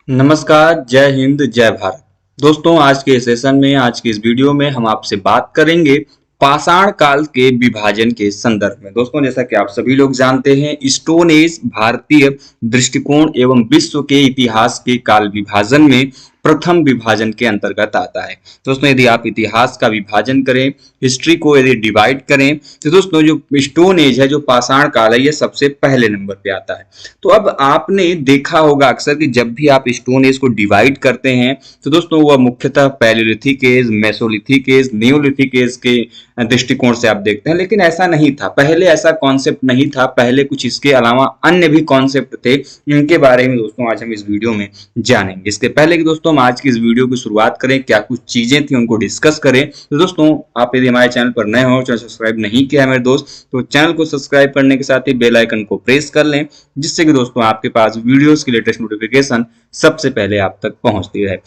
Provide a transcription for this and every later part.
नमस्कार, जय हिंद, जय भारत। दोस्तों, आज के सेशन में, आज के इस वीडियो में हम आपसे बात करेंगे पाषाण काल के विभाजन के संदर्भ में। दोस्तों, जैसा कि आप सभी लोग जानते हैं, स्टोन एज भारतीय दृष्टिकोण एवं विश्व के इतिहास के काल विभाजन में प्रथम विभाजन के अंतर्गत आता है। दोस्तों, यदि आप इतिहास का विभाजन करें, हिस्ट्री को यदि डिवाइड करें, तो दोस्तों जो स्टोन एज है, जो पाषाण काल है, ये सबसे पहले नंबर पे आता है। तो अब आपने देखा होगा अक्सर कि जब भी आप स्टोन एज को डिवाइड करते हैं, तो दोस्तों वह मुख्यतः palaeolithic age, mesolithic age, neolithic age के दृष्टिकोण से आप देखते हैं। लेकिन ऐसा नहीं था, पहले ऐसा कॉन्सेप्ट नहीं था। पहले कुछ इसके अलावा अन्य भी कॉन्सेप्ट थे, इनके बारे में दोस्तों आज हम इस वीडियो में जानेंगे। इसके पहले कि दोस्तों हम आज की इस वीडियो की शुरुआत करें, क्या कुछ चीजें थी उनको डिस्कस करें, तो दोस्तों आप यदि हमारे चैनल पर नए हो, चैनल सब्सक्राइब नहीं किया है मेरे दोस्त, तो चैनल को सब्सक्राइब करने के साथ ही बेल आइकन को प्रेस कर लें, जिससे कि दोस्तों आपके पास वीडियोस की लेटेस्ट नोटिफिकेशन सबसे पहले आप तक पहुंचती है।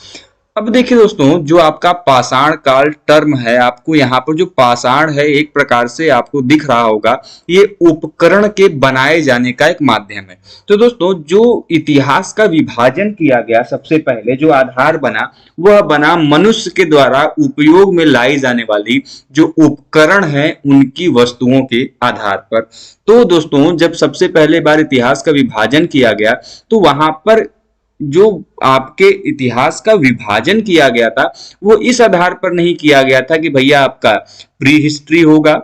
अब देखिए दोस्तों, जो आपका पाषाण काल टर्म है, आपको यहाँ पर जो पाषाण है, एक प्रकार से आपको दिख रहा होगा, ये उपकरण के बनाए जाने का एक माध्यम है। तो दोस्तों, जो इतिहास का विभाजन किया गया, सबसे पहले जो आधार बना, वह बना मनुष्य के द्वारा उपयोग में लाई जाने वाली जो उपकरण है, उनकी वस्तुओं के आधार पर। तो दोस्तों, जब सबसे पहले बार इतिहास का विभाजन किया गया, तो वहां पर जो आपके इतिहास का विभाजन किया गया था, वो इस आधार पर नहीं किया गया था कि भैया आपका प्री हिस्ट्री होगा,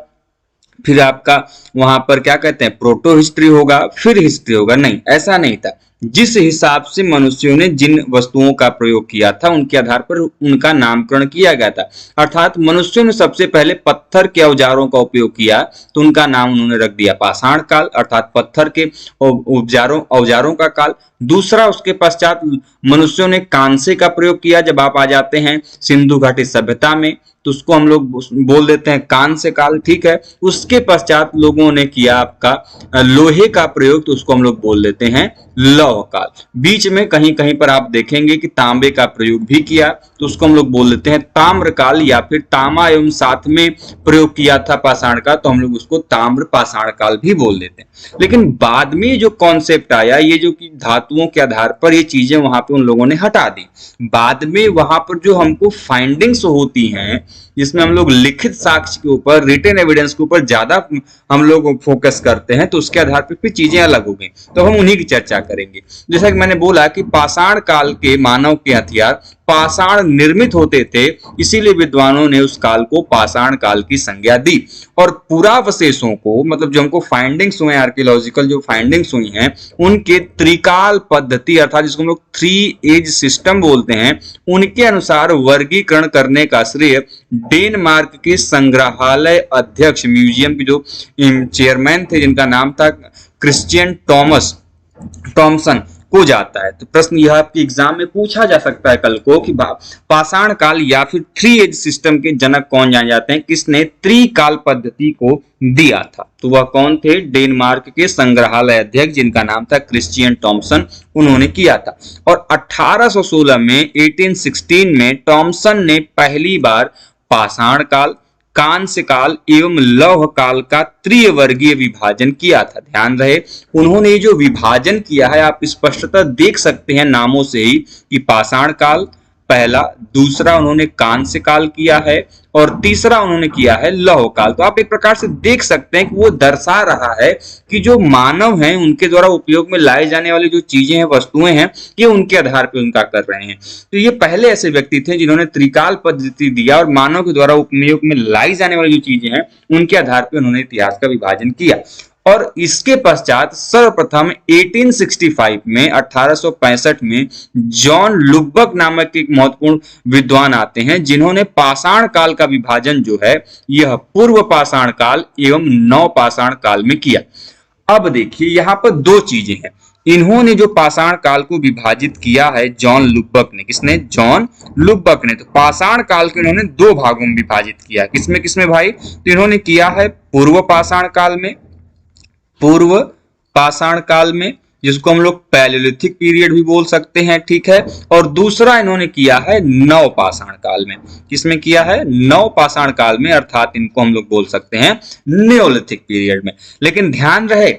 फिर आपका वहां पर क्या कहते हैं प्रोटो हिस्ट्री होगा, फिर हिस्ट्री होगा। नहीं, ऐसा नहीं था। जिस हिसाब से मनुष्यों ने जिन वस्तुओं का प्रयोग किया था, उनके आधार पर उनका नामकरण किया गया था। अर्थात मनुष्यों ने सबसे पहले पत्थर के औजारों का उपयोग किया, तो उनका नाम उन्होंने रख दिया पाषाण काल, अर्थात पत्थर के औजारों का काल। दूसरा, उसके पश्चात मनुष्यों ने कांसे का प्रयोग किया। जब आप आ जाते हैं सिंधु घाटी सभ्यता में, तो उसको हम लोग बोल देते हैं कांस्य काल, ठीक है। उसके पश्चात लोगों ने किया आपका लोहे का प्रयोग, तो उसको हम लोग बोल देते हैं लौह काल। बीच में कहीं कहीं पर आप देखेंगे कि तांबे का प्रयोग भी किया, तो उसको हम लोग बोल देते हैं ताम्र काल, या फिर तांबा एवं साथ में प्रयोग किया था पाषाण का, तो हम लोग उसको ताम्र पाषाण काल भी बोल देते हैं। लेकिन बाद में जो कॉन्सेप्ट आया, ये जो कि धातुओं के आधार पर ये चीजें वहां पे उन लोगों ने हटा दी। बाद में वहां पर जो हमको फाइंडिंग्स होती हैं, जिसमें हम लोग लिखित साक्ष्य के ऊपर, रिटन एविडेंस के ऊपर ज्यादा हम लोग फोकस करते हैं, तो उसके आधार पर फिर चीजें अलग हो गई। तो हम उन्हीं की चर्चा करेंगे। जैसा कि मैंने बोला कि पाषाण काल के मानव के हथियार पाषाण निर्मित होते थे, इसीलिए विद्वानों ने उस काल को पाषाण काल की संज्ञा दी। और पुरावशेषों को, मतलब जो हमको फाइंडिंग्स हुए, आर्कियोलॉजिकल जो फाइंडिंग्स हुई हैं, उनके त्रिकाल पद्धति, अर्थात जिसको हम लोग 3 एज सिस्टम बोलते हैं, उनके अनुसार वर्गीकरण करने का श्रेय डेनमार्क के संग्रहालय अध्यक्ष, म्यूजियम के जो चेयरमैन थे, जिनका नाम था क्रिश्चियन टॉमसन को जाता है। तो प्रश्न यह आपके एग्जाम में पूछा जा सकता है कल को कि पाषाण काल या फिर 3 एज सिस्टम के जनक कौन जाने जाते हैं, किसने त्रिकाल पद्धति को दिया था। तो वह कौन थे? डेनमार्क के संग्रहालय अध्यक्ष, जिनका नाम था क्रिश्चियन टॉमसन, उन्होंने किया था। और 1816 में 1816 में टॉमसन ने पहली बार पाषाण काल, कांस्य काल एवं लौह काल का त्रिवर्गीय विभाजन किया था। ध्यान रहे, उन्होंने जो विभाजन किया है, आप स्पष्टता देख सकते हैं नामों से ही कि पाषाण काल पहला, दूसरा उन्होंने कांस्य काल किया है, और तीसरा उन्होंने किया है लौह काल। तो आप एक प्रकार से देख सकते हैं कि वो दर्शा रहा है कि जो मानव हैं, उनके द्वारा उपयोग में लाए जाने वाली जो चीजें हैं, वस्तुएं हैं, ये उनके आधार पर उनका कर रहे हैं। तो ये पहले ऐसे व्यक्ति थे जिन्होंने त्रिकाल पद्धति दिया, और मानव के द्वारा उपयोग में लाई जाने वाली जो चीजें हैं, उनके आधार पर उन्होंने इतिहास का विभाजन किया। और इसके पश्चात सर्वप्रथम 1865 में, 1865 में जॉन लुबक नामक एक महत्वपूर्ण विद्वान आते हैं, जिन्होंने पाषाण काल का विभाजन जो है, यह पूर्व पाषाण काल एवं नव पाषाण काल में किया। अब देखिए, यहां पर 2 चीजें हैं। इन्होंने जो पाषाण काल को विभाजित किया है, जॉन लुबक ने, किसने? जॉन लुबक ने। तो पाषाण काल को इन्होंने 2 भागों में विभाजित किया। किसमें किसमें भाई? तो इन्होंने किया है पूर्व पाषाण काल में, पूर्व पाषाण काल में, जिसको हम लोग पैलियोलिथिक पीरियड भी बोल सकते हैं, ठीक है। और दूसरा इन्होंने किया है नव पाषाण काल में। किसमें किया है? नव पाषाण काल में, अर्थात इनको हम लोग बोल सकते हैं नियोलिथिक पीरियड में। लेकिन ध्यान रहे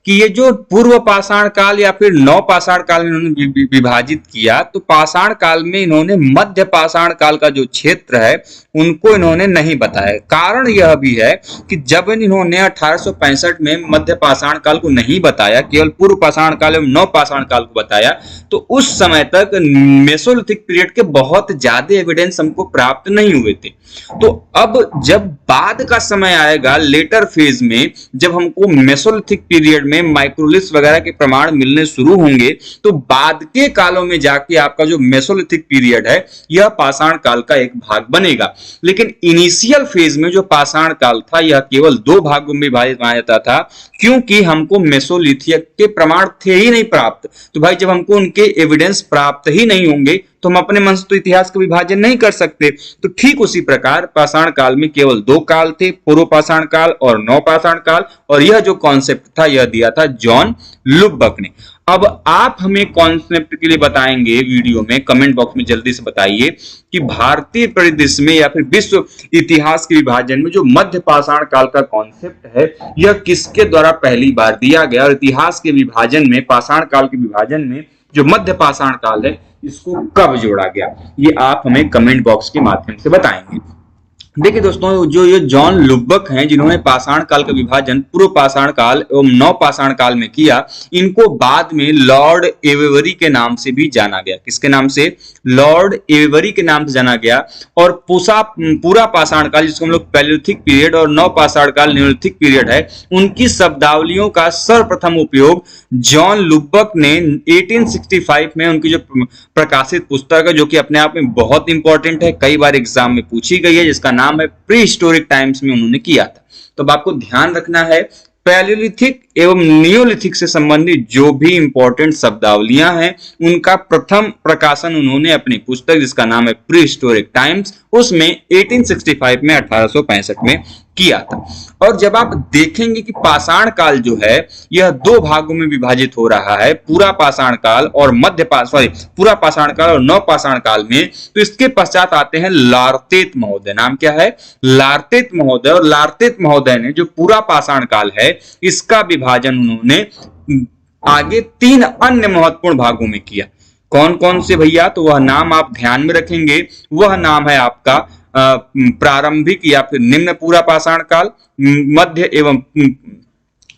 कि ये जो पूर्व पाषाण काल या फिर नव पाषाण काल इन्होंने विभाजित किया, तो पाषाण काल में इन्होंने मध्य पाषाण काल का जो क्षेत्र है उनको इन्होंने नहीं बताया। कारण यह भी है कि जब इन्होंने 1865 में मध्य पाषाण काल को नहीं बताया, केवल पूर्व पाषाण काल एवं नव पाषाण काल को बताया, तो उस समय तक मेसोलिथिक पीरियड के बहुत ज्यादा एविडेंस हमको प्राप्त नहीं हुए थे। तो अब जब बाद का समय आएगा लेटर फेज में, जब हमको मेसोलिथिक पीरियड में माइक्रोलिथ्स वगैरह के प्रमाण मिलने शुरू होंगे, तो बाद के कालों में जाके आपका जो मेसोलिथिक पीरियड है यह पाषाण काल का एक भाग बनेगा। लेकिन इनिशियल फेज में जो पाषाण काल था यह केवल 2 भागों में विभाजित माना जाता था, क्योंकि हमको मेसोलिथिक के प्रमाण थे ही नहीं प्राप्त। तो भाई जब हमको उनके एविडेंस प्राप्त ही नहीं होंगे तो हम अपने मन से तो इतिहास का विभाजन नहीं कर सकते। तो ठीक उसी प्रकार पाषाण काल में केवल 2 काल थे, पूर्व पाषाण काल और नव पाषाण काल, और यह जो कॉन्सेप्ट था यह दिया था जॉन लुबक ने। अब आप हमें कॉन्सेप्ट के लिए बताएंगे वीडियो में, कमेंट बॉक्स में जल्दी से बताइए कि भारतीय परिदृश्य में या फिर विश्व इतिहास के विभाजन में जो मध्य पाषाण काल का कॉन्सेप्ट है यह किसके द्वारा पहली बार दिया गया, और इतिहास के विभाजन में, पाषाण काल के विभाजन में जो मध्य पाषाण काल है इसको कब जोड़ा गया, ये आप हमें कमेंट बॉक्स के माध्यम से बताएंगे। देखिए दोस्तों, जो ये जॉन लुबक हैं जिन्होंने पाषाण काल का विभाजन पूर्व पाषाण काल एवं नव पाषाण काल में किया, इनको बाद में लॉर्ड एवेबरी के नाम से भी जाना गया। किसके नाम से? लॉर्ड एवेबरी के नाम से जाना गया। और पूरा पाषाण काल, जिसको हम लोग पैलियोलिथिक पीरियड, और नव पाषाण काल न्यूलिथिक पीरियड है, उनकी शब्दावलियों का सर्वप्रथम उपयोग जॉन लुबक ने 1865 में उनकी जो प्रकाशित पुस्तक है, जो कि अपने आप में बहुत इंपॉर्टेंट है, कई बार एग्जाम में पूछी गई है, जिसका नाम है प्री हिस्टोरिक टाइम्स, में उन्होंने किया था। तो अब आपको ध्यान रखना है पैलियोलिथिक एवं नियोलिथिक से संबंधित जो भी इंपॉर्टेंट शब्दावलियां हैं उनका प्रथम प्रकाशन उन्होंने अपनी पुस्तक, जिसका नाम है प्री हिस्टोरिक टाइम्स, उसमें 1865 में 1865 में किया था। और जब आप देखेंगे कि पाषाण काल जो है यह 2 भागों में विभाजित हो रहा है, पूरा पाषाण काल और पूरा पाषाण काल और नव पाषाण काल में, तो इसके पश्चात आते हैं लार्तेत महोदय। नाम क्या है? लार्तेत महोदय। और लार्तेत महोदय ने जो पूरा पाषाण काल है इसका विभाजन उन्होंने आगे 3 अन्य महत्वपूर्ण भागों में किया। कौन कौन से भैया? तो वह नाम आप ध्यान में रखेंगे। वह नाम है आपका प्रारंभिक या फिर निम्न पूरा पाषाण काल,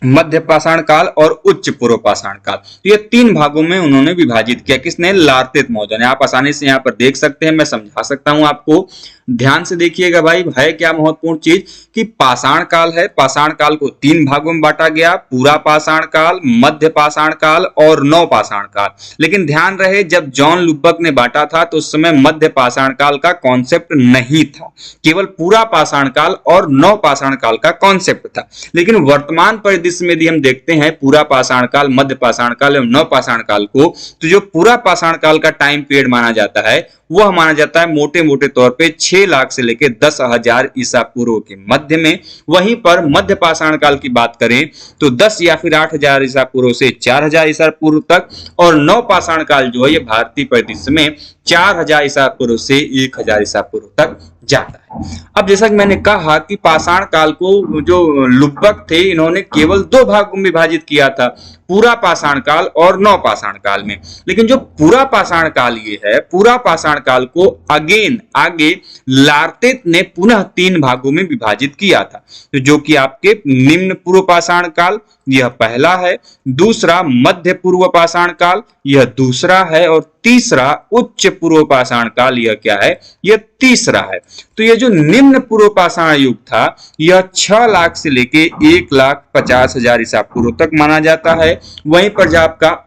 मध्य पाषाण काल और उच्च पूर्व पाषाण काल। तो ये 3 भागों में उन्होंने विभाजित किया। किसने? लार्तेत महोदय ने। आप आसानी से यहाँ पर देख सकते हैं, मैं समझा सकता हूं आपको। ध्यान से देखिएगा भाई, है क्या महत्वपूर्ण चीज कि पाषाण काल है, पाषाण काल को 3 भागों में बांटा गया, पूरा पाषाण काल, मध्य पाषाण काल और नव पाषाण काल। लेकिन ध्यान रहे, जब जॉन लुबक ने बांटा था तो उस समय मध्य पाषाण काल का कॉन्सेप्ट नहीं था, केवल पूरा पाषाण काल और नव पाषाण काल का कॉन्सेप्ट था। लेकिन वर्तमान परिदृश्य में यदि हम देखते हैं पूरा पाषाण काल, मध्य पाषाण काल एवं नव पाषाण काल को, तो जो पूरा पाषाण काल का टाइम पीरियड माना जाता है वह माना जाता है मोटे मोटे तौर पे 6 लाख से लेकर 10,000 ईसा पूर्व के मध्य में। वहीं पर मध्य पाषाण काल की बात करें तो 10 या फिर 8,000 ईसा पूर्व से 4,000 ईसा पूर्व तक, और नव पाषाण काल जो है ये भारतीय परिदृश्य में 4,000 ईसा पूर्व से 1,000 ईसा पूर्व तक जाता है। अब जैसा कि मैंने कहा कि पाषाण काल को जो लुबक थे इन्होंने केवल 2 भागों में विभाजित किया था, पूरा पाषाण काल और नव पाषाण काल में। लेकिन जो पूरा पाषाण काल ये है, पूरा पाषाण काल को आगे लार्तेत ने पुनः 3 भागों में विभाजित किया था, तो जो कि आपके निम्न पूर्व पाषाण काल यह पहला है, दूसरा मध्य पूर्व पाषाण काल यह दूसरा है, और तीसरा उच्च पूर्व पाषाण काल यह क्या है? यह तीसरा है। तो यह जो निम्न पूर्व पाषाण युग था यह 6 लाख से लेके 1,50,000 ईसा पूर्व तक माना जाता है। वहीं पर जो आपका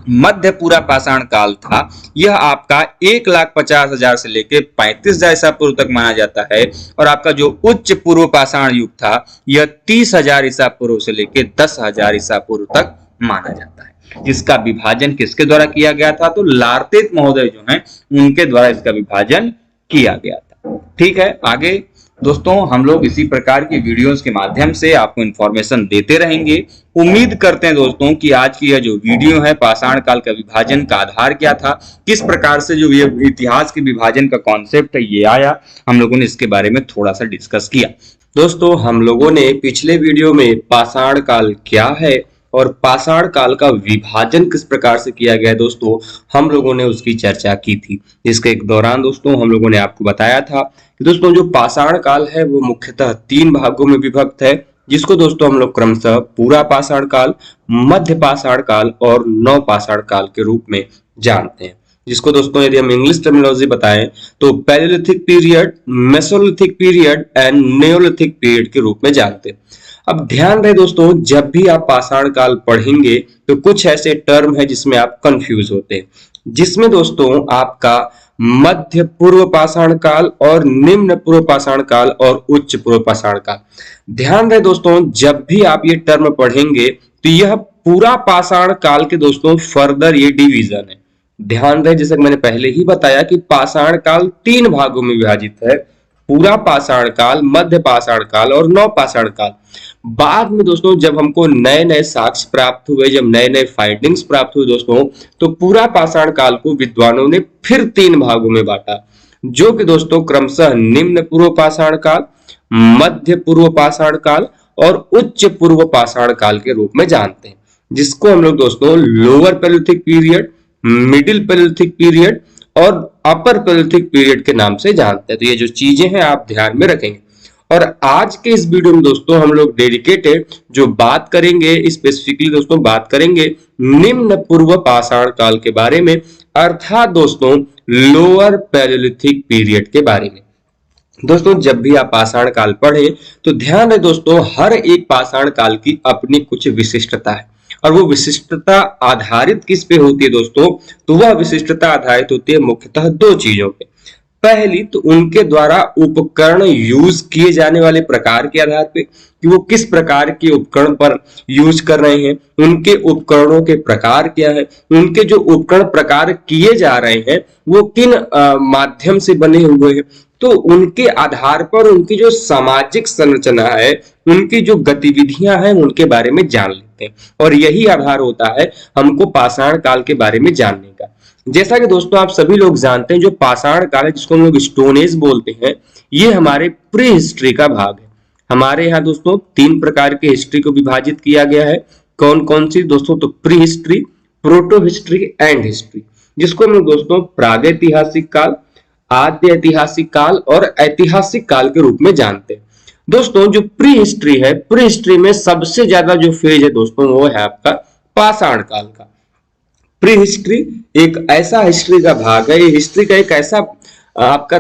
मध्य पूरा पाषाण काल था यह आपका 1,50,000 से लेके 35,000 ईसा पूर्व तक माना जाता है, और आपका जो उच्च पूर्व पाषाण युग था यह 30,000 ईसा पूर्व से लेके 10,000 ईसा पूर्व तक माना जाता है। जिसका विभाजन किसके द्वारा किया गया था? तो लार्तेत महोदय जो हैं उनके द्वारा इसका विभाजन किया गया था। ठीक है, आगे दोस्तों हम लोग इसी प्रकार की वीडियोस के माध्यम से आपको इंफॉर्मेशन देते रहेंगे। उम्मीद करते हैं दोस्तों कि आज की यह जो वीडियो है पाषाण काल का विभाजन का आधार क्या था, किस प्रकार से जो ये इतिहास के विभाजन का कॉन्सेप्ट है ये आया, हम लोगों ने इसके बारे में थोड़ा सा डिस्कस किया। दोस्तों हम लोगों ने पिछले वीडियो में पाषाण काल क्या है और पाषाण काल का विभाजन किस प्रकार से किया गया है दोस्तों, हम लोगों ने उसकी चर्चा की थी। जिसके एक दौरान दोस्तों हम लोगों ने आपको बताया था कि दोस्तों जो पाषाण काल है वो मुख्यतः 3 भागों में विभक्त है, जिसको दोस्तों हम लोग क्रमशः पूरा पाषाण काल, मध्य पाषाण काल और नव पाषाण काल के रूप में जानते हैं। जिसको दोस्तों यदि हम इंग्लिश टर्मिनोलॉजी बताएं तो palaeolithic period, Mesolithic period and Neolithic period के रूप में जानते हैं। अब ध्यान रहे दोस्तों, जब भी आप पाषाण काल पढ़ेंगे तो कुछ ऐसे टर्म है जिसमें आप कंफ्यूज होते हैं, जिसमें दोस्तों आपका मध्य पूर्व पाषाण काल और निम्न पूर्व पाषाण काल और उच्च पूर्व पाषाण काल। ध्यान रहे दोस्तों, जब भी आप ये टर्म पढ़ेंगे तो यह पूरा पाषाण काल के दोस्तों फर्दर ये डिवीजन है। ध्यान रहे, जैसे मैंने पहले ही बताया कि पाषाण काल 3 भागों में विभाजित है, पूरा पाषाण काल, मध्य पाषाण काल और नव पाषाण काल। बाद में दोस्तों जब हमको नए नए साक्ष्य प्राप्त हुए, जब नए नए फाइंडिंग्स प्राप्त हुए दोस्तों, तो पूरा पाषाण काल को विद्वानों ने फिर 3 भागों में बांटा, जो कि दोस्तों क्रमशः निम्न पूर्व पाषाण काल, मध्य पूर्व पाषाण काल और उच्च पूर्व पाषाण काल के रूप में जानते हैं। जिसको हम लोग दोस्तों lower palaeolithic period, middle palaeolithic period और अपर पैलेलिथिक पीरियड के नाम से जानते हैं। तो ये जो चीजें हैं आप ध्यान में रखेंगे। और आज के इस वीडियो में दोस्तों हम लोग डेडिकेटेड जो बात करेंगे, स्पेसिफिकली दोस्तों बात करेंगे निम्न पूर्व पाषाण काल के बारे में, अर्थात दोस्तों लोअर पैलेलिथिक पीरियड के बारे में। दोस्तों जब भी आप पाषाण काल पढ़े तो ध्यान रहे दोस्तों, हर एक पाषाण काल की अपनी कुछ विशिष्टता है, और वो विशिष्टता आधारित किस पे होती है दोस्तों, तो वह विशिष्टता आधारित होती है मुख्यतः 2 चीजों पे। पहली तो उनके द्वारा उपकरण यूज किए जाने वाले प्रकार के आधार पे, कि वो किस प्रकार के उपकरण पर यूज कर रहे हैं, उनके उपकरणों के प्रकार क्या है, उनके जो उपकरण प्रकार किए जा रहे हैं वो किन माध्यम से बने हुए हैं, तो उनके आधार पर उनकी जो सामाजिक संरचना है, उनकी जो गतिविधियां हैं उनके बारे में जान लेते हैं। और यही आधार होता है हमको पाषाण काल के बारे में जानने का। जैसा कि दोस्तों आप सभी लोग जानते हैं, जो पाषाण काल है जिसको हम लोग स्टोन एज बोलते हैं, ये हमारे प्री हिस्ट्री का भाग है। हमारे यहाँ दोस्तों 3 प्रकार के हिस्ट्री को विभाजित किया गया है। कौन कौन सी दोस्तों, तो pre history, proto history and history, जिसको हम लोग दोस्तों प्रागैतिहासिक काल, आद्य ऐतिहासिक काल और ऐतिहासिक काल के रूप में जानते हैं। दोस्तों जो प्री हिस्ट्री है, प्री हिस्ट्री में सबसे ज्यादा जो फेज है दोस्तों वो है आपका पाषाण काल का। प्री हिस्ट्री एक ऐसा हिस्ट्री का भाग है, ये हिस्ट्री का एक ऐसा आपका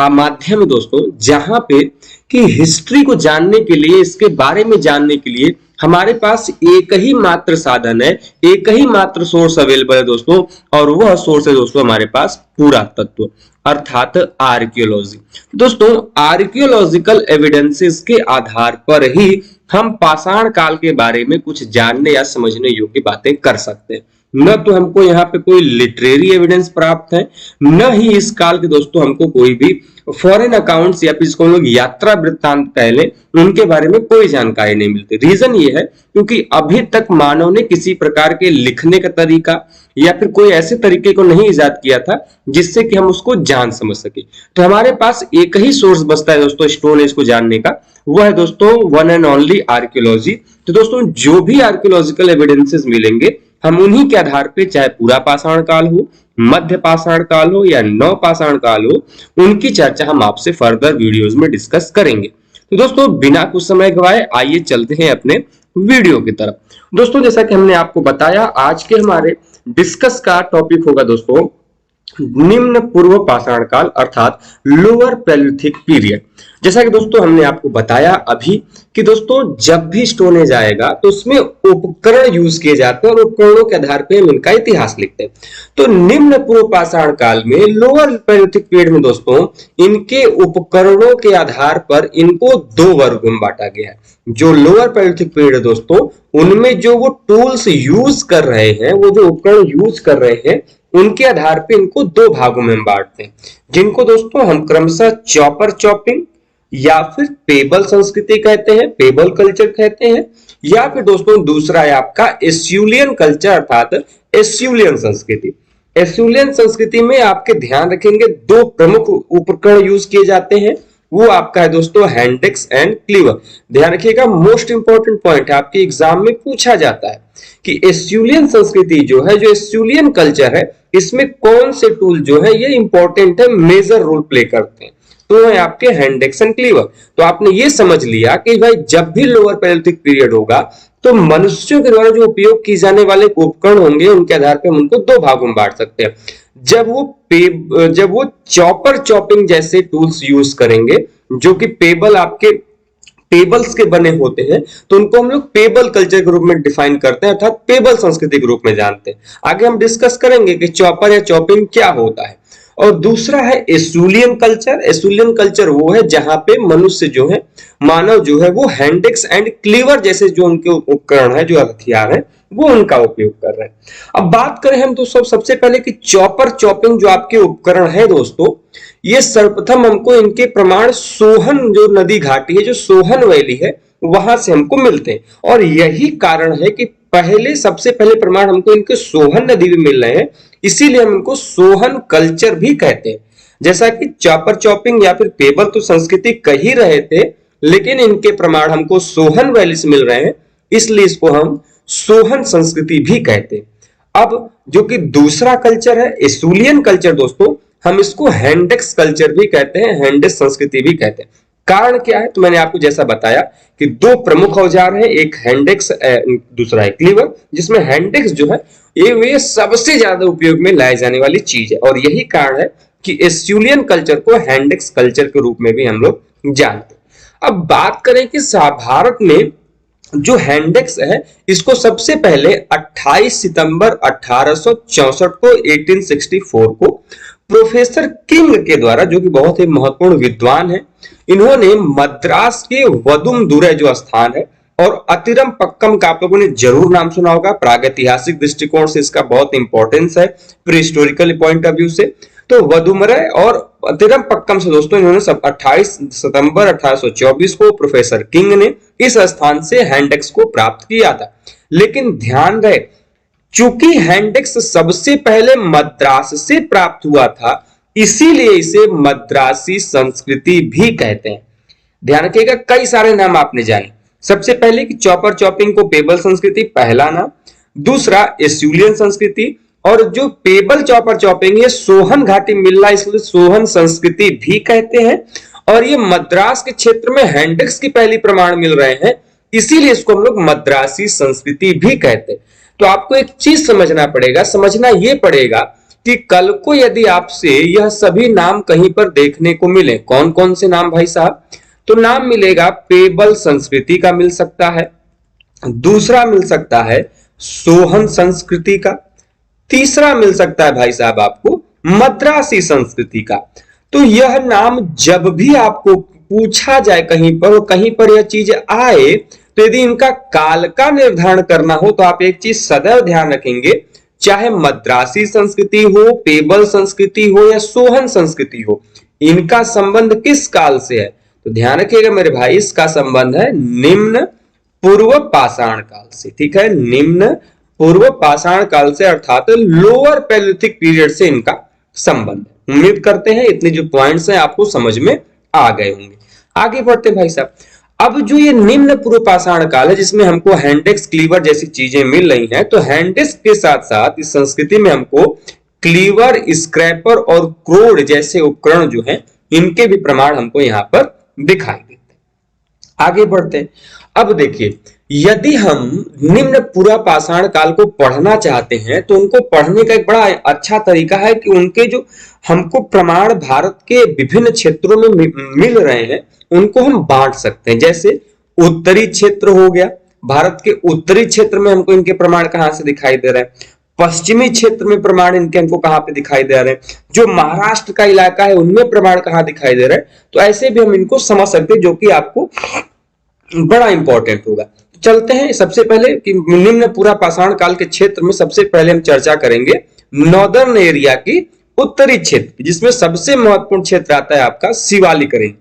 माध्यम है दोस्तों, जहां पे कि हिस्ट्री को जानने के लिए, इसके बारे में जानने के लिए हमारे पास एक ही मात्र साधन है, एक ही मात्र सोर्स अवेलेबल है दोस्तों, और वह सोर्स है दोस्तों हमारे पास पुरातत्व अर्थात आर्कियोलॉजी। दोस्तों आर्कियोलॉजिकल एविडेंसेस के आधार पर ही हम पाषाण काल के बारे में कुछ जानने या समझने योग्य बातें कर सकते हैं। न तो हमको यहाँ पे कोई लिटरेरी एविडेंस प्राप्त है, न ही इस काल के दोस्तों हमको कोई भी फॉरेन अकाउंट्स या फिर जिसको हम लोग यात्रा वृत्तांत कह लें, उनके बारे में कोई जानकारी नहीं मिलती। रीजन ये है क्योंकि अभी तक मानव ने किसी प्रकार के लिखने का तरीका या फिर कोई ऐसे तरीके को नहीं इजाद किया था जिससे कि हम उसको जान समझ सके। तो हमारे पास एक ही सोर्स बचता है दोस्तों स्टोन एज को जानने का, वो है दोस्तों वन एंड ओनली आर्कियोलॉजी। तो दोस्तों जो भी आर्कियोलॉजिकल एविडेंसेस मिलेंगे हम उन्हीं के आधार पे, चाहे पूरा पाषाण काल हो, मध्य पाषाण काल हो या नव पाषाण काल हो, उनकी चर्चा हम आपसे फर्दर वीडियोस में डिस्कस करेंगे। तो दोस्तों बिना कुछ समय गवाए आइए चलते हैं अपने वीडियो की तरफ। दोस्तों जैसा कि हमने आपको बताया, आज के हमारे डिस्कस का टॉपिक होगा दोस्तों निम्न पूर्व पाषाण काल अर्थात लोअर पैलेलिथिक पीरियड। जैसा कि दोस्तों हमने आपको बताया अभी कि दोस्तों जब भी स्टोन एज आएगा तो उसमें उपकरण यूज किए जाते हैं और उपकरणों के आधार पर हम इनका इतिहास लिखते हैं। तो निम्न पूर्व पाषाण काल में, लोअर पैलेलिथिक पीरियड में दोस्तों इनके उपकरणों के आधार पर इनको 2 वर्गों में बांटा गया है। जो लोअर पैलेलिथिक पीरियड है दोस्तों, उनमें जो वो टूल्स यूज कर रहे हैं, वो जो उपकरण यूज कर रहे हैं, उनके आधार पे इनको 2 भागों में बांटते हैं, जिनको दोस्तों हम क्रमशः चॉपर चॉपिंग या फिर पेबल संस्कृति कहते हैं, पेबल कल्चर कहते हैं, या फिर दोस्तों दूसरा है आपका एस्यूलियन कल्चर अर्थात एस्यूलियन संस्कृति। एस्यूलियन संस्कृति में आपके ध्यान रखेंगे 2 प्रमुख उपकरण यूज किए जाते हैं। वो आपका है दोस्तों हैंडेक्स एंड क्लीवर। ध्यान रखिएगा, मोस्ट इंपॉर्टेंट पॉइंट है, आपके एग्जाम में पूछा जाता है कि एस्यूलियन संस्कृति जो है, जो एस्यूलियन कल्चर है, इसमें कौन से टूल जो है ये इंपॉर्टेंट है, मेजर रोल प्ले करते हैं, तो है आपके हैंडेक्स एंड क्लीवर। तो आपने ये समझ लिया कि भाई जब भी लोअर पैलेलिथिक पीरियड होगा तो मनुष्यों के द्वारा जो उपयोग किए जाने वाले उपकरण होंगे उनके आधार पर हम उनको दो भागों में बांट सकते हैं। जब वो चॉपर चॉपिंग जैसे टूल्स यूज करेंगे जो कि पेबल आपके टेबल्स के बने होते हैं, तो उनको हम लोग पेबल कल्चर के रूप में डिफाइन करते हैं, अर्थात पेबल संस्कृति के रूप में जानते हैं। आगे हम डिस्कस करेंगे कि चॉपर या चॉपिंग क्या होता है। और दूसरा है एस्यूलियन कल्चर। एस्यूलियन कल्चर वो है जहां पे मनुष्य जो है, मानव जो है, वो हैंडेक्स एंड क्लीवर जैसे जो उनके उपकरण है, जो हथियार है, वो उनका उपयोग कर रहे हैं। अब बात करें हम दोस्तों सबसे पहले कि चॉपर चॉपिंग जो आपके उपकरण है दोस्तों, ये सर्वप्रथम हमको इनके प्रमाण सोहन जो नदी घाटी है, जो सोहन वैली है, वहां से हमको मिलते हैं। और यही कारण है कि सबसे पहले प्रमाण हमको इनके सोहन नदी में मिल रहे हैं, इसीलिए हम इनको सोहन कल्चर भी कहते हैं। जैसा कि चॉपर चॉपिंग या फिर पेबल तो संस्कृति कह ही रहे थे, लेकिन इनके प्रमाण हमको सोहन वैली से मिल रहे हैं, इसलिए इसको हम सोहन संस्कृति भी कहते हैं। अब जो कि दूसरा कल्चर है एस्यूलियन कल्चर दोस्तों, हम इसको हैंडेक्स कल्चर भी कहते हैं, हैंडेक्स संस्कृति भी कहते हैं। कारण क्या है, तो मैंने आपको जैसा बताया कि दो प्रमुख औजार हैं, एक हैंडेक्स, दूसरा है क्लीवर, जिसमें हैंडेक्स जो है ये सबसे ज्यादा उपयोग में लाए जाने वाली चीज है। और यही कारण है कि एस्यूलियन कल्चर को हैंडेक्स कल्चर के रूप में भी हम लोग जानते हैं। अब बात करें कि भारत में जो हैंडेक्स है, इसको सबसे पहले 28 सितंबर 1864 को 1864 को प्रोफेसर किंग के द्वारा, जो कि बहुत ही महत्वपूर्ण विद्वान है, इन्होंने मद्रास के वदुमदुरै जो स्थान है और अतिरम पक्कम का आप लोगों ने जरूर नाम सुना होगा, प्रागैतिहासिक दृष्टिकोण से इसका बहुत इंपॉर्टेंस है, pre historical point of view से। तो वदुमरै और अतिरम पक्कम से दोस्तों इन्होंने 28 सितंबर 1824 को प्रोफेसर किंग ने इस स्थान से हैंडेक्स को प्राप्त किया था। लेकिन ध्यान रहे, चूंकि हैंडेक्स सबसे पहले मद्रास से प्राप्त हुआ था, इसीलिए इसे मद्रासी संस्कृति भी कहते हैं। ध्यान रखिएगा, कई सारे नाम आपने जाने। सबसे पहले कि चॉपर चॉपिंग को पेबल संस्कृति पहला नाम, दूसरा एस्यूलियन संस्कृति, और जो पेबल चॉपर चॉपिंग ये सोहन घाटी मिल रहा है, इसलिए सोहन संस्कृति भी कहते हैं। और ये मद्रास के क्षेत्र में हैंडेक्स की पहली प्रमाण मिल रहे हैं, इसीलिए इसको हम लोग मद्रासी संस्कृति भी कहते हैं। तो आपको एक चीज समझना ये पड़ेगा कि कल को यदि आपसे यह सभी नाम कहीं पर देखने को मिले, कौन कौन से नाम भाई साहब, तो नाम मिलेगा पेबल संस्कृति का मिल सकता है, दूसरा मिल सकता है सोहन संस्कृति का, तीसरा मिल सकता है भाई साहब आपको मद्रासी संस्कृति का। तो यह नाम जब भी आपको पूछा जाए कहीं पर, और कहीं पर यह चीज आए, तो यदि इनका काल का निर्धारण करना हो तो आप एक चीज सदैव ध्यान रखेंगे, चाहे मद्रासी संस्कृति हो, पेबल संस्कृति हो या सोहन संस्कृति हो, इनका संबंध किस काल से है, तो ध्यान रखिएगा मेरे भाई, इसका संबंध है निम्न पूर्व पाषाण काल से। ठीक है, निम्न पूर्व पाषाण काल से, अर्थात लोअर पैलेलिथिक पीरियड से इनका संबंध है। उम्मीद करते हैं इतने जो पॉइंट्स हैं आपको समझ में आ गए होंगे। आगे बढ़ते भाई साहब, अब जो ये निम्न पूर्व पाषाण काल है, जिसमें हमको हैंडेक्स क्लीवर जैसी चीजें मिल रही हैं, तो हैंडेक्स के साथ साथ इस संस्कृति में हमको क्लीवर, स्क्रैपर और क्रोड जैसे उपकरण जो हैं, इनके भी प्रमाण हमको यहाँ पर दिखाई देते हैं। आगे बढ़ते हैं। अब देखिए, यदि हम निम्न पूर्व पाषाण काल को पढ़ना चाहते हैं, तो उनको पढ़ने का एक बड़ा अच्छा तरीका है कि उनके जो हमको प्रमाण भारत के विभिन्न क्षेत्रों में मिल रहे हैं, उनको हम बांट सकते हैं। जैसे उत्तरी क्षेत्र हो गया, भारत के उत्तरी क्षेत्र में हमको इनके प्रमाण कहां से दिखाई दे रहे हैं, पश्चिमी क्षेत्र में प्रमाण इनके हमको कहां पे दिखाई दे रहे हैं, जो महाराष्ट्र का इलाका है उनमें प्रमाण कहां दिखाई दे रहे हैं। तो ऐसे भी हम इनको समझ सकते हैं, जो कि आपको बड़ा इंपॉर्टेंट होगा। चलते हैं सबसे पहले कि निम्न पूर्व पाषाण काल के क्षेत्र में सबसे पहले हम चर्चा करेंगे नॉर्दर्न एरिया की, उत्तरी क्षेत्र, जिसमें सबसे महत्वपूर्ण क्षेत्र आता है आपका शिवालिक रेंज।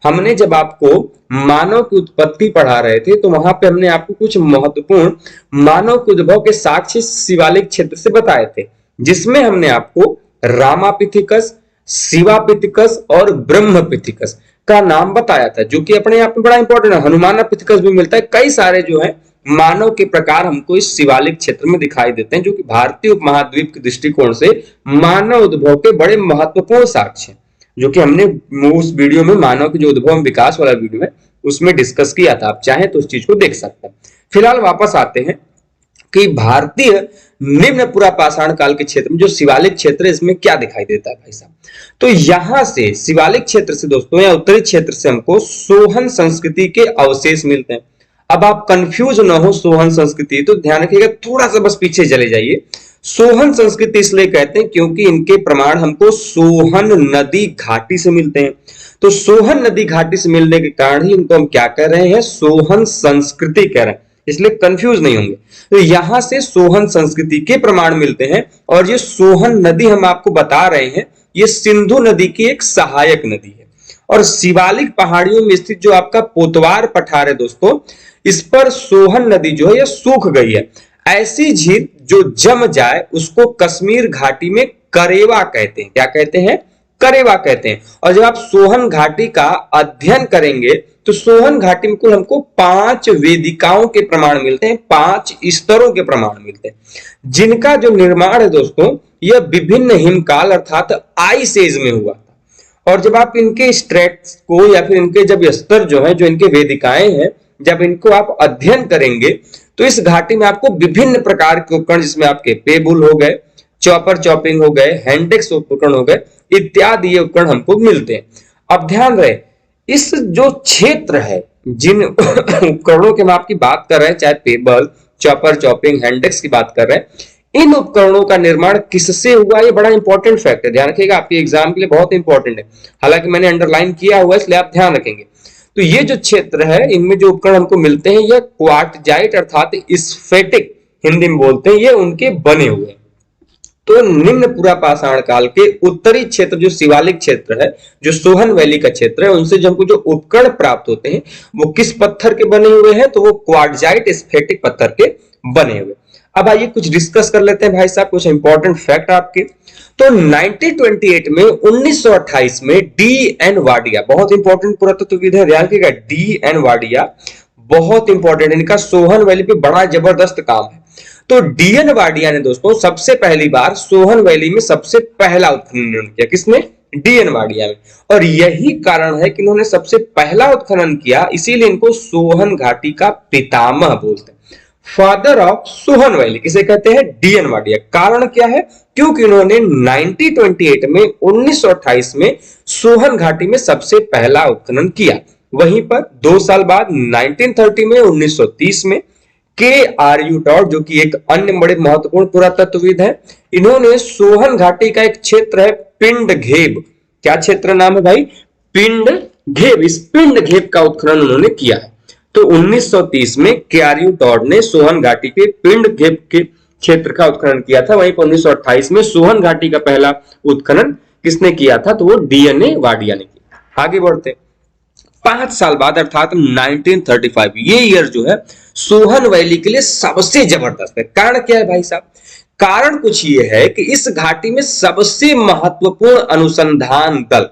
हमने जब आपको मानव की उत्पत्ति पढ़ा रहे थे, तो वहां पे हमने आपको कुछ महत्वपूर्ण मानव के उद्भव के साक्ष्य शिवालिक क्षेत्र से बताए थे, जिसमें हमने आपको रामापिथिकस, शिवापिथिकस और ब्रह्मपिथिकस का नाम बताया था, जो कि अपने आप में बड़ा इंपॉर्टेंट है। हनुमानापिथिकस भी मिलता है। कई सारे जो है मानव के प्रकार हमको इस शिवालिक क्षेत्र में दिखाई देते हैं, जो कि भारतीय उपमहाद्वीप के दृष्टिकोण से मानव उद्भव के बड़े महत्वपूर्ण साक्ष्य हैं, जो कि हमने उस वीडियो में मानव के जो उद्भव एवं विकास वाला वीडियो है उसमें डिस्कस किया था। आप चाहें तो उस चीज को देख सकते हैं। फिलहाल वापस आते हैं कि भारतीय निम्न पुरापाषाण काल के क्षेत्र में जो शिवालिक क्षेत्र है, इसमें क्या दिखाई देता है भाई साहब। तो यहां से शिवालिक क्षेत्र से दोस्तों या उत्तरी क्षेत्र से हमको सोहन संस्कृति के अवशेष मिलते हैं। अब आप कंफ्यूज ना हो सोहन संस्कृति, तो ध्यान रखिएगा, थोड़ा सा बस पीछे चले जाइए। सोहन संस्कृति इसलिए कहते हैं क्योंकि इनके प्रमाण हमको सोहन नदी घाटी से मिलते हैं। तो सोहन नदी घाटी से मिलने के कारण ही इनको हम क्या कह रहे हैं, सोहन संस्कृति कह रहे हैं, इसलिए कंफ्यूज नहीं होंगे। तो यहां से सोहन संस्कृति के प्रमाण मिलते हैं। और ये सोहन नदी हम आपको बता रहे हैं, ये सिंधु नदी की एक सहायक नदी है। और शिवालिक पहाड़ियों में स्थित जो आपका पोतवार पठार है दोस्तों, इस पर सोहन नदी जो है ये सूख गई है। ऐसी झील जो जम जाए उसको कश्मीर घाटी में करेवा कहते हैं। क्या कहते हैं, करेवा कहते हैं। और जब आप सोहन घाटी का अध्ययन करेंगे तो सोहन घाटी में कुल हमको 5 वेदिकाओं के प्रमाण मिलते हैं, 5 स्तरों के प्रमाण मिलते हैं, जिनका जो निर्माण है दोस्तों यह विभिन्न हिमकाल अर्थात आइस एज में हुआ था। और जब आप इनके स्ट्रेट्स को या फिर इनके जब स्तर जो है, जो इनके वेदिकाएं हैं, जब इनको आप अध्ययन करेंगे तो इस घाटी में आपको विभिन्न प्रकार के उपकरण, जिसमें आपके पेबुल हो गए, चॉपर चॉपिंग हो गए, हैंडेक्स उपकरण हो गए, इत्यादि ये उपकरण हमको मिलते हैं। अब ध्यान रहे, इस जो क्षेत्र है, जिन उपकरणों के हम आपकी बात कर रहे हैं, चाहे पेबल, चॉपर चॉपिंग, हैंडेक्स की बात कर रहे हैं, इन उपकरणों का निर्माण किससे हुआ, ये बड़ा इंपॉर्टेंट फैक्ट है। ध्यान रखिएगा, आपके एग्जाम के लिए बहुत इंपॉर्टेंट है। हालांकि मैंने अंडरलाइन किया हुआ है, इसलिए आप ध्यान रखेंगे। तो ये जो क्षेत्र है, इनमें जो उपकरण हमको मिलते हैं, यह क्वार्टजाइट अर्थात स्फेटिक हिंदी में बोलते हैं, ये उनके बने हुए हैं। तो निम्न पुरापाषाण काल के उत्तरी क्षेत्र जो शिवालिक क्षेत्र है, जो सोहन वैली का क्षेत्र है, उनसे जो हमको जो उपकरण प्राप्त होते हैं वो किस पत्थर के बने हुए हैं, तो वो क्वार्टजाइट स्फेटिक पत्थर के बने हुए। अब आइए कुछ डिस्कस कर लेते हैं भाई साहब, कुछ इंपॉर्टेंट फैक्ट आपके। तो 1928 में 1928 में डी.एन. वाडिया, बहुत इंपॉर्टेंट पुरातत्वविद है, ध्यान रखिएगा, डी.एन. वाडिया बहुत इंपॉर्टेंट, इनका सोहन वैली पे बड़ा जबरदस्त काम है। तो डी.एन. वाडिया ने दोस्तों सबसे पहली बार सोहन वैली में सबसे पहला उत्खनन किया। किसने, डी.एन. वाडिया में। और यही कारण है कि इन्होंने सबसे पहला उत्खनन किया, इसीलिए इनको सोहन घाटी का पितामह बोलते हैं, फादर ऑफ सोहन वैली किसे कहते हैं, डी.एन. वाडिया। कारण क्या है, क्योंकि इन्होंने 1928 में 1928 में सोहन घाटी में सबसे पहला उत्खनन किया। वहीं पर 2 साल बाद 1930 में 1930 में के.आर.यू. टॉड, जो कि एक अन्य बड़े महत्वपूर्ण पुरातत्वविद है, इन्होंने सोहन घाटी का एक क्षेत्र है पिंडघेब, क्या क्षेत्र नाम है भाई, पिंडघेब, इस पिंडघेब का उत्खनन उन्होंने किया है। तो 1930 में के.आर.यू. टॉड ने सोहन घाटी के पिंडघेब के क्षेत्र का उत्खनन किया था। वहीं पर 1928 में सोहन घाटी का पहला उत्खनन किसने किया था, तो वो डी.एन. वाडिया ने किया। आगे बढ़ते 5 साल बाद अर्थात 1935, ये ईयर जो है सोहन वैली के लिए सबसे जबरदस्त है। कारण क्या है भाई साहब, कारण कुछ ये है कि इस घाटी में सबसे महत्वपूर्ण अनुसंधान दल,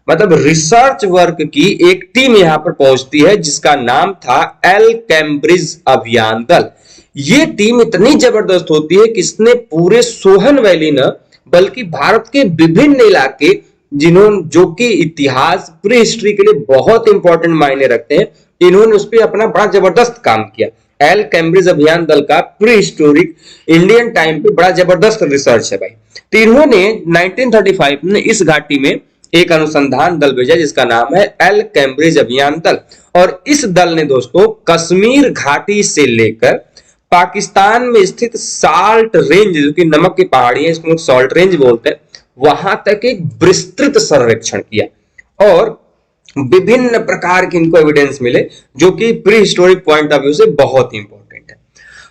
मतलब रिसर्च वर्क की एक टीम यहां पर पहुंचती है, जिसका नाम था एल कैम्ब्रिज अभियान दल। ये टीम इतनी जबरदस्त होती है कि इसने पूरे सोहन वैली न बल्कि भारत के विभिन्न इलाके, जिन्होंने जो कि इतिहास प्री हिस्ट्री के लिए बहुत इंपॉर्टेंट मायने रखते हैं, इन्होंने उस पर अपना बड़ा जबरदस्त काम किया। एल कैम्ब्रिज अभियान दल का प्री हिस्टोरिक इंडियन टाइम पे बड़ा जबरदस्त रिसर्च है भाई। तो इन्होंने 1935 में इस घाटी में एक अनुसंधान दल भेजा, जिसका नाम है एल कैम्ब्रिज अभियान दल। और इस दल ने दोस्तों कश्मीर घाटी से लेकर पाकिस्तान में स्थित साल्ट रेंज, जो कि नमक की पहाड़ी है, इसको लोग सॉल्ट रेंज बोलते हैं, वहां तक एक विस्तृत सर्वेक्षण किया और विभिन्न प्रकार के इनको एविडेंस मिले, जो कि pre historic point of view से बहुत इंपॉर्टेंट है।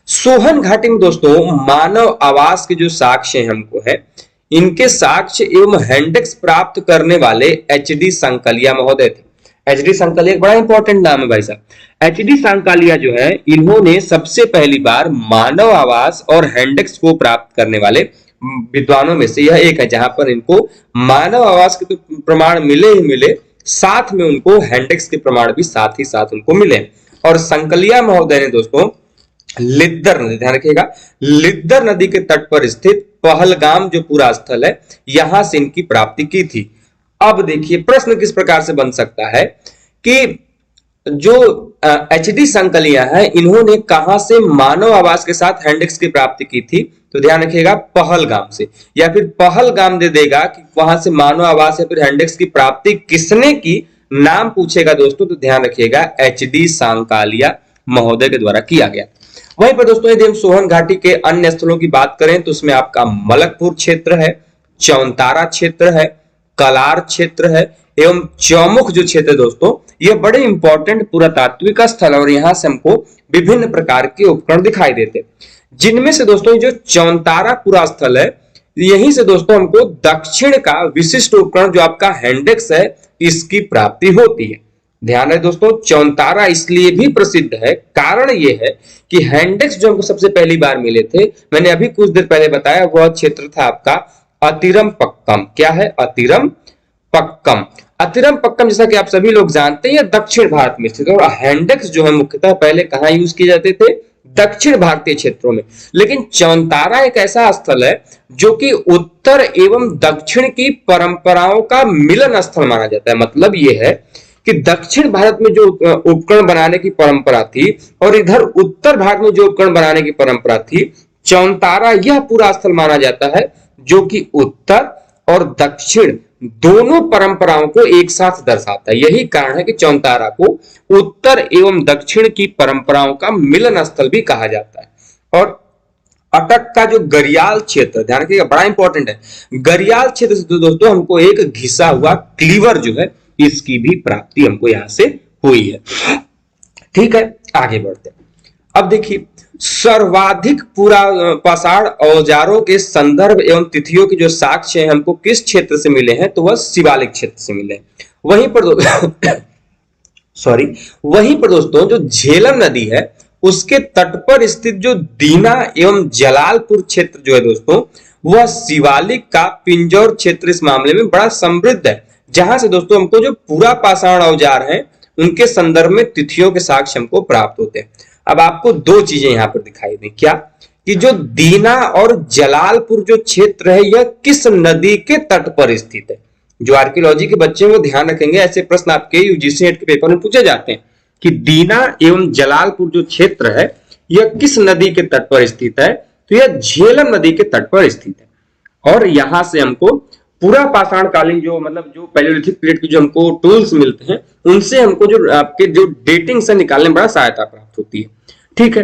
सोहन घाटी में दोस्तों मानव आवास के जो साक्ष्य हमको है, इनके साक्ष्य एवं हैंडेक्स प्राप्त करने वाले एच.डी. सांकालिया महोदय थे। एच.डी. सांकालिया एक बड़ा इंपॉर्टेंट नाम है भाई साहब। एच.डी. सांकालिया जो है, इन्होंने सबसे पहली बार मानव आवास और हैंडेक्स को प्राप्त करने वाले विद्वानों में से यह एक है जहां पर इनको मानव आवास के तो प्रमाण मिले ही मिले, साथ में उनको हैंडेक्स के प्रमाण भी साथ ही साथ उनको मिले। और संकलिया महोदय ने दोस्तों लिद्दर नदी, ध्यान रखिएगा, लिद्दर नदी के तट पर स्थित पहलगाम जो पूरा स्थल है, यहां से इनकी प्राप्ति की थी। अब देखिए प्रश्न किस प्रकार से बन सकता है कि जो एचडी संकलिया है, इन्होंने कहां से मानव आवास के साथ हैंडेक्स की प्राप्ति की थी, तो ध्यान रखिएगा पहलगाम से, या फिर पहलगाम दे देगा कि वहां से मानव आवास या फिर हैंडेक्स की प्राप्ति किसने की, नाम पूछेगा दोस्तों तो ध्यान रखिएगा एचडी सांकालिया महोदय के द्वारा किया गया। वहीं पर दोस्तों यदि हम सोहन घाटी के अन्य स्थलों की बात करें तो उसमें आपका मलकपुर क्षेत्र है, चौंतारा क्षेत्र है, कलार क्षेत्र है एवं चौमुख जो क्षेत्र है दोस्तों, ये बड़े इंपॉर्टेंट पुरातात्विक स्थल और यहां से हमको विभिन्न प्रकार के उपकरण दिखाई देते हैं, जिनमें से दोस्तों जो चौंतारा पूरा स्थल है, यहीं से दोस्तों हमको दक्षिण का विशिष्ट उपकरण जो आपका हैंडेक्स है, इसकी प्राप्ति होती है। ध्यान रहे दोस्तों, चौंतारा इसलिए भी प्रसिद्ध है, कारण यह है कि हैंडेक्स जो हमको सबसे पहली बार मिले थे, मैंने अभी कुछ देर पहले बताया, वह क्षेत्र था आपका अतिरम पक्कम। क्या है? अतिरम पक्कम। अतिरम पक्कम जैसा कि आप सभी लोग जानते हैं, यह दक्षिण भारत में स्थित है और हैंडेक्स जो है मुख्यतः पहले कहां यूज किए जाते थे? दक्षिण भारतीय क्षेत्रों में। लेकिन चौंतारा एक ऐसा स्थल है जो कि उत्तर एवं दक्षिण की परंपराओं का मिलन स्थल माना जाता है। मतलब यह है कि दक्षिण भारत में जो उपकरण बनाने की परंपरा थी और इधर उत्तर भारत में जो उपकरण बनाने की परंपरा थी, चौंतारा यह पूरा स्थल माना जाता है जो कि उत्तर और दक्षिण दोनों परंपराओं को एक साथ दर्शाता है। यही कारण है कि चौंतारा को उत्तर एवं दक्षिण की परंपराओं का मिलन स्थल भी कहा जाता है। और अटक का जो गरियाल क्षेत्र, ध्यान रखिएगा बड़ा इंपॉर्टेंट है, गरियाल क्षेत्र से दोस्तों हमको एक घिसा हुआ क्लीवर जो है, इसकी भी प्राप्ति हमको यहां से हुई है। ठीक है, आगे बढ़ते हैं। अब देखिए सर्वाधिक पाषाण औजारों के संदर्भ एवं तिथियों की जो साक्ष्य है हमको किस क्षेत्र से मिले हैं, तो वह शिवालिक क्षेत्र से मिले हैं। वहीं पर दोस्तों जो झेलम नदी है उसके तट पर स्थित जो दीना एवं जलालपुर क्षेत्र जो है दोस्तों, वह शिवालिक का पिंजौर क्षेत्र इस मामले में बड़ा समृद्ध है, जहां से दोस्तों हमको जो पूरा पाषाण औजार है उनके संदर्भ में तिथियों के साक्ष्य हमको प्राप्त होते हैं। अब आपको दो चीजें यहां पर दिखाई दें, क्या कि जो दीना और जलालपुर जो क्षेत्र है यह किस नदी के तट पर स्थित है। जो आर्कियोलॉजी के बच्चे वो ध्यान रखेंगे, ऐसे प्रश्न आपके यूजीसी नेट के पेपर में पूछे जाते हैं कि दीना एवं जलालपुर जो क्षेत्र है यह किस नदी के तट पर स्थित है, तो यह झेलम नदी के तट पर स्थित है। और यहां से हमको पूरा पाषाण कालीन जो मतलब जो पैलियोलिथिक पीरियड की जो हमको टूल्स मिलते हैं, उनसे हमको जो आपके जो डेटिंग से निकालने में बड़ा सहायता प्राप्त होती है। ठीक है,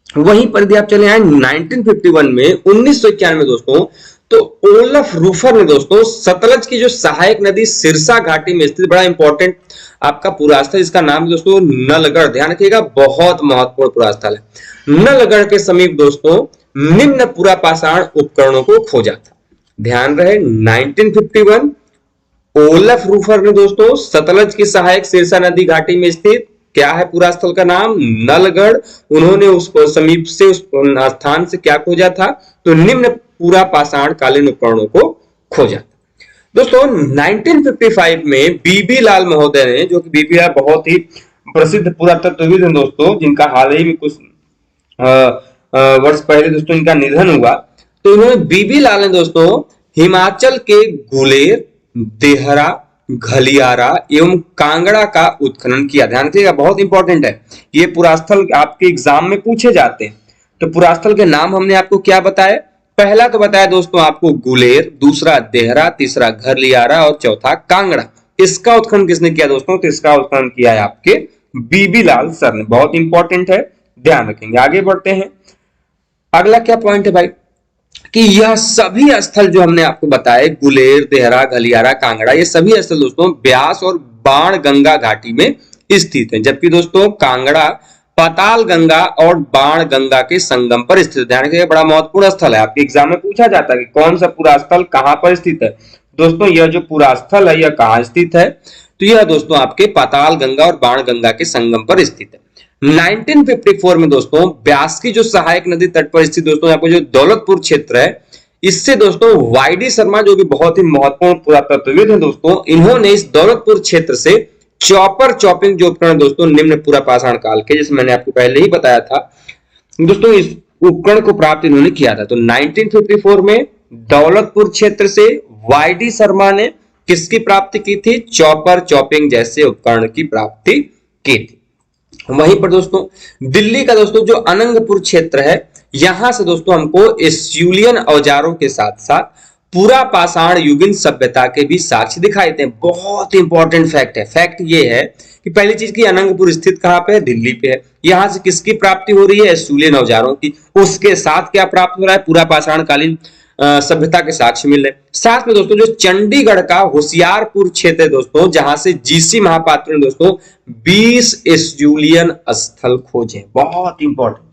वहीं पर यदि आप चले आए 1951 में 1991 दोस्तों, तो ओलफ रूफर ने दोस्तों सतलज की जो सहायक नदी सिरसा घाटी में स्थित बड़ा इंपॉर्टेंट आपका पुरास्थल, इसका नाम दोस्तों नलगढ़, ध्यान रखिएगा बहुत महत्वपूर्ण पुरास्थल है। नलगढ़ के समीप दोस्तों निम्न पूरा पाषाण उपकरणों को खोजा था। ध्यान रहे 1951 ओलफ रूफर ने दोस्तों सतलज की सहायक सिरसा नदी घाटी में स्थित क्या है पूरा स्थल का नाम? नलगढ़। उन्होंने उस समीप से उस स्थान से क्या खोजा था? तो निम्न पूरा पाषाण कालीन उपकरणों को खोजा था। दोस्तों 1955 में बीबी लाल महोदय ने, जो कि बीबी लाल बहुत ही प्रसिद्ध पुरातत्वविद हैं दोस्तों, जिनका हाल ही में कुछ वर्ष पहले दोस्तों इनका निधन हुआ, तो इन्होंने बीबी लाल ने दोस्तों हिमाचल के गुलेर, देहरा, घलियारा एवं कांगड़ा का उत्खनन किया। ध्यान रखिएगा बहुत इंपॉर्टेंट है, ये पुरास्थल आपके एग्जाम में पूछे जाते हैं। तो पुरास्थल के नाम हमने आपको क्या बताया? पहला तो बताया दोस्तों आपको गुलेर, दूसरा देहरा, तीसरा घलियारा और चौथा कांगड़ा। इसका उत्खनन किसने किया दोस्तों? तो इसका उत्खनन किया है आपके बीबी लाल सर ने। बहुत इंपॉर्टेंट है, ध्यान रखेंगे। आगे बढ़ते हैं। अगला क्या पॉइंट है भाई कि यह सभी स्थल जो हमने आपको बताए, गुलेर, देहरा, घलियारा, कांगड़ा, ये सभी स्थल दोस्तों ब्यास और बाण गंगा घाटी में स्थित है। जबकि दोस्तों कांगड़ा पाताल गंगा और बाण गंगा के संगम पर स्थित है। ध्यान रखिएगा बड़ा महत्वपूर्ण स्थल है, आपके एग्जाम में पूछा जाता है कि कौन सा पूरा स्थल कहां पर स्थित है। दोस्तों यह जो पूरा स्थल है यह कहां स्थित है? तो यह दोस्तों आपके पाताल गंगा और बाण गंगा के संगम पर स्थित है। 1954 में दोस्तों ब्यास की जो सहायक नदी तट पर स्थित दोस्तों यहाँ पर जो दौलतपुर क्षेत्र है, इससे दोस्तों वाईडी शर्मा जो कि बहुत ही महत्वपूर्ण पुरातत्वविद हैं दोस्तों, इन्होंने इस दौलतपुर क्षेत्र से चॉपर चॉपिंग जो उपकरण दोस्तों निम्न पूरा पाषाण काल के, जैसे मैंने आपको पहले ही बताया था दोस्तों, इस उपकरण को प्राप्त इन्होंने किया था। तो 1954 में दौलतपुर क्षेत्र से वाईडी शर्मा ने किसकी प्राप्ति की थी? चॉपर चॉपिंग जैसे उपकरण की प्राप्ति की थी। वहीं पर दोस्तों दिल्ली का दोस्तों जो अनंगपुर क्षेत्र है, यहां से दोस्तों हमको एस्यूलियन औजारों के साथ साथ पूरा पाषाण युगीन सभ्यता के भी साक्ष्य दिखाई देते हैं। बहुत इंपॉर्टेंट फैक्ट है। फैक्ट ये है कि पहली चीज की अनंगपुर स्थित कहां पे है? दिल्ली पे है। यहां से किसकी प्राप्ति हो रही है? एस्यूलियन औजारों की। उसके साथ क्या प्राप्त हो रहा है? पूरा पाषाण कालीन सभ्यता के साक्ष्य मिल रहे। साथ में दोस्तों जो चंडीगढ़ का होशियारपुर क्षेत्र है दोस्तों, जहां से जीसी महापात्र ने दोस्तों 20 एस्यूलियन स्थल खोजे। बहुत इंपॉर्टेंट।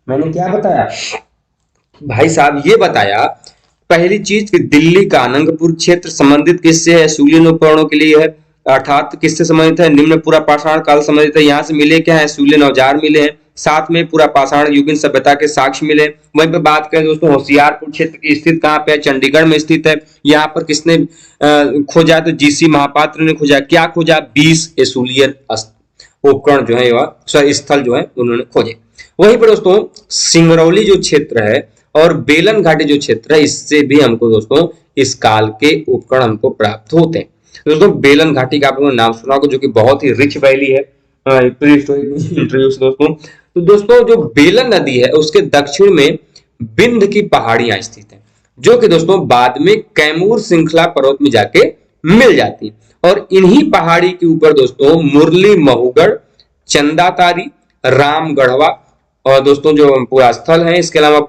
मैंने क्या बताया भाई साहब? ये बताया पहली चीज कि दिल्ली का अनंगपुर क्षेत्र संबंधित किससे है? एस्यूलियन उपकरणों के लिए है, अर्थात किससे संबंधित है? निम्न पूरा पाषाण काल संबंधित है। यहाँ से मिले क्या है? एस्यूलियन औजार मिले हैं, साथ में पूरा पाषाण युगीन सभ्यता के साक्ष्य मिले। वहीं पे बात करें दोस्तों होशियारपुर क्षेत्र की स्थित कहाँ पे है? चंडीगढ़ में स्थित है। यहाँ पर किसने खोजा? तो जीसी महापात्र ने खोजा। क्या खोजा? 20 एस्यूलियन उपकरण जो है वह स्थल जो है उन्होंने खोजे। वहीं पर दोस्तों सिंगरौली जो क्षेत्र है और बेलन घाटी जो क्षेत्र है, इससे भी हमको दोस्तों इस काल के उपकरण हमको प्राप्त होते हैं। दोस्तों बेलन घाटी का आप लोगों ने नाम सुना होगा, जो कि बहुत ही रिच वैली है दोस्तों। तो दोस्तों जो बेलन नदी है उसके दक्षिण में बिंद की पहाड़ियां स्थित हैं, जो कि दोस्तों बाद में कैमूर श्रृंखला पर्वत में जाके मिल जाती। और इन्हीं पहाड़ी के ऊपर दोस्तों मुरली महुगढ़, चंदातारी, रामगढ़वा और दोस्तों जो पूरा स्थल है, इसके अलावा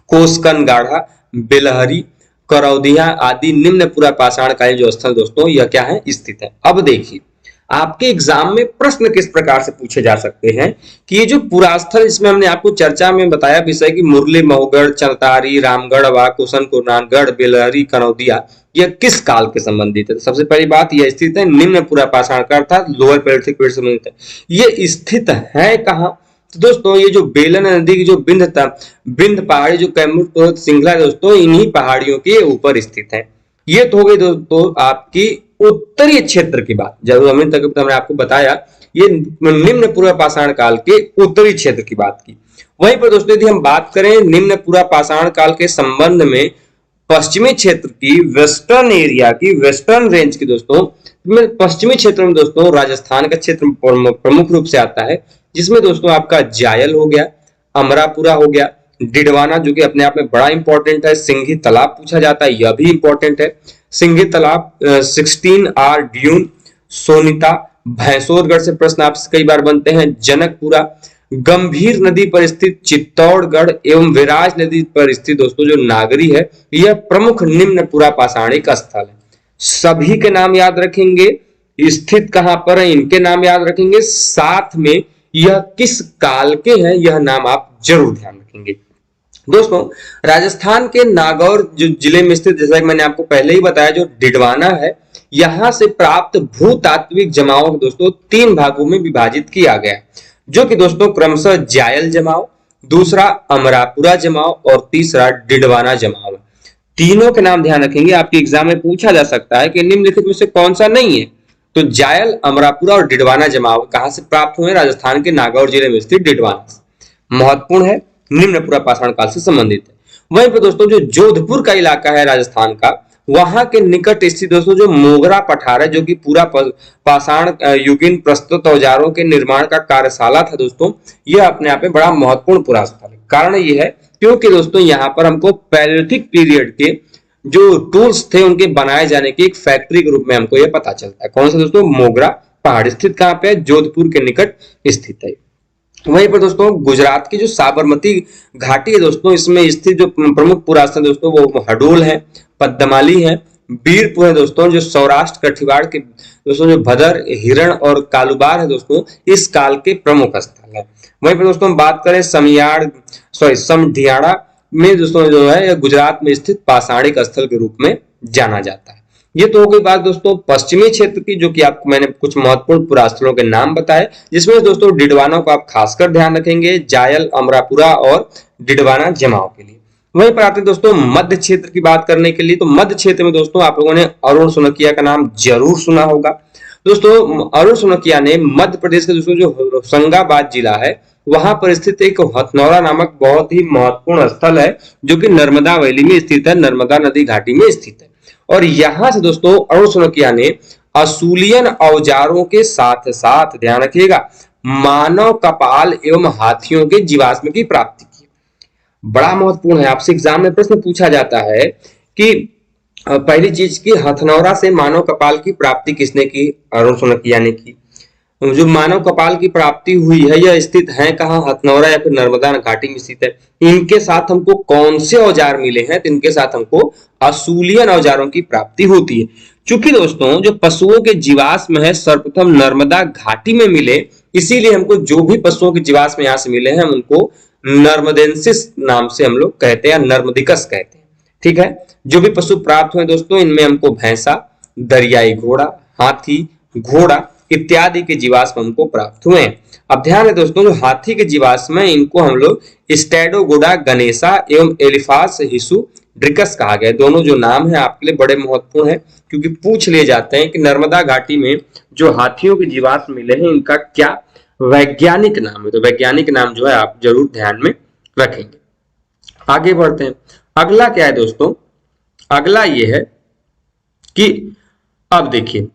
कोसकन गाढ़ा, बेलहरी, करौदिया आदि निम्न पूरा पाषाण कालीन जो स्थल दोस्तों यह क्या है? स्थित है। अब देखिए आपके एग्जाम में प्रश्न किस प्रकार से पूछे जा सकते हैं कि ये जो पुरास्थल, इसमें हमने आपको चर्चा में बताया विषय की मुरली महुगढ़, चंदातारी, रामगढ़वा, कुशनकुरनानगढ़, बेलहरी, कनौदिया, यह किस काल के संबंधित है? तो सबसे पहली बात यह स्थित है निम्न पूरा पाषाण काल अर्थात लोअर पैलेolithic पीरियड से संबंधित है। ये स्थित है कहाँ? तो दोस्तों ये जो बेलन नदी की जो बिंद पहाड़ी जो कैमूर पर्वत श्रृंखला है दोस्तों, इन्हीं पहाड़ियों के ऊपर स्थित है। ये तो हो गई दोस्तों आपकी उत्तरीय क्षेत्र की बात। जब हमने तक हमने आपको बताया ये निम्न पूर्व पाषाण काल के उत्तरी क्षेत्र की बात की। वहीं पर दोस्तों यदि हम बात करें निम्न पूर्व पाषाण काल के संबंध में पश्चिमी क्षेत्र की, वेस्टर्न एरिया की, वेस्टर्न रेंज की दोस्तों, पश्चिमी क्षेत्र में दोस्तों राजस्थान का क्षेत्र प्रमुख रूप से आता है, जिसमें दोस्तों आपका जायल हो गया, अमरापुरा हो गया, डिडवाना जो कि अपने आप में बड़ा इंपॉर्टेंट है, सिंघी तालाब पूछा जाता है, यह भी इंपॉर्टेंट है। सिंघी तालाब, 16R ड्यून, सोनिता, भैंसोरगढ़ से प्रश्न आपसे कई बार बनते हैं, जनकपुरा, गंभीर नदी पर स्थित चित्तौड़गढ़ एवं विराज नदी पर स्थित दोस्तों जो नागरी है, यह प्रमुख निम्न पूरा पाषाणिक स्थल है। सभी के नाम याद रखेंगे, स्थित कहां पर है इनके नाम याद रखेंगे, साथ में यह किस काल के हैं यह नाम आप जरूर ध्यान रखेंगे। दोस्तों राजस्थान के नागौर जो जिले में स्थित, जैसा कि मैंने आपको पहले ही बताया, जो डिडवाना है, यहां से प्राप्त भूतात्विक जमाओं को दोस्तों 3 भागों में विभाजित किया गया, जो कि दोस्तों क्रमशः जायल जमाव, दूसरा अमरापुरा जमाव और तीसरा डिडवाना जमाव। तीनों के नाम ध्यान रखेंगे, आपके एग्जाम में पूछा जा सकता है कि निम्नलिखित में से कौन सा नहीं है। तो जायल, अमरापुरा और डिडवाना जमाव कहां से प्राप्त हुए? राजस्थान के नागौर जिले में स्थित डिडवाना। महत्वपूर्ण है, निम्न पूरा पाषाण काल से संबंधित है। वहीं पर दोस्तों जो जोधपुर का इलाका है राजस्थान का, वहां के निकट स्थित दोस्तों जो मोगरा पठार है, जो कि पूरा पाषाण युगीन प्रस्तुत औजारों के निर्माण का कार्यशाला था दोस्तों, यह अपने आप में बड़ा महत्वपूर्ण पुरास्थल है। कारण यह है क्योंकि दोस्तों यहाँ पर हमको पैलेolithic पीरियड के जो टूल्स थे उनके बनाए जाने की एक फैक्ट्री के रूप में हमको यह पता चलता है। कौन सा दोस्तों? मोगरा पहाड़ स्थित कहाँ पे है? जोधपुर के निकट स्थित है। वहीं पर दोस्तों गुजरात की जो साबरमती घाटी है दोस्तों, इसमें स्थित जो प्रमुख पुरास्थल दोस्तों वो हडोल है, पद्ममाली है, बीरपुर है दोस्तों, जो सौराष्ट्र कठियावाड़ के दोस्तों जो भदर, हिरण और कालूबार है दोस्तों, इस काल के प्रमुख स्थल है। वहीं पर दोस्तों बात करें समढियाड़ा में दोस्तों जो है गुजरात में स्थित पाषाणिक स्थल के रूप में जाना जाता है। ये तो हो गई बात दोस्तों पश्चिमी क्षेत्र की, जो कि आपको मैंने कुछ महत्वपूर्ण पुरास्थलों के नाम बताए, जिसमें दोस्तों डिडवाना को आप खासकर ध्यान रखेंगे, जायल, अमरापुरा और डिडवाना जमाव के लिए। वहीं पर आते हैं दोस्तों मध्य क्षेत्र की बात करने के लिए। तो मध्य क्षेत्र में दोस्तों आप लोगों ने अरुण सोनकिया का नाम जरूर सुना होगा। दोस्तों अरुण सोनकिया ने मध्य प्रदेश के दोस्तों जो होशंगाबाद जिला है वहां पर स्थित एक हथनौरा नामक बहुत ही महत्वपूर्ण स्थल है जो कि नर्मदा वैली में स्थित है, नर्मदा नदी घाटी में स्थित है। और यहां से दोस्तों अरुण सोनकिया ने असूलियन औजारों के साथ साथ, ध्यान रखिएगा, मानव कपाल एवं हाथियों के जीवाश्म की प्राप्ति की। बड़ा महत्वपूर्ण है, आपसे एग्जाम में प्रश्न पूछा जाता है कि पहली चीज की हथनौरा से मानव कपाल की प्राप्ति किसने की? अरुण सोनकिया ने की। जो मानव कपाल की प्राप्ति हुई है यह स्थित है कहाँ? हथनौरा या फिर नर्मदा घाटी में स्थित है। इनके साथ हमको कौन से औजार मिले हैं? तो इनके साथ हमको असूलियन औजारों की प्राप्ति होती है। चूंकि दोस्तों जो पशुओं के जीवाश्म है सर्वप्रथम नर्मदा घाटी में मिले, इसीलिए हमको जो भी पशुओं के जीवाश्म यहाँ से मिले हैं हम उनको नर्मदेंसिस नाम से हम लोग कहते हैं, नर्मदिकस कहते हैं। ठीक है, जो भी पशु प्राप्त हुए दोस्तों इनमें हमको भैंसा, दरियाई घोड़ा, हाथी, घोड़ा इत्यादि के जीवाश्म हमको प्राप्त हुए हैं। अब ध्यान है दोस्तों, जो हाथी के जीवाश्म है इनको हम लोग स्टेडोगोडा गणेशा एवं एलिफास हिसुड्रिकस कहा गया। दोनों जो नाम है आपके लिए बड़े महत्वपूर्ण है क्योंकि पूछ लिए जाते हैं कि नर्मदा घाटी में जो हाथियों के जीवाश्म मिले हैं इनका क्या वैज्ञानिक नाम है। तो वैज्ञानिक नाम जो है आप जरूर ध्यान में रखेंगे। आगे बढ़ते हैं। अगला क्या है दोस्तों? अगला ये है कि अब देखिए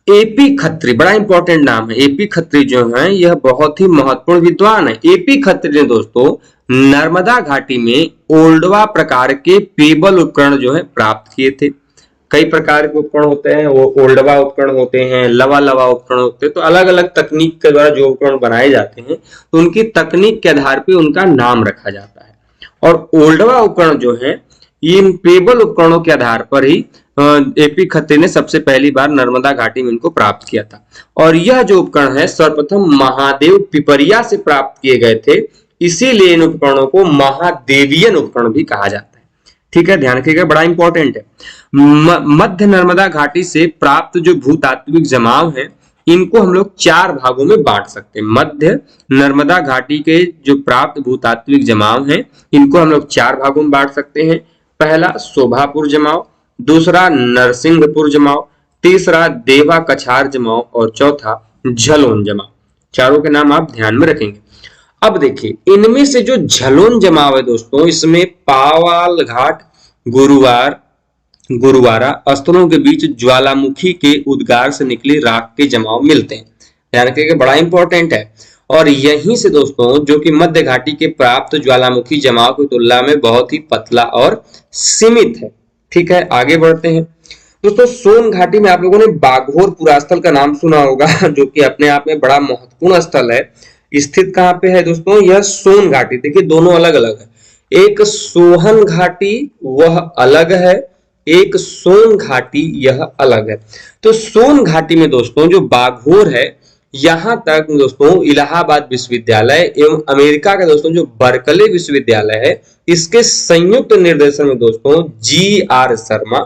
एपी खत्री, बड़ा इंपॉर्टेंट नाम है। एपी खत्री जो है यह बहुत ही महत्वपूर्ण विद्वान है। एपी खत्री ने दोस्तों नर्मदा घाटी में ओल्डवा प्रकार के पेबल उपकरण जो है प्राप्त किए थे। कई प्रकार के उपकरण होते हैं, वो ओल्डवा उपकरण होते हैं, लवा लवा उपकरण होते हैं। तो अलग अलग तकनीक के द्वारा जो उपकरण बनाए जाते हैं तो उनकी तकनीक के आधार पर उनका नाम रखा जाता है। और ओल्डवा उपकरण जो है इन पेबल उपकरणों के आधार पर ही एपी खत्री ने सबसे पहली बार नर्मदा घाटी में इनको प्राप्त किया था। और यह जो उपकरण है सर्वप्रथम महादेव पिपरिया से प्राप्त किए गए थे, इसीलिए इन उपकरणों को महादेवियन उपकरण भी कहा जाता है। ठीक है, ध्यान रखिएगा, बड़ा इंपॉर्टेंट है। मध्य नर्मदा घाटी से प्राप्त जो भूतात्विक जमाव है इनको हम लोग 4 भागों में बांट सकते हैं। मध्य नर्मदा घाटी के जो प्राप्त भूतात्विक जमाव है इनको हम लोग 4 भागों में बांट सकते हैं। पहला शोभापुर जमाव, दूसरा नरसिंहपुर जमाव, तीसरा देवा कछार जमाव और चौथा झलोन जमाव। चारों के नाम आप ध्यान में रखेंगे। अब देखिए इनमें से जो झलोन जमाव है दोस्तों इसमें पावाल घाट, गुरुवारा स्थलों के बीच ज्वालामुखी के उद्गार से निकली राख के जमाव मिलते हैं। ध्यान रखिएगा, बड़ा इंपॉर्टेंट है। और यहीं से दोस्तों जो कि मध्य घाटी के प्राप्त ज्वालामुखी जमाव की तुलना में बहुत ही पतला और सीमित है। ठीक है, आगे बढ़ते हैं दोस्तों। सोन घाटी में आप लोगों ने बाघोर पुरास्थल का नाम सुना होगा जो कि अपने आप में बड़ा महत्वपूर्ण स्थल है। स्थित कहाँ पे है दोस्तों? यह सोन घाटी। देखिए दोनों अलग अलग है, एक सोहन घाटी वह अलग है, एक सोन घाटी यह अलग है। तो सोन घाटी में दोस्तों जो बाघोर है यहां तक दोस्तों इलाहाबाद विश्वविद्यालय एवं अमेरिका का दोस्तों जो बर्कले विश्वविद्यालय है इसके संयुक्त निर्देशन में दोस्तों GR शर्मा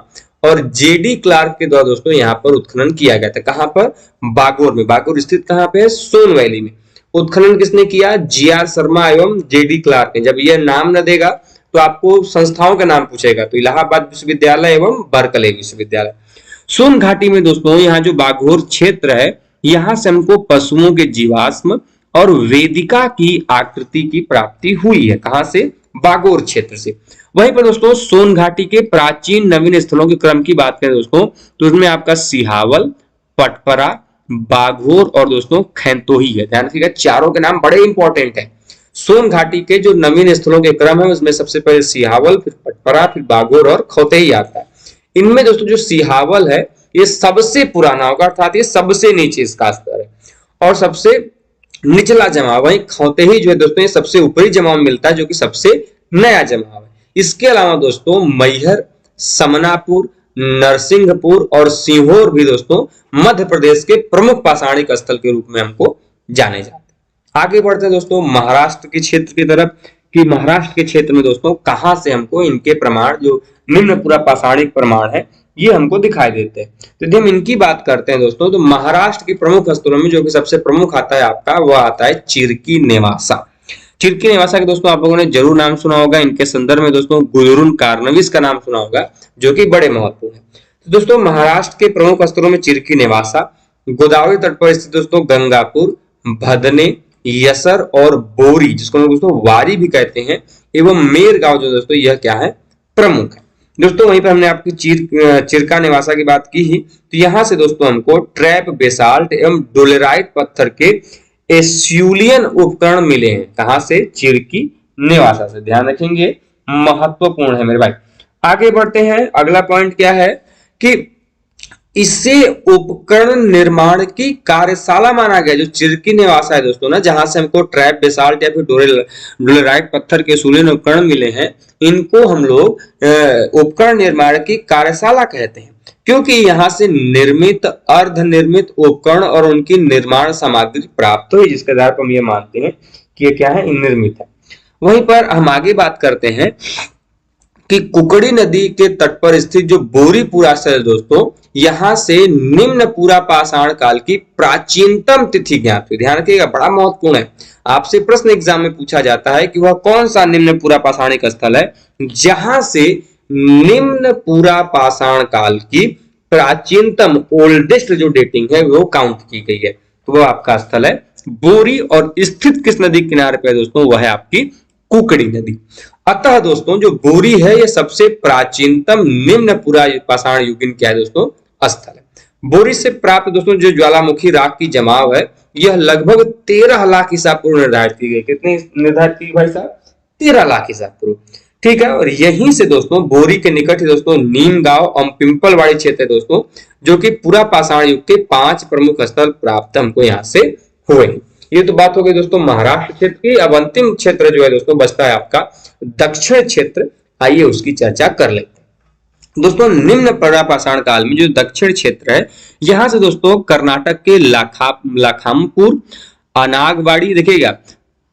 और JD क्लार्क के द्वारा दोस्तों यहाँ पर उत्खनन किया गया था। कहां पर? बागोर में। बागोर स्थित कहां पे है? सोन वैली में। उत्खनन किसने किया? GR शर्मा एवं JD क्लार्क ने। जब यह नाम न देगा तो आपको संस्थाओं का नाम पूछेगा, तो इलाहाबाद विश्वविद्यालय एवं बर्कले विश्वविद्यालय। सोन घाटी में दोस्तों यहाँ जो बाघोर क्षेत्र है यहां से हमको पशुओं के जीवाश्म और वेदिका की आकृति की प्राप्ति हुई है। कहां से? बागोर क्षेत्र से। वहीं पर दोस्तों सोन घाटी के प्राचीन नवीन स्थलों के क्रम की बात करें दोस्तों तो उसमें आपका सिहावल, पटपरा, बाघोर और दोस्तों खैंतोही है। ध्यान रखिएगा, चारों के नाम बड़े इंपॉर्टेंट है। सोन घाटी के जो नवीन स्थलों के क्रम है उसमें सबसे पहले सिहावल, फिर पटपरा, फिर बाघोर और खौतेही आता है। इनमें दोस्तों जो सिहावल है ये सबसे पुराना होगा, अर्थात ये सबसे नीचे इसका स्तर है और सबसे निचला जमाव है। खौतेही जो है दोस्तों ये सबसे ऊपरी जमाव मिलता है जो कि सबसे नया जमाव है। इसके अलावा दोस्तों मैहर, समनापुर, नरसिंहपुर और सीहोर भी दोस्तों मध्य प्रदेश के प्रमुख पाषाणिक स्थल के रूप में हमको जाने जाते हैं। आगे बढ़ते हैं दोस्तों महाराष्ट्र के क्षेत्र की तरफ कि महाराष्ट्र के क्षेत्र में दोस्तों कहां से हमको इनके प्रमाण जो निम्न पूरा पाषाणिक प्रमाण है ये हमको दिखाई देते हैं। तो यदि हम इनकी बात करते हैं दोस्तों तो महाराष्ट्र के प्रमुख स्थलों में जो कि सबसे प्रमुख आता है आपका वह आता है चिरकी नेवासा। चिरकी नेवासा के दोस्तों आप लोगों ने जरूर नाम सुना होगा। इनके संदर्भ में दोस्तों गुजरून कार्नविस का नाम सुना होगा, जो कि बड़े महत्वपूर्ण है। तो दोस्तों महाराष्ट्र के प्रमुख स्थलों में चिरकी नेवासा, गोदावरी तट पर स्थित दोस्तों गंगापुर, भदने, यसर और बोरी, जिसको हम दोस्तों वारी भी कहते हैं, एवं मेर गांव जो दोस्तों यह क्या है, प्रमुख है। दोस्तों वहीं पर हमने आपकी चिरका नेवासा की बात की ही, तो यहां से दोस्तों हमको ट्रैप, बेसाल्ट एवं डोलेराइट पत्थर के एस्यूलियन उपकरण मिले हैं। कहां से? चिरकी नेवासा से। ध्यान रखेंगे, महत्वपूर्ण है मेरे भाई। आगे बढ़ते हैं, अगला पॉइंट क्या है कि इसे उपकरण निर्माण की कार्यशाला माना गया। जो चिरकी नेवासा है दोस्तों ना, जहां से हमको ट्रैप, बेसाल्ट या फिर डोलेराइट पत्थर के एस्यूलियन उपकरण मिले हैं, इनको हम लोग उपकरण निर्माण की कार्यशाला कहते हैं, क्योंकि यहाँ से निर्मित, अर्धनिर्मित उपकरण और उनकी निर्माण सामग्री प्राप्त हुई, जिसके आधार पर हम ये मानते हैं कि ये क्या है, निर्मित है। वहीं पर हम आगे बात करते हैं कि कुकड़ी नदी के तट पर स्थित जो बोरीपुरा है दोस्तों, यहां से निम्न पूरा पाषाण काल की प्राचीनतम तिथि ज्ञात हुई। ध्यान रखिएगा, बड़ा महत्वपूर्ण है। आपसे प्रश्न एग्जाम में पूछा जाता है कि वह कौन सा निम्न पूरा पाषाणिक स्थल है जहां से निम्न पूरा पाषाण काल की प्राचीनतम, ओल्डेस्ट जो डेटिंग है वो काउंट की गई है। तो वो आपका स्थल है बोरी, और स्थित किस नदी किनारे पे दोस्तों? वह है आपकी कुकड़ी नदी। अतः दोस्तों जो बोरी है ये सबसे प्राचीनतम निम्न पूरा पाषाण युगीन क्या है दोस्तों? स्थल है। बोरी से प्राप्त दोस्तों जो ज्वालामुखी राख की जमाव है, यह लगभग 13 लाख ईसा पूर्व निर्धारित की गई। कितनी निर्धारित की भाई साहब? 13 लाख ईसा पूर्व। ठीक है, और यहीं से दोस्तों बोरी के निकट ही दोस्तों नीम गांव और पिंपलवाड़ी क्षेत्र है दोस्तों, जो कि पूरा पाषाण युग के 5 प्रमुख स्थल प्राप्त हमको यहाँ से हुए। ये तो बात हो गई दोस्तों महाराष्ट्र क्षेत्र की। अब अंतिम क्षेत्र जो है दोस्तों बचता है आपका दक्षिण क्षेत्र। आइए उसकी चर्चा कर लेते हैं। दोस्तों निम्न पूरा पाषाण काल में जो दक्षिण क्षेत्र है, यहां से दोस्तों कर्नाटक के लखामपुर, अनागवाड़ी, देखिएगा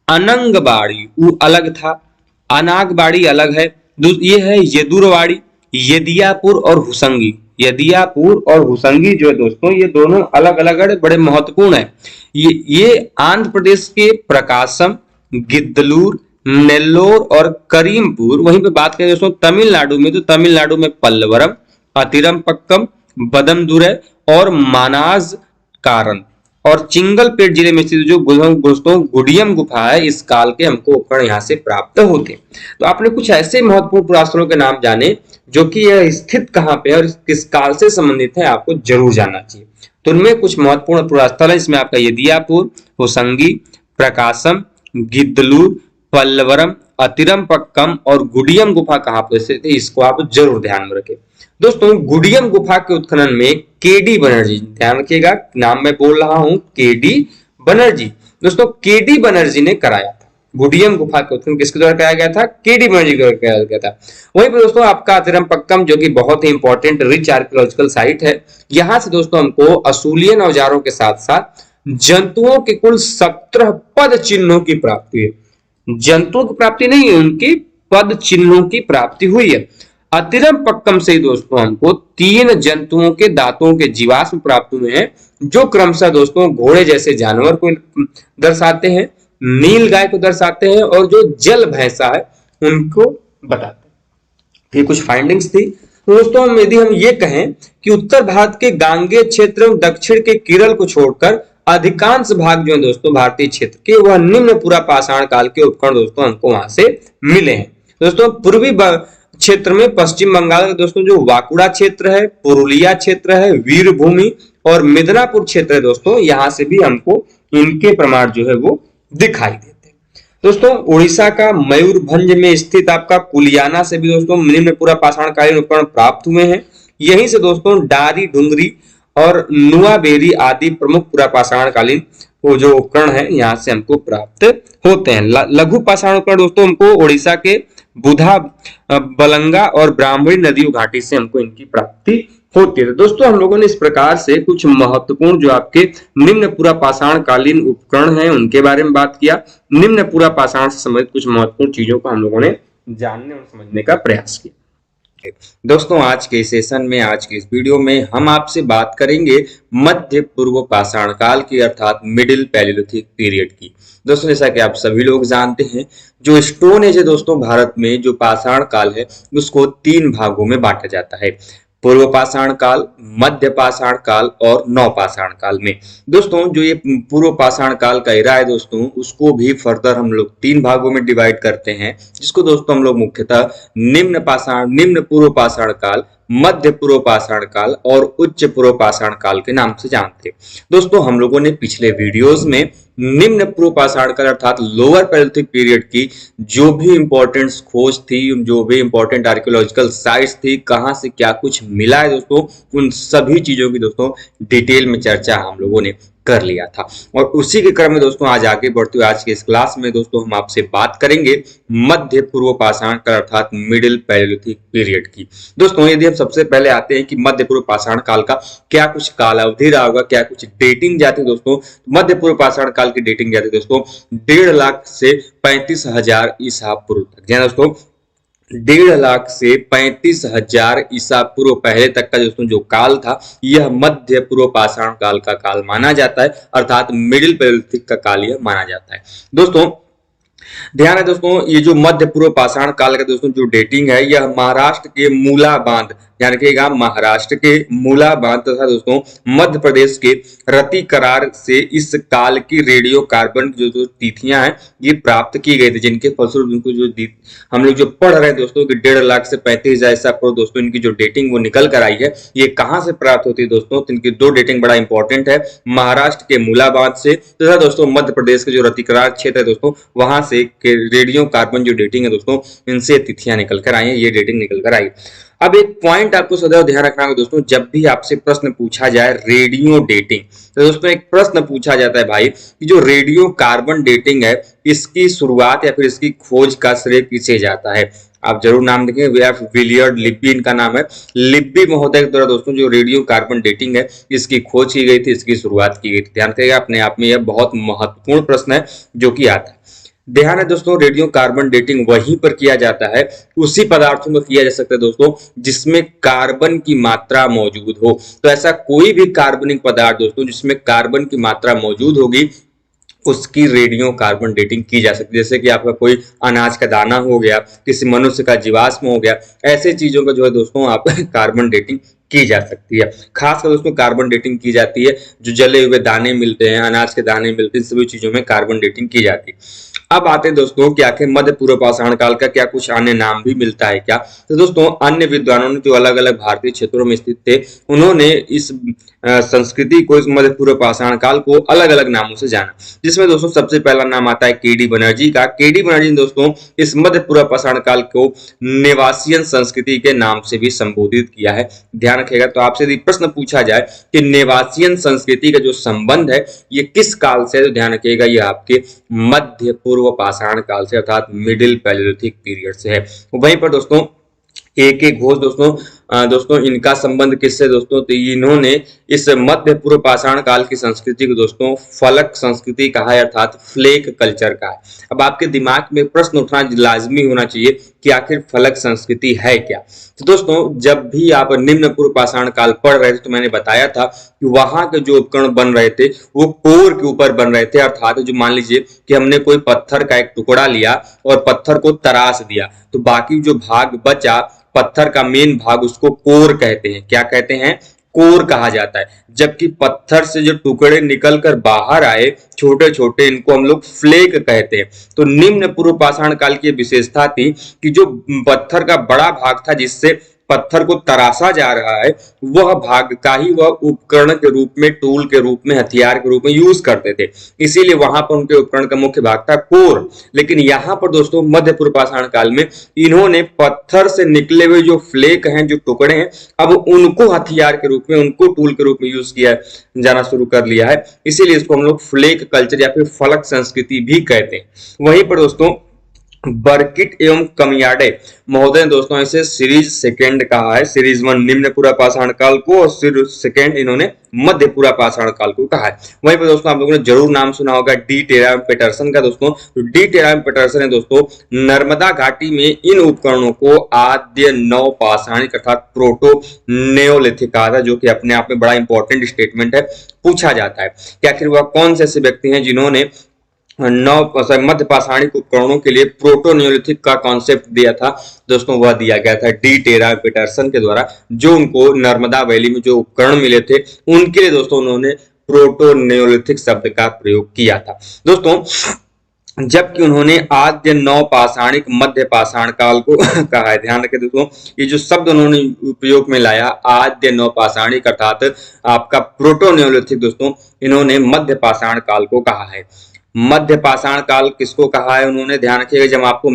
अनंगबाड़ी वो अलग था, अनागबाड़ी अलग है। ये है यदुरवाड़ी, यदियापुर और हुसंगी। यदियापुर और हुसंगी जो है दोस्तों, ये दोनों अलग अलग बड़े महत्वपूर्ण है। ये आंध्र प्रदेश के प्रकाशम, गिद्दलूर, नेल्लोर और करीमपुर। वहीं पे बात करें दोस्तों तमिलनाडु में, तो तमिलनाडु में पल्लवरम, अतिरमपक्कम, बदमदुरै और मानाज कारण और चिंगलपेट जिले में स्थित जो दोस्तों गुडियम गुफा है, इस काल के हमको उपकरण यहाँ से प्राप्त होते हैं। तो आपने कुछ ऐसे महत्वपूर्ण पुरास्थलों के नाम जाने जो कि यह स्थित कहाँ पे है और किस काल से संबंधित है, आपको जरूर जानना चाहिए। तो उनमें कुछ महत्वपूर्ण पुरास्थल है, इसमें आपका यदियापुर, होसंगी, प्रकाशम, गिद्दलूर, पल्लवरम, अतिरमपक्कम और गुडियम गुफा कहाँ पर स्थित है, इसको आप जरूर ध्यान में रखें। दोस्तों गुडियम गुफा के उत्खनन में केडी बनर्जी, ध्यान रखिएगा नाम मैं बोल रहा हूं, केडी बनर्जी। दोस्तों केडी बनर्जी ने कराया था। गुडियम गुफा के उत्खनन किसके द्वारा कराया गया था? केडी बनर्जी द्वारा कराया गया था। वहीं पर दोस्तों आपका अतिरमपक्कम जो कि बहुत ही इंपॉर्टेंट रिच आर्कियोलॉजिकल साइट है, यहां से दोस्तों हमको असूलियन औजारों के साथ साथ जंतुओं के कुल 17 पद चिन्हों की प्राप्ति है। जंतुओं की प्राप्ति नहीं है, उनकी पद चिन्हों की प्राप्ति हुई है। अतिरमपक्कम से दोस्तों हमको 3 जंतुओं के दांतों के जीवाश्म प्राप्त हुए हैं, जो क्रमशः दोस्तों घोड़े जैसे जानवर को दर्शाते हैं, नील गाय को दर्शाते हैं और जो जल भैंसा है उनको बताते हैं। ये कुछ फाइंडिंग्स थी। तो दोस्तों यदि हम ये कहें कि उत्तर भारत के गांगेय क्षेत्र एवं दक्षिण के केरल को छोड़कर अधिकांश भाग जो है दोस्तों भारतीय क्षेत्र के, वह निम्न पूरा पाषाण काल के उपकरण दोस्तों हमको वहां से मिले हैं। दोस्तों पूर्वी क्षेत्र में पश्चिम बंगाल का दोस्तों जो वाकुड़ा क्षेत्र है, पुरुलिया क्षेत्र है, वीरभूमि और मिदनापुर क्षेत्र है दोस्तों, यहां से भी हमको इनके प्रमाण जो है वो दिखाई देते हैं। दोस्तों उड़ीसा का मयूरभंज में स्थित आपका कुलियाना से भी दोस्तों निम्न पूरा पाषाण कालीन उपकरण प्राप्त हुए हैं। यहीं से दोस्तों डारी, डुंगरी और नुआबेरी आदि प्रमुख पूरा पाषाण कालीन वो जो उपकरण है यहाँ से हमको प्राप्त होते हैं। लघु पाषाण उपकरण दोस्तों हमको उड़ीसा के बुधा, बलंगा और ब्राह्मणी नदियों घाटी से हमको इनकी प्राप्ति होती है। दोस्तों हम लोगों ने इस प्रकार से कुछ महत्वपूर्ण जो आपके निम्न पूरा पाषाण कालीन उपकरण हैं उनके बारे में बात किया। निम्न पूरा पाषाण से संबंधित कुछ महत्वपूर्ण चीजों को हम लोगों ने जानने और समझने का प्रयास किया। दोस्तों आज के सेशन में, आज के इस वीडियो में हम आपसे बात करेंगे मध्य पूर्व पाषाण काल की अर्थात मिडिल पैलियोलिथिक पीरियड की। दोस्तों जैसा कि आप सभी लोग जानते हैं, जो स्टोन एज है दोस्तों भारत में जो पाषाण काल है उसको 3 भागों में बांटा जाता है, पूर्व पाषाण काल, मध्य पाषाण काल और नवपाषाण काल में। दोस्तों जो ये पूर्व पाषाण काल का एरा है दोस्तों, उसको भी फर्दर हम लोग 3 भागों में डिवाइड करते हैं, जिसको दोस्तों हम लोग मुख्यतः निम्न पूर्व पाषाण काल, मध्य पूर्व पाषाण काल और उच्च पूर्व पाषाण काल के नाम से जानते हैं। दोस्तों हम लोगों ने पिछले वीडियोस में निम्न पूर्व पाषाण काल अर्थात लोअर पैलियोलिथिक पीरियड की जो भी इंपॉर्टेंट खोज थी, जो भी इंपॉर्टेंट आर्कियोलॉजिकल साइट्स थी, कहां से क्या कुछ मिला है दोस्तों, उन सभी चीजों की दोस्तों डिटेल में चर्चा हम लोगों ने कर लिया था। और उसी के क्रम में दोस्तों आज आगे बढ़ते हुए आज के इस क्लास में दोस्तों हम आपसे बात करेंगे मध्य पूर्व पाषाण काल अर्थात मिडिल पैलियोलिथिक पीरियड की। दोस्तों यदि हम सबसे पहले आते हैं कि मध्य पूर्व पाषाण काल का क्या कुछ काल अवधि रहा होगा, क्या कुछ डेटिंग जाती है दोस्तों, मध्य पूर्व पाषाण काल की डेटिंग जाती है दोस्तों 1.5 लाख से 35,000 ईसा पूर्व तक। जी दोस्तों 1.5 लाख से 35,000 ईसा पूर्व पहले तक का दोस्तों जो काल था, यह मध्य पूर्व पाषाण काल का काल माना जाता है, अर्थात मिडिल पैलियोलिथिक का काल यह माना जाता है। दोस्तों ध्यान है दोस्तों, ये जो मध्य पूर्व पाषाण काल का दोस्तों जो डेटिंग है, यह महाराष्ट्र के मूला बांध, ध्यान रखिएगा, महाराष्ट्र के मूला बांध तथा दोस्तों मध्य प्रदेश के रति करार से इस काल की रेडियो कार्बन जो तिथियां हैं ये प्राप्त की गई थी, जिनके फलस्वरूप उनको जो हम लोग जो पढ़ रहे हैं दोस्तों कि 1.5 लाख से 35,000 ईसा पूर्व दोस्तों इनकी जो डेटिंग वो निकल कर आई है। ये कहां से प्राप्त होती है दोस्तों, तो इनकी 2 डेटिंग बड़ा इंपॉर्टेंट है, महाराष्ट्र के मूला बांध से तथा दोस्तों मध्य प्रदेश के जो रति करार क्षेत्र है दोस्तों वहां से रेडियो कार्बन जो डेटिंग है दोस्तों इनसे तिथियां निकल कर आई है, ये डेटिंग निकल कर आई। अब एक पॉइंट आपको सदैव ध्यान रखना होगा दोस्तों, जब भी आपसे प्रश्न पूछा जाए रेडियो डेटिंग, तो दोस्तों एक प्रश्न पूछा जाता है भाई कि जो रेडियो कार्बन डेटिंग है इसकी शुरुआत या फिर इसकी खोज का श्रेय किसे जाता है। आप जरूर नाम देखें, वी.एफ. विलियर्ड लिब्बी इनका नाम है। लिब्बी महोदय के द्वारा दोस्तों जो रेडियो कार्बन डेटिंग है इसकी खोज की गई थी, इसकी शुरुआत की गई थी। ध्यान रखिएगा, अपने आप में यह बहुत महत्वपूर्ण प्रश्न है जो कि आता है। ध्यान है दोस्तों, रेडियो कार्बन डेटिंग वहीं पर किया जाता है, उसी पदार्थों में किया जा सकता है दोस्तों जिसमें कार्बन की मात्रा मौजूद हो। तो ऐसा कोई भी कार्बनिक पदार्थ दोस्तों जिसमें कार्बन की मात्रा मौजूद होगी उसकी रेडियो कार्बन डेटिंग की जा सकती है। जैसे कि आपका कोई अनाज का दाना हो गया, किसी मनुष्य का जीवाश्म हो गया, ऐसे चीजों का जो है दोस्तों आप कार्बन डेटिंग की जा सकती है। खासकर दोस्तों कार्बन डेटिंग की जाती है जो जले हुए दाने मिलते हैं, अनाज के दाने मिलते हैं, सभी चीजों में कार्बन डेटिंग की जाती है। अब आते हैं दोस्तों कि आखिर मध्य पूर्व पाषाण काल का क्या कुछ अन्य नाम भी मिलता है क्या। तो दोस्तों अन्य विद्वानों ने जो अलग अलग भारतीय क्षेत्रों में स्थित थे उन्होंने इस संस्कृति को, इस मध्य पूर्व पाषाण काल को अलग अलग नामों से जाना, जिसमें दोस्तों सबसे पहला नाम आता है के.डी. बनर्जी का। के.डी. बनर्जी ने दोस्तों इस मध्य पूर्व पाषाण काल को नेवासियन संस्कृति के नाम से भी संबोधित किया है। ध्यान रखिएगा, तो आपसे यदि प्रश्न पूछा जाए कि नेवासियन संस्कृति का जो संबंध है ये किस काल से है, तो ध्यान रखिएगा ये आपके मध्य पूर्व पाषाण काल से अर्थात मिडिल पैलियोलिथिक पीरियड से है। वहीं पर दोस्तों एक एक घोष दोस्तों इनका संबंध किससे दोस्तों, तो इन्होंने इस मध्य पूर्व पाषाण काल की संस्कृति को दोस्तों फलक संस्कृति कहा है, अर्थात फ्लेक कल्चर का है। अब आपके दिमाग में प्रश्न उठना लाजमी होना चाहिए कि आखिर फलक संस्कृति है क्या। तो दोस्तों जब भी आप निम्न पूर्व पाषाण काल पढ़ रहे थे तो मैंने बताया था कि वहां के जो उपकरण बन रहे थे वो कोर के ऊपर बन रहे थे, अर्थात जो मान लीजिए कि हमने कोई पत्थर का एक टुकड़ा लिया और पत्थर को तराश दिया तो बाकी जो भाग बचा पत्थर का मेन भाग उसको कोर कहते हैं। क्या कहते हैं, कोर कहा जाता है। जबकि पत्थर से जो टुकड़े निकल कर बाहर आए छोटे छोटे, इनको हम लोग फ्लेक कहते हैं। तो निम्न पूर्व पाषाण काल की विशेषता थी कि जो पत्थर का बड़ा भाग था जिससे पत्थर को तराशा जा रहा है वह भाग का ही वह उपकरण के रूप में, टूल के रूप में, हथियार के रूप में यूज करते थे, इसीलिए वहां पर उनके उपकरण का मुख्य भाग था कोर। लेकिन यहाँ पर दोस्तों मध्य पूर्व पाषाण काल में इन्होंने पत्थर से निकले हुए जो फ्लेक हैं, जो टुकड़े हैं, अब उनको हथियार के रूप में, उनको टूल के रूप में यूज किया जाना शुरू कर लिया है, इसीलिए इसको हम लोग फ्लेक कल्चर या फिर फलक संस्कृति भी कहते हैं। वहीं पर दोस्तों बर्किट एवं कमियाडे महोदय ने दोस्तों इसे सीरीज सेकेंड कहा है। सीरीज वन निम्न पूरा पाषाण काल को और सीरीज सेकेंड इन्होंने मध्य पूरा पाषाण काल को कहा है। वहीं पर दोस्तों आप लोगों ने जरूर नाम सुना होगा डी टेराम पेटरसन का। दोस्तों डी टेराम पेटरसन ने दोस्तों नर्मदा घाटी में इन उपकरणों को आद्य नव पाषाणिक अर्थात प्रोटो नेओलिथिक कहा था, जो कि अपने आप में बड़ा इंपॉर्टेंट स्टेटमेंट है, पूछा जाता है कि आखिर वह कौन से ऐसे व्यक्ति हैं जिन्होंने मध्य पाषाणिक उपकरणों के लिए प्रोटो नियोलिथिक का कॉन्सेप्ट दिया था। दोस्तों वह दिया गया था डी टेरा पेटरसन के द्वारा, जो उनको नर्मदा वैली में जो उपकरण मिले थे उनके लिए दोस्तों उन्होंने प्रोटो नियोलिथिक शब्द का प्रयोग किया था। दोस्तों जबकि उन्होंने आद्य नव पाषाणिक मध्य पाषाण काल को कहा है। ध्यान रखें दोस्तों, ये जो शब्द उन्होंने उपयोग में लाया आद्य नव पाषाणिक अर्थात आपका प्रोटो नियोलिथिक, दोस्तों इन्होंने मध्य पाषाण काल को कहा है। मध्य पाषाण काल किसको कहा है उन्होंने, ध्यान रखिएगा। जब आपको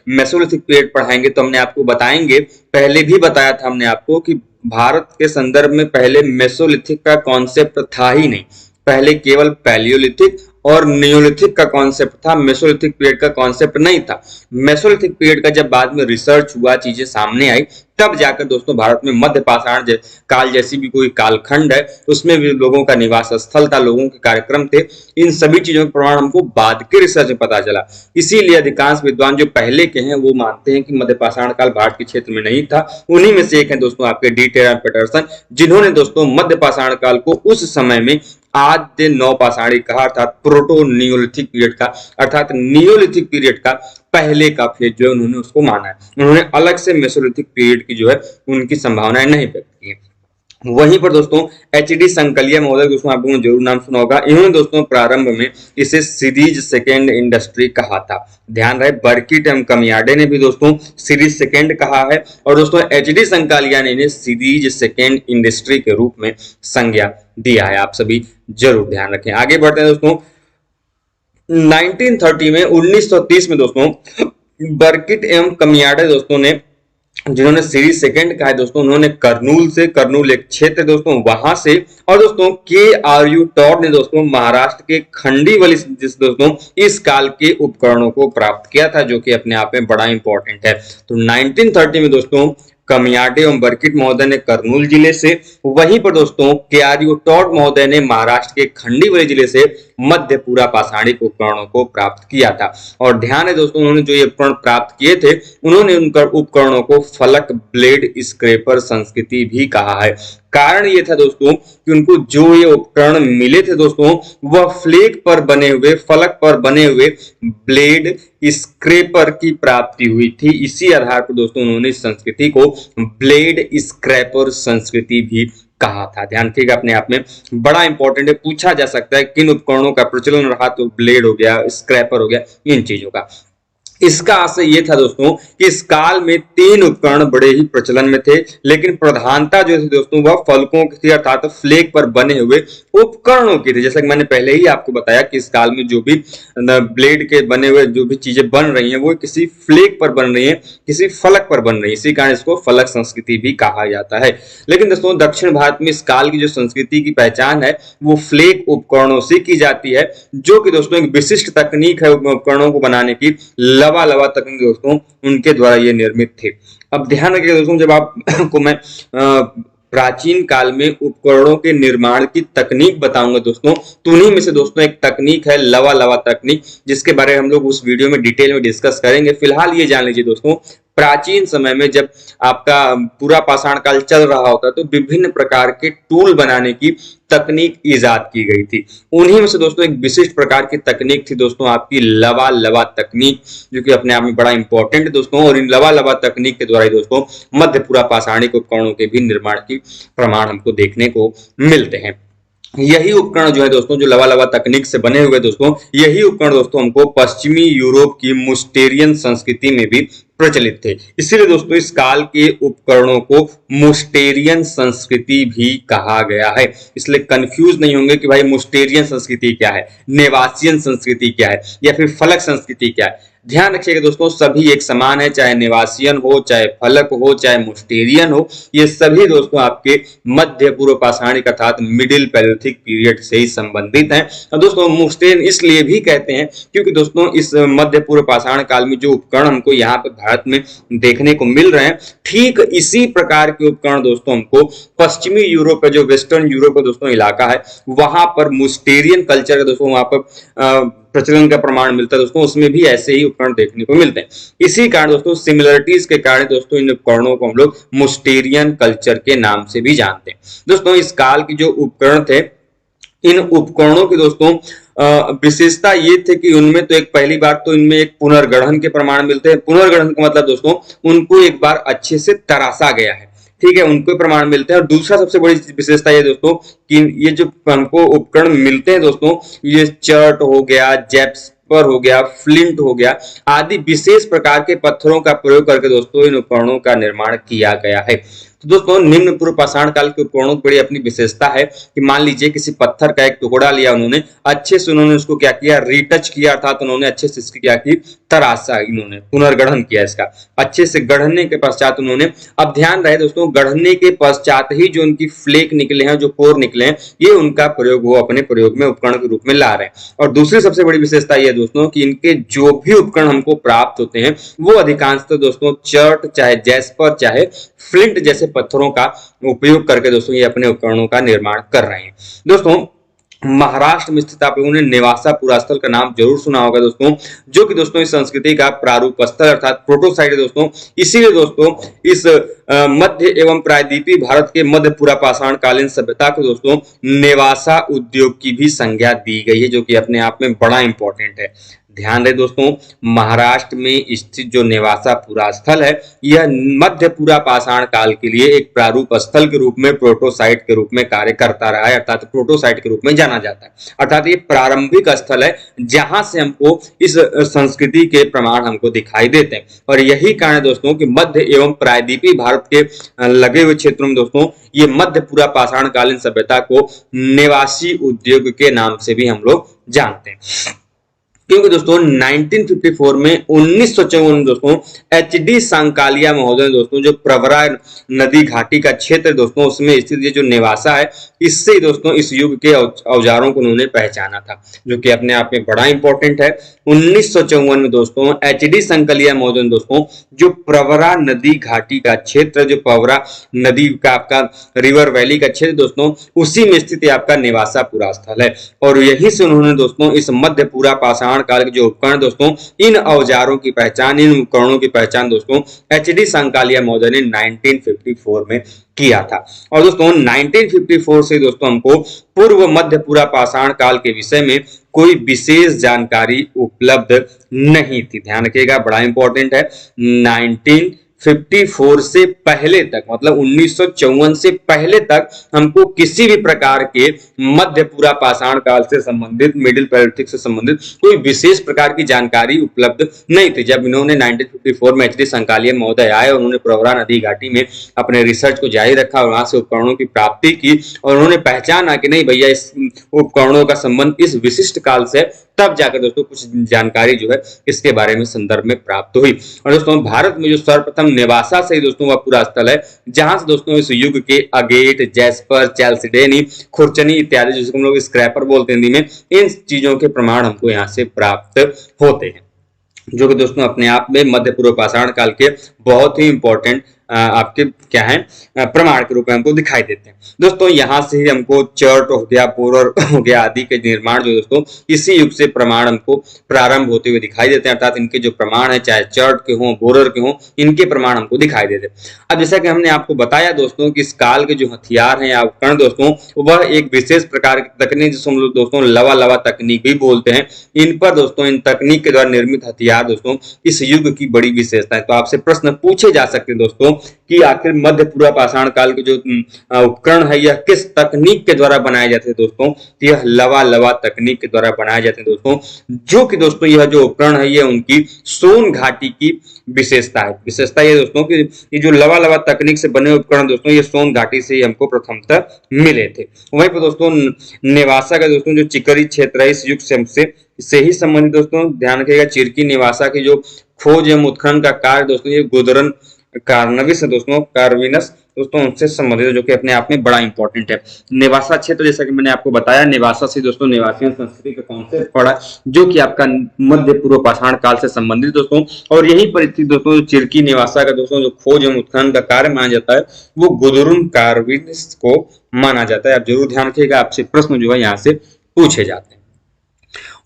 मेसोलिथिक पीरियड पढ़ाएंगे तो हमने आपको बताएंगे, पहले भी बताया था हमने आपको कि भारत के संदर्भ में पहले मेसोलिथिक का कॉन्सेप्ट था ही नहीं, पहले केवल पैलियोलिथिक और नियोलिथिक का कॉन्सेप्ट था, मेसोलिथिक पीरियड का कॉन्सेप्ट नहीं था। मेसोलिथिक पीरियड का जब बाद में रिसर्च हुआ, चीजें सामने आई, तब जाकर दोस्तों भारत में मध्य पाषाण काल जैसी भी कोई कालखंड है उसमें भी लोगों का निवास स्थल था, लोगों के कार्यक्रम थे। इन सभी चीजों के प्रमाण हमको बाद के रिसर्च में पता चला। इसीलिए अधिकांश विद्वान जो पहले के हैं वो मानते हैं कि मध्य पाषाण काल भारत के क्षेत्र में नहीं था। उन्हीं में से एक है दोस्तों आपके डी टेरा पेटरसन, जिन्होंने दोस्तों मध्य पाषाण काल को उस समय में आद्य नव पाषाणिक कहा, अर्थात प्रोटो नियोलिथिक पीरियड का, अर्थात नियोलिथिक पीरियड का पहले का फेज जो है उन्होंने उसको माना है। उन्होंने अलग से मेसोलिथिक पीरियड की जो है उनकी संभावनाएं नहीं व्यक्त की। वहीं पर दोस्तों एच.डी. संकलिया महोदय, दोस्तों आप लोगों ने जरूर नाम सुना होगा। इन्होंने दोस्तों प्रारंभ में इसे सीरीज सेकेंड इंडस्ट्री कहा था। ध्यान रहे, बर्किट एवं कमियाडे ने भी दोस्तों सीरीज सेकेंड कहा है और दोस्तों एच.डी. संकालिया ने इन्हें सीरीज सेकेंड इंडस्ट्री के रूप में संज्ञा दिया है। आप सभी जरूर ध्यान रखें। आगे बढ़ते हैं दोस्तों 1930 में 1930 में दोस्तों बर्किट एवं कमियाडे दोस्तों ने, जिन्होंने सीरीज सेकंड कहा है दोस्तों, उन्होंने कर्नूल से, कर्नूल एक क्षेत्र दोस्तों वहां से, और दोस्तों के.आर.यू. टॉड ने दोस्तों महाराष्ट्र के खंडीवली दोस्तों इस काल के उपकरणों को प्राप्त किया था, जो कि अपने आप में बड़ा इंपॉर्टेंट है। तो 1930 में दोस्तों कमियाडे एवं बर्किट महोदय ने कर्नूल जिले से, वहीं पर दोस्तों के.आर.यू. टॉड महोदय ने महाराष्ट्र के खंडीवली जिले से मध्य पूरा पाषाणिक उपकरणों को प्राप्त किया था। और ध्यान है दोस्तों, उन्होंने जो ये उपकरण प्राप्त किए थे उन्होंने उन उपकरणों को फलक ब्लेड स्क्रैपर संस्कृति भी कहा है। कारण ये था दोस्तों कि उनको जो ये उपकरण मिले थे दोस्तों वह फ्लेक पर बने हुए, फलक पर बने हुए ब्लेड स्क्रैपर की प्राप्ति हुई थी। इसी आधार पर दोस्तों उन्होंने इस संस्कृति को ब्लेड स्क्रैपर संस्कृति भी कहा था। ध्यान रखिएगा, अपने आप में बड़ा इंपॉर्टेंट है, पूछा जा सकता है किन उपकरणों का प्रचलन रहा, तो ब्लेड हो गया, स्क्रैपर हो गया, इन चीजों का। इसका आशय ये था दोस्तों कि इस काल में 3 उपकरण बड़े ही प्रचलन में थे, लेकिन प्रधानता जो थी दोस्तों वह फलकों की थी, अर्थात फ्लेक पर बने हुए उपकरणों की थी। जैसा कि मैंने पहले ही आपको बताया कि इस काल में जो भी ब्लेड के बने हुए जो भी चीजें बन रही हैं वो किसी फ्लेक पर बन रही हैं, किसी फलक पर बन रही है, इसी कारण इसको फलक संस्कृति भी कहा जाता है। लेकिन दोस्तों दक्षिण भारत में इस काल की जो संस्कृति की पहचान है वो फ्लेक उपकरणों से की जाती है, जो कि दोस्तों एक विशिष्ट तकनीक है उपकरणों को बनाने की। लवा तकनीक दोस्तों उनके द्वारा ये निर्मित थे। अब ध्यान रखिएगा दोस्तों, जब आपको मैं प्राचीन काल में उपकरणों के निर्माण की तकनीक बताऊंगा दोस्तों, तो उन्हीं में से दोस्तों एक तकनीक है लवा तकनीक, जिसके बारे में हम लोग उस वीडियो में डिटेल में डिस्कस करेंगे। फिलहाल ये जान लीजिए दोस्तों, प्राचीन समय में जब आपका पूरा पाषाण काल चल रहा होता तो विभिन्न प्रकार के टूल बनाने की तकनीक इजाद की गई थी। उन्हीं में से दोस्तों एक विशिष्ट प्रकार की तकनीक थी दोस्तों आपकी लवा तकनीक, जो कि अपने आप में बड़ा इंपॉर्टेंट है दोस्तों। और इन लवा तकनीक के द्वारा दोस्तों मध्य पूरा पाषाणिक उपकरणों के भी निर्माण की प्रमाण हमको देखने को मिलते हैं। यही उपकरण जो है दोस्तों, जो लवा तकनीक से बने हुए दोस्तों, यही उपकरण दोस्तों हमको पश्चिमी यूरोप की मुस्टेरियन संस्कृति में भी प्रचलित थे। इसीलिए दोस्तों इस काल के उपकरणों को मुस्टेरियन संस्कृति भी कहा गया है। इसलिए कंफ्यूज नहीं होंगे कि भाई मुस्टेरियन संस्कृति क्या है, नेवासियन संस्कृति क्या है, या फिर फलक संस्कृति क्या है। ध्यान रखिएगा दोस्तों, सभी एक समान है, चाहे नेवासियन हो, चाहे फलक हो, चाहे मोस्टेरियन हो, ये सभी दोस्तों आपके मध्य पूर्व पाषाणिक अर्थात मिडिल पैलेolithic पीरियड से ही संबंधित हैं। और दोस्तों मोस्टेरियन इसलिए भी कहते हैं क्योंकि दोस्तों इस मध्य पूर्व पाषाण काल में जो उपकरण हमको यहाँ पे भारत में देखने को मिल रहे हैं, ठीक इसी प्रकार के उपकरण दोस्तों हमको पश्चिमी यूरोप का जो वेस्टर्न यूरोप का दोस्तों इलाका है, वहां पर मोस्टेरियन कल्चर का दोस्तों वहां पर प्रचलन का प्रमाण मिलता है दोस्तों, उसमें भी ऐसे ही उपकरण देखने को मिलते हैं। इसी कारण दोस्तों सिमिलरिटीज के कारण दोस्तों इन उपकरणों को हम लोग मोस्टेरियन कल्चर के नाम से भी जानते हैं। दोस्तों इस काल के जो उपकरण थे, इन उपकरणों की दोस्तों विशेषता ये थे कि उनमें तो एक पहली बात तो इनमें एक पुनर्गढ़न के प्रमाण मिलते हैं। पुनर्गढ़न का मतलब दोस्तों उनको एक बार अच्छे से तराशा गया है, ठीक है, उनको प्रमाण मिलते हैं। और दूसरा सबसे बड़ी विशेषता ये दोस्तों कि ये जो हमको उपकरण मिलते हैं दोस्तों, ये चर्ट हो गया, जैस्पर हो गया, फ्लिंट हो गया आदि विशेष प्रकार के पत्थरों का प्रयोग करके दोस्तों इन उपकरणों का निर्माण किया गया है। तो दोस्तों निम्न पूर्व पाषाण काल के उपकरणों की बड़ी अपनी विशेषता है कि मान लीजिए किसी पत्थर का एक टुकड़ा लिया, उन्होंने अच्छे से उन्होंने उसको क्या किया, रीटच किया, अर्थात उन्होंने अच्छे से इसकी क्या की, तराशा, इन्होंने पुनर्गढ़न किया इसका अच्छे से। गढ़ने के पश्चात उन्होंने, अब ध्यान रहे दोस्तों, गढ़ने के पश्चात ही जो उनकी फ्लेक निकले हैं, जो पोर निकले हैं, ये उनका प्रयोग वो अपने प्रयोग में उपकरण के रूप में ला रहे हैं। और दूसरी सबसे बड़ी विशेषता यह दोस्तों कि इनके जो भी उपकरण हमको प्राप्त होते हैं वो अधिकांशतः दोस्तों चर्ट, चाहे जैस्पर, चाहे फ्लिंट जैसे पत्थरों का उपयोग करके दोस्तों ये अपने उपकरणों का निर्माण कर रहे हैं। दोस्तों महाराष्ट्र में स्थित आप लोगों ने नेवासा पुरास्थल का नाम जरूर सुना होगा दोस्तों, जो कि दोस्तों इस संस्कृति का प्रारूप स्थल अर्थात प्रोटोसाइट है दोस्तों। इसीलिए दोस्तों इस मध्य एवं प्रायद्वीपीय भारत के मध्य पूरा पाषाण कालीन सभ्यता को दोस्तों नेवासा उद्योग की भी संज्ञा दी गई है, जो कि अपने आप में बड़ा इंपॉर्टेंट है। ध्यान रहे दोस्तों, महाराष्ट्र में स्थित जो नेवासा पुरास्थल है, यह मध्य पूरा पाषाण काल के लिए एक प्रारूप स्थल के रूप में प्रोटोसाइट के रूप में कार्य करता रहा है, अर्थात प्रोटोसाइट के रूप में जाना जाता है। अर्थात ये प्रारंभिक स्थल है जहां से हमको इस संस्कृति के प्रमाण हमको दिखाई देते हैं। और यही कारण है दोस्तों कि मध्य एवं प्रायद्वीपीय भारत के लगे हुए क्षेत्रों में दोस्तों ये मध्य पूरा पाषाण कालीन सभ्यता को नेवासी उद्योग के नाम से भी हम लोग जानते हैं। क्योंकि दोस्तों 1954 में 1954 दोस्तों एचडी सांकालिया महोदय दोस्तों जो प्रवरा नदी घाटी का क्षेत्र दोस्तों उसमें स्थित ये जो नेवासा है, इससे दोस्तों इस युग के औजारों को उन्होंने पहचाना था, जो कि अपने आप में बड़ा इंपॉर्टेंट है। 1954 में दोस्तों एचडी सांकालिया महोदय दोस्तों जो प्रवरा नदी घाटी का क्षेत्र, जो प्रवरा नदी का आपका रिवर वैली का क्षेत्र दोस्तों, उसी में स्थित आपका नेवासा पुरास्थल है। और यही से उन्होंने दोस्तों इस मध्य पूरा पाषाण काल के जो उपकरण दोस्तों, इन औजारों की पहचान, इन उपकरणों की पहचान दोस्तों एचडी सांकालिया महोदय ने 1954 में किया था। और दोस्तों 1954 से दोस्तों हमको पूर्व मध्य पूरा पाषाण काल के विषय में कोई विशेष जानकारी उपलब्ध नहीं थी। ध्यान रखिएगा, बड़ा इंपॉर्टेंट है। 1954 से पहले तक, मतलब 1954 से पहले तक हमको किसी भी प्रकार के मध्य पूरा पाषाण काल से संबंधित, मिडिल पैलेolithic से संबंधित कोई विशेष प्रकार की जानकारी उपलब्ध नहीं थी। जब इन्होंने 1954 में एचडी सांकालिया महोदय आए और उन्होंने प्रवरा नदी घाटी में अपने रिसर्च को जारी रखा और वहां से उपकरणों की प्राप्ति की और उन्होंने पहचाना कि नहीं भैया इस उपकरणों का संबंध इस विशिष्ट काल से, तब जाकर दोस्तों कुछ जानकारी जो है इसके बारे में संदर्भ में प्राप्त हुई। और दोस्तों भारत में जो सर्वप्रथम नेवासा से दोस्तों वह पूरा स्थल है जहां से दोस्तों इस युग के अगेट, जैस्पर, चैल्सिडेनी, खुरचनी इत्यादि जिसको हम लोग स्क्रैपर बोलते हैं हिंदी में, इन चीजों के प्रमाण हमको यहाँ से प्राप्त होते हैं, जो कि दोस्तों अपने आप में मध्य पूर्व पाषाण काल के बहुत ही इंपॉर्टेंट आपके क्या है प्रमाण के रूप में हमको दिखाई देते हैं। दोस्तों यहाँ से ही हमको चर्ट हो गया, बोरर हो गया आदि के निर्माण जो दोस्तों इसी युग से प्रमाण हमको प्रारंभ होते हुए दिखाई देते हैं, अर्थात इनके जो प्रमाण है चाहे चर्ट के हों, बोरर के हों, इनके प्रमाण हमको दिखाई देते हैं। अब जैसा कि हमने आपको बताया दोस्तों कि इस काल के जो हथियार हैं या उपकरण दोस्तों, वह एक विशेष प्रकार की तकनीक जिसको हम लोग दोस्तों लवा लवा तकनीक भी बोलते हैं, इन पर दोस्तों इन तकनीक के द्वारा निर्मित हथियार दोस्तों इस युग की बड़ी विशेषता है। तो आपसे प्रश्न पूछे जा सकते हैं दोस्तों कि आखिर मध्य पूर्व पाषाण काल के जो उपकरण है यह किस तकनीक के द्वारा बनाए जाते हैं दोस्तों, तो यह लवा लवा तकनीक के द्वारा बनाए जाते हैं दोस्तों, जो कि दोस्तों यह जो उपकरण है यह उनकी सोन घाटी की विशेषता है। विशेषता ये दोस्तों कि ये जो लवा लवा तकनीक से बने उपकरण दोस्तों ये सोन घाटी से ही हमको प्रथमतः मिले थे। वहीं पर दोस्तों नेवासा का दोस्तों जो चिकरी क्षेत्र है इस युग से हमसे से ही संबंधित दोस्तों ध्यान रखिएगा चिरकी निवासा की जो खोज एवं उत्खनन का कार्य दोस्तों ये गुदरन कार्नविस है दोस्तों, कार्विनस दोस्तों उनसे संबंधित है, जो कि अपने आप में बड़ा इंपॉर्टेंट है। निवासा क्षेत्र जैसा कि मैंने आपको बताया, निवासा से दोस्तों निवासियों संस्कृति का कॉन्सेप्ट पढ़ा, जो कि आपका मध्य पूर्व पाषाण काल से संबंधित दोस्तों। और यही परिस्थिति दोस्तों चिरकी निवासा का दोस्तों जो खोज एवं उत्खनन का कार्य माना जाता है वो गुदरुन कार्विनस को माना जाता है। आप जरूर ध्यान रखिएगा, आपसे प्रश्न जो है यहाँ से पूछे जाते हैं।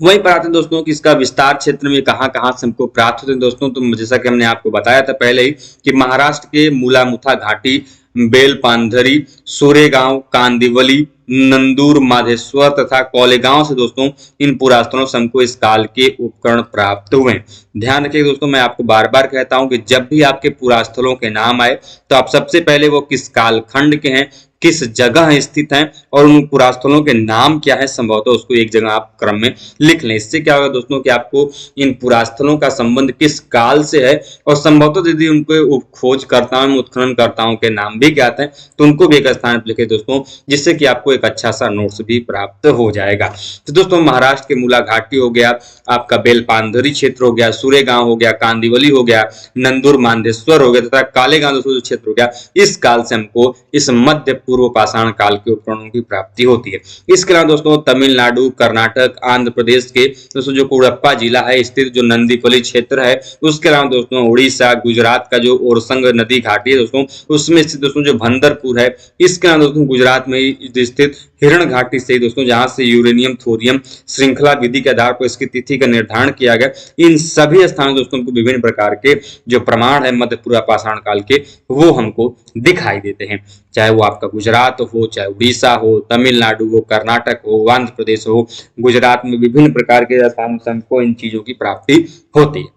वहीं पर आते हैं दोस्तों कि इसका विस्तार क्षेत्र में कहां कहां से हमको प्राप्त होते हैं दोस्तों। तो जैसा कि हमने आपको बताया था पहले ही कि महाराष्ट्र के मूलामुथा घाटी, बेलपांधरी, सोरेगांव, कांदिवली, नंदूर, माधेश्वर तथा कोलेगांव से दोस्तों इन पुरातनों से हमको इस काल के उपकरण प्राप्त हुए। ध्यान रखिए दोस्तों, मैं आपको बार बार कहता हूं कि जब भी आपके पुरास्थलों के नाम आए तो आप सबसे पहले वो किस कालखंड के हैं, किस जगह स्थित हैं और उन पुरास्थलों के नाम क्या है, संभवतः उसको एक जगह आप क्रम में लिख लें। इससे क्या होगा दोस्तों कि आपको इन पुरास्थलों का संबंध किस काल से है और संभवतः यदि उनको खोजकर्ताओं, उत्खननकर्ताओं के नाम भी ज्ञात हैं तो उनको भी एक स्थान पर लिखे दोस्तों, जिससे कि आपको एक अच्छा सा नोट्स भी प्राप्त हो जाएगा। तो दोस्तों महाराष्ट्र के मूला घाटी हो गया, आपका बेलपांधरी क्षेत्र हो गया, सूरेगांव हो गया, कांदिवली हो गया, नंदूर मांदेश्वर हो गया तथा कालेगांव दोस्तों जो क्षेत्र हो गया, इस काल से हमको इस मध्य पूर्व पाषाण काल के उपकरणों की प्राप्ति होती है। इसके अलावा दोस्तों तमिलनाडु, कर्नाटक, आंध्र प्रदेश के दोस्तों जो कोडप्पा जिला है स्थित जो नंदीपली क्षेत्र है, उसके अलावा दोस्तों उड़ीसा, गुजरात का जो ओरसंग नदी घाटी है दोस्तों उसमें स्थित दोस्तों जो भंदरपुर है, इसके अलावा दोस्तों गुजरात में स्थित हिरण घाटी से दोस्तों जहां से यूरेनियम थोरियम श्रृंखला विधि के आधार पर इसकी तिथि का निर्धारण किया गया, इन सभी स्थानों दोस्तों को विभिन्न प्रकार के जो प्रमाण है मध्य पूर्व पाषाण काल के वो हमको दिखाई देते हैं। चाहे वो आपका गुजरात हो, चाहे उड़ीसा हो, तमिलनाडु हो, कर्नाटक हो, आंध्र प्रदेश हो, गुजरात में विभिन्न प्रकार के स्थानों से हमको इन चीजों की प्राप्ति होती है।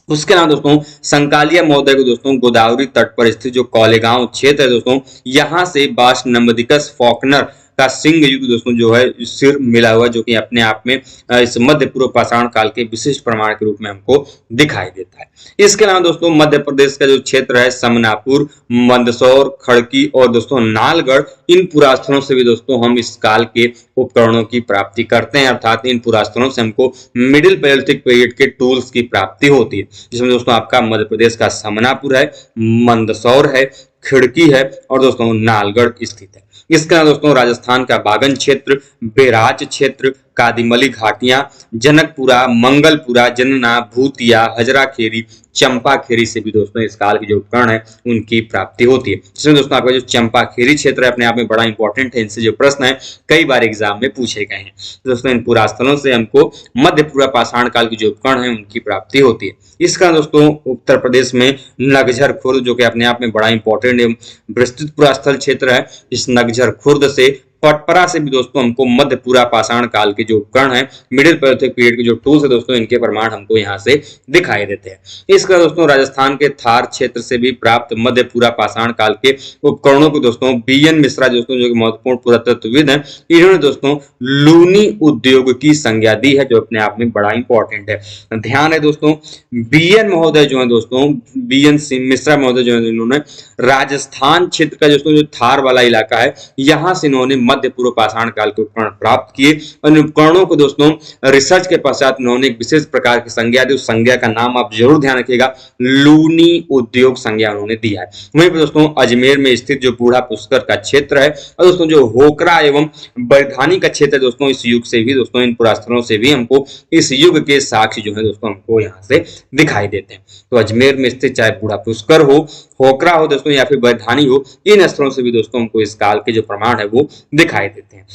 उसके अलावा दोस्तों संकालिया महोदय को दोस्तों गोदावरी तट पर स्थित जो कोलेगांव क्षेत्र है दोस्तों, यहाँ से बास्ट नंबदिकस फॉकनर का सिंह युग दोस्तों जो है सिर मिला हुआ, जो कि अपने आप में इस मध्य पूर्व पाषाण काल के विशिष्ट प्रमाण के रूप में हमको दिखाई देता है। इसके अलावा दोस्तों मध्य प्रदेश का जो क्षेत्र है समनापुर, मंदसौर, खड़की और दोस्तों नालगढ़, इन पुरास्थलों से भी दोस्तों हम इस काल के उपकरणों की प्राप्ति करते हैं, अर्थात इन पुरास्थलों से हमको मिडिल पैलेolithic पीरियड के टूल्स की प्राप्ति होती है, जिसमें दोस्तों आपका मध्य प्रदेश का समनापुर है, मंदसौर है, खिड़की है और दोस्तों नालगढ़ स्थित है। इसके अलावा दोस्तों राजस्थान का बागन क्षेत्र, बेराज क्षेत्र, कादिमली घाटियां, जनकपुरा, मंगलपुरा, जनना, भूतिया, हजरा खेरी, चंपा खेरी से भी दोस्तों इस काल के जो उपकरण है उनकी प्राप्ति होती है। जिसमें दोस्तों आपका जो चंपा खेरी क्षेत्र है अपने आप में बड़ा इंपॉर्टेंट है, इनसे जो प्रश्न है कई बार एग्जाम में पूछे गए हैं। दोस्तों इन पुरास्थलों से हमको मध्य पूर्व पाषाण काल के जो उपकरण है उनकी प्राप्ति होती है। इसका दोस्तों उत्तर प्रदेश में नगझर खुर्द, जो कि अपने आप में बड़ा इंपॉर्टेंट एवं विस्तृत पुरास्थल क्षेत्र है, इस नगझर खुर्द से पटपरा से भी दोस्तों हमको मध्य पूरा पाषाण काल के जो उपकरण है मिडिल पैलेolithic पीरियड के जो टूल्स है दोस्तों इनके प्रमाण हमको यहाँ से दिखाई देते हैं। इसका दोस्तों राजस्थान के थार क्षेत्र से भी प्राप्त मध्य पूरा पाषाण काल के उपकरणों को दोस्तों बीएन मिश्रा दोस्तों जो कि महत्वपूर्ण पुरातत्वविद हैं, इन्होंने दोस्तों लूनी उद्योग की संज्ञा दी है, जो अपने आप में बड़ा इंपॉर्टेंट है। ध्यान है दोस्तों बीएन महोदय जो है दोस्तों, बीएन मिश्रा महोदय जो है, इन्होंने राजस्थान क्षेत्र का दोस्तों जो थार वाला इलाका है यहाँ से इन्होंने मध्य पूर्व पाषाण काल के उपकरण प्राप्त किए और उपकरणों को दोस्तों रिसर्च के पश्चात उन्होंने एक विशेष प्रकार की संज्ञा दी। उस संज्ञा का नाम आप जरूर ध्यान रखिएगा, लूनी उद्योग संज्ञा उन्होंने दिया है। वहीं पर दोस्तों अजमेर में स्थित जो बूढ़ा पुष्कर का क्षेत्र है और दोस्तों जो होकरा एवं बरधानी का क्षेत्र है दोस्तों, इस युग से भी दोस्तों इन पुरास्थलों से भी हमको इस युग के साक्ष्य जो है दोस्तों हमको यहाँ से दिखाई देते हैं। तो अजमेर में स्थित चाहे बूढ़ा पुष्कर हो, होकरा हो दोस्तों या फिर बरधानी हो, इन स्थलों से भी दोस्तों हमको इस काल के जो प्रमाण है वो दिखाई देते हैं।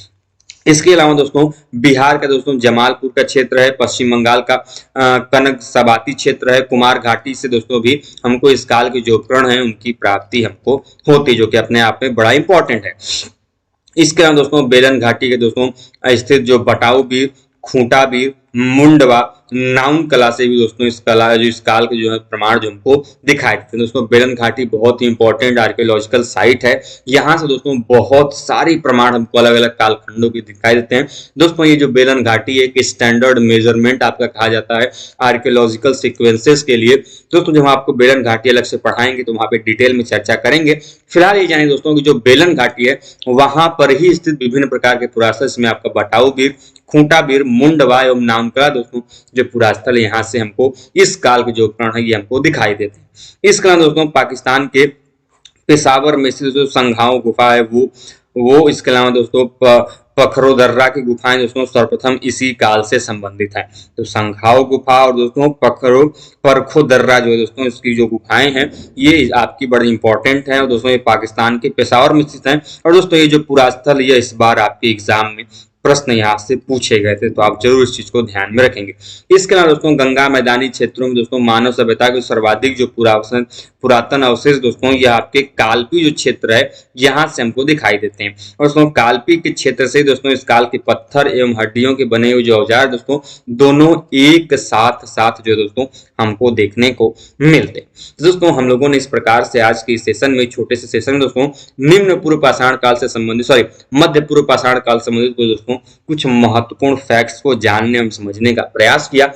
इसके अलावा दोस्तों बिहार का दोस्तों जमालपुर का क्षेत्र है, पश्चिम बंगाल का कनक सबाती क्षेत्र है, कुमार घाटी से दोस्तों भी हमको इस काल के जो उपकरण है उनकी प्राप्ति हमको होती है, जो कि अपने आप में बड़ा इंपॉर्टेंट है। इसके अलावा दोस्तों बेलन घाटी के दोस्तों स्थित जो बटाऊ बीर, खूंटा बीर, मुंडवा, नाउन कला से भी दोस्तों इस कला जो इस काल के जो है प्रमाण जो हमको दिखाई देते हैं। दोस्तों बेलन घाटी बहुत ही इंपॉर्टेंट आर्कियोलॉजिकल साइट है, यहाँ से दोस्तों बहुत सारी प्रमाण हमको अलग अलग कालखंडों की दिखाई देते हैं। दोस्तों ये जो बेलन घाटी है एक स्टैंडर्ड मेजरमेंट आपका कहा जाता है आर्कियोलॉजिकल सीक्वेंसेस के लिए। दोस्तों जब आपको बेलन घाटी अलग से पढ़ाएंगे तो वहाँ पे डिटेल में चर्चा करेंगे। फिलहाल ये जानिए दोस्तों की जो बेलन घाटी है वहां पर ही स्थित विभिन्न प्रकार के पुरातत्व में आपका बटाऊ बीर, खूंटा बीर मुंडवा एवं नामकला दोस्तों जो पुरास्थल यहाँ से हमको इस काल के जो उपकरण है ये हमको दिखाई देते हैं। इसके अलावा दोस्तों पाकिस्तान के पेशावर में से जो संघाओं गुफा है वो इसके अलावा दोस्तों पखरो दर्रा की गुफाएं दोस्तों सर्वप्रथम इसी काल से संबंधित है। तो संघाओ गुफा और दोस्तों परखो दर्रा जो है दोस्तों इसकी जो गुफाएं हैं ये आपकी बड़ी इंपॉर्टेंट है और दोस्तों ये पाकिस्तान के पेशावर में स्थित है। और दोस्तों ये जो पुरास्थल ये इस बार आपके एग्जाम में प्रश्न यहाँ से पूछे गए थे, तो आप जरूर इस चीज को ध्यान में रखेंगे। इसके अलावा दोस्तों गंगा मैदानी क्षेत्रों में दोस्तों मानव सभ्यता के सर्वाधिक जो पुरातन अवशेष दोस्तों यह आपके कालपी जो क्षेत्र है यहाँ से हमको दिखाई देते हैं। और दोस्तों कालपी के क्षेत्र से दोस्तों इस काल के पत्थर एवं हड्डियों के बने हुए जो औजार दोस्तों दोनों एक साथ जो दोस्तों हमको देखने को मिलते हैं। दोस्तों हम लोगों ने इस प्रकार से आज के सेशन में छोटे से सेशन में दोस्तों निम्न पूर्व पाषाण काल से संबंधित मध्य पूर्व पाषाण काल से संबंधित दोस्तों कुछ महत्वपूर्ण फैक्ट्स को जानने एवं समझने का प्रयास किया।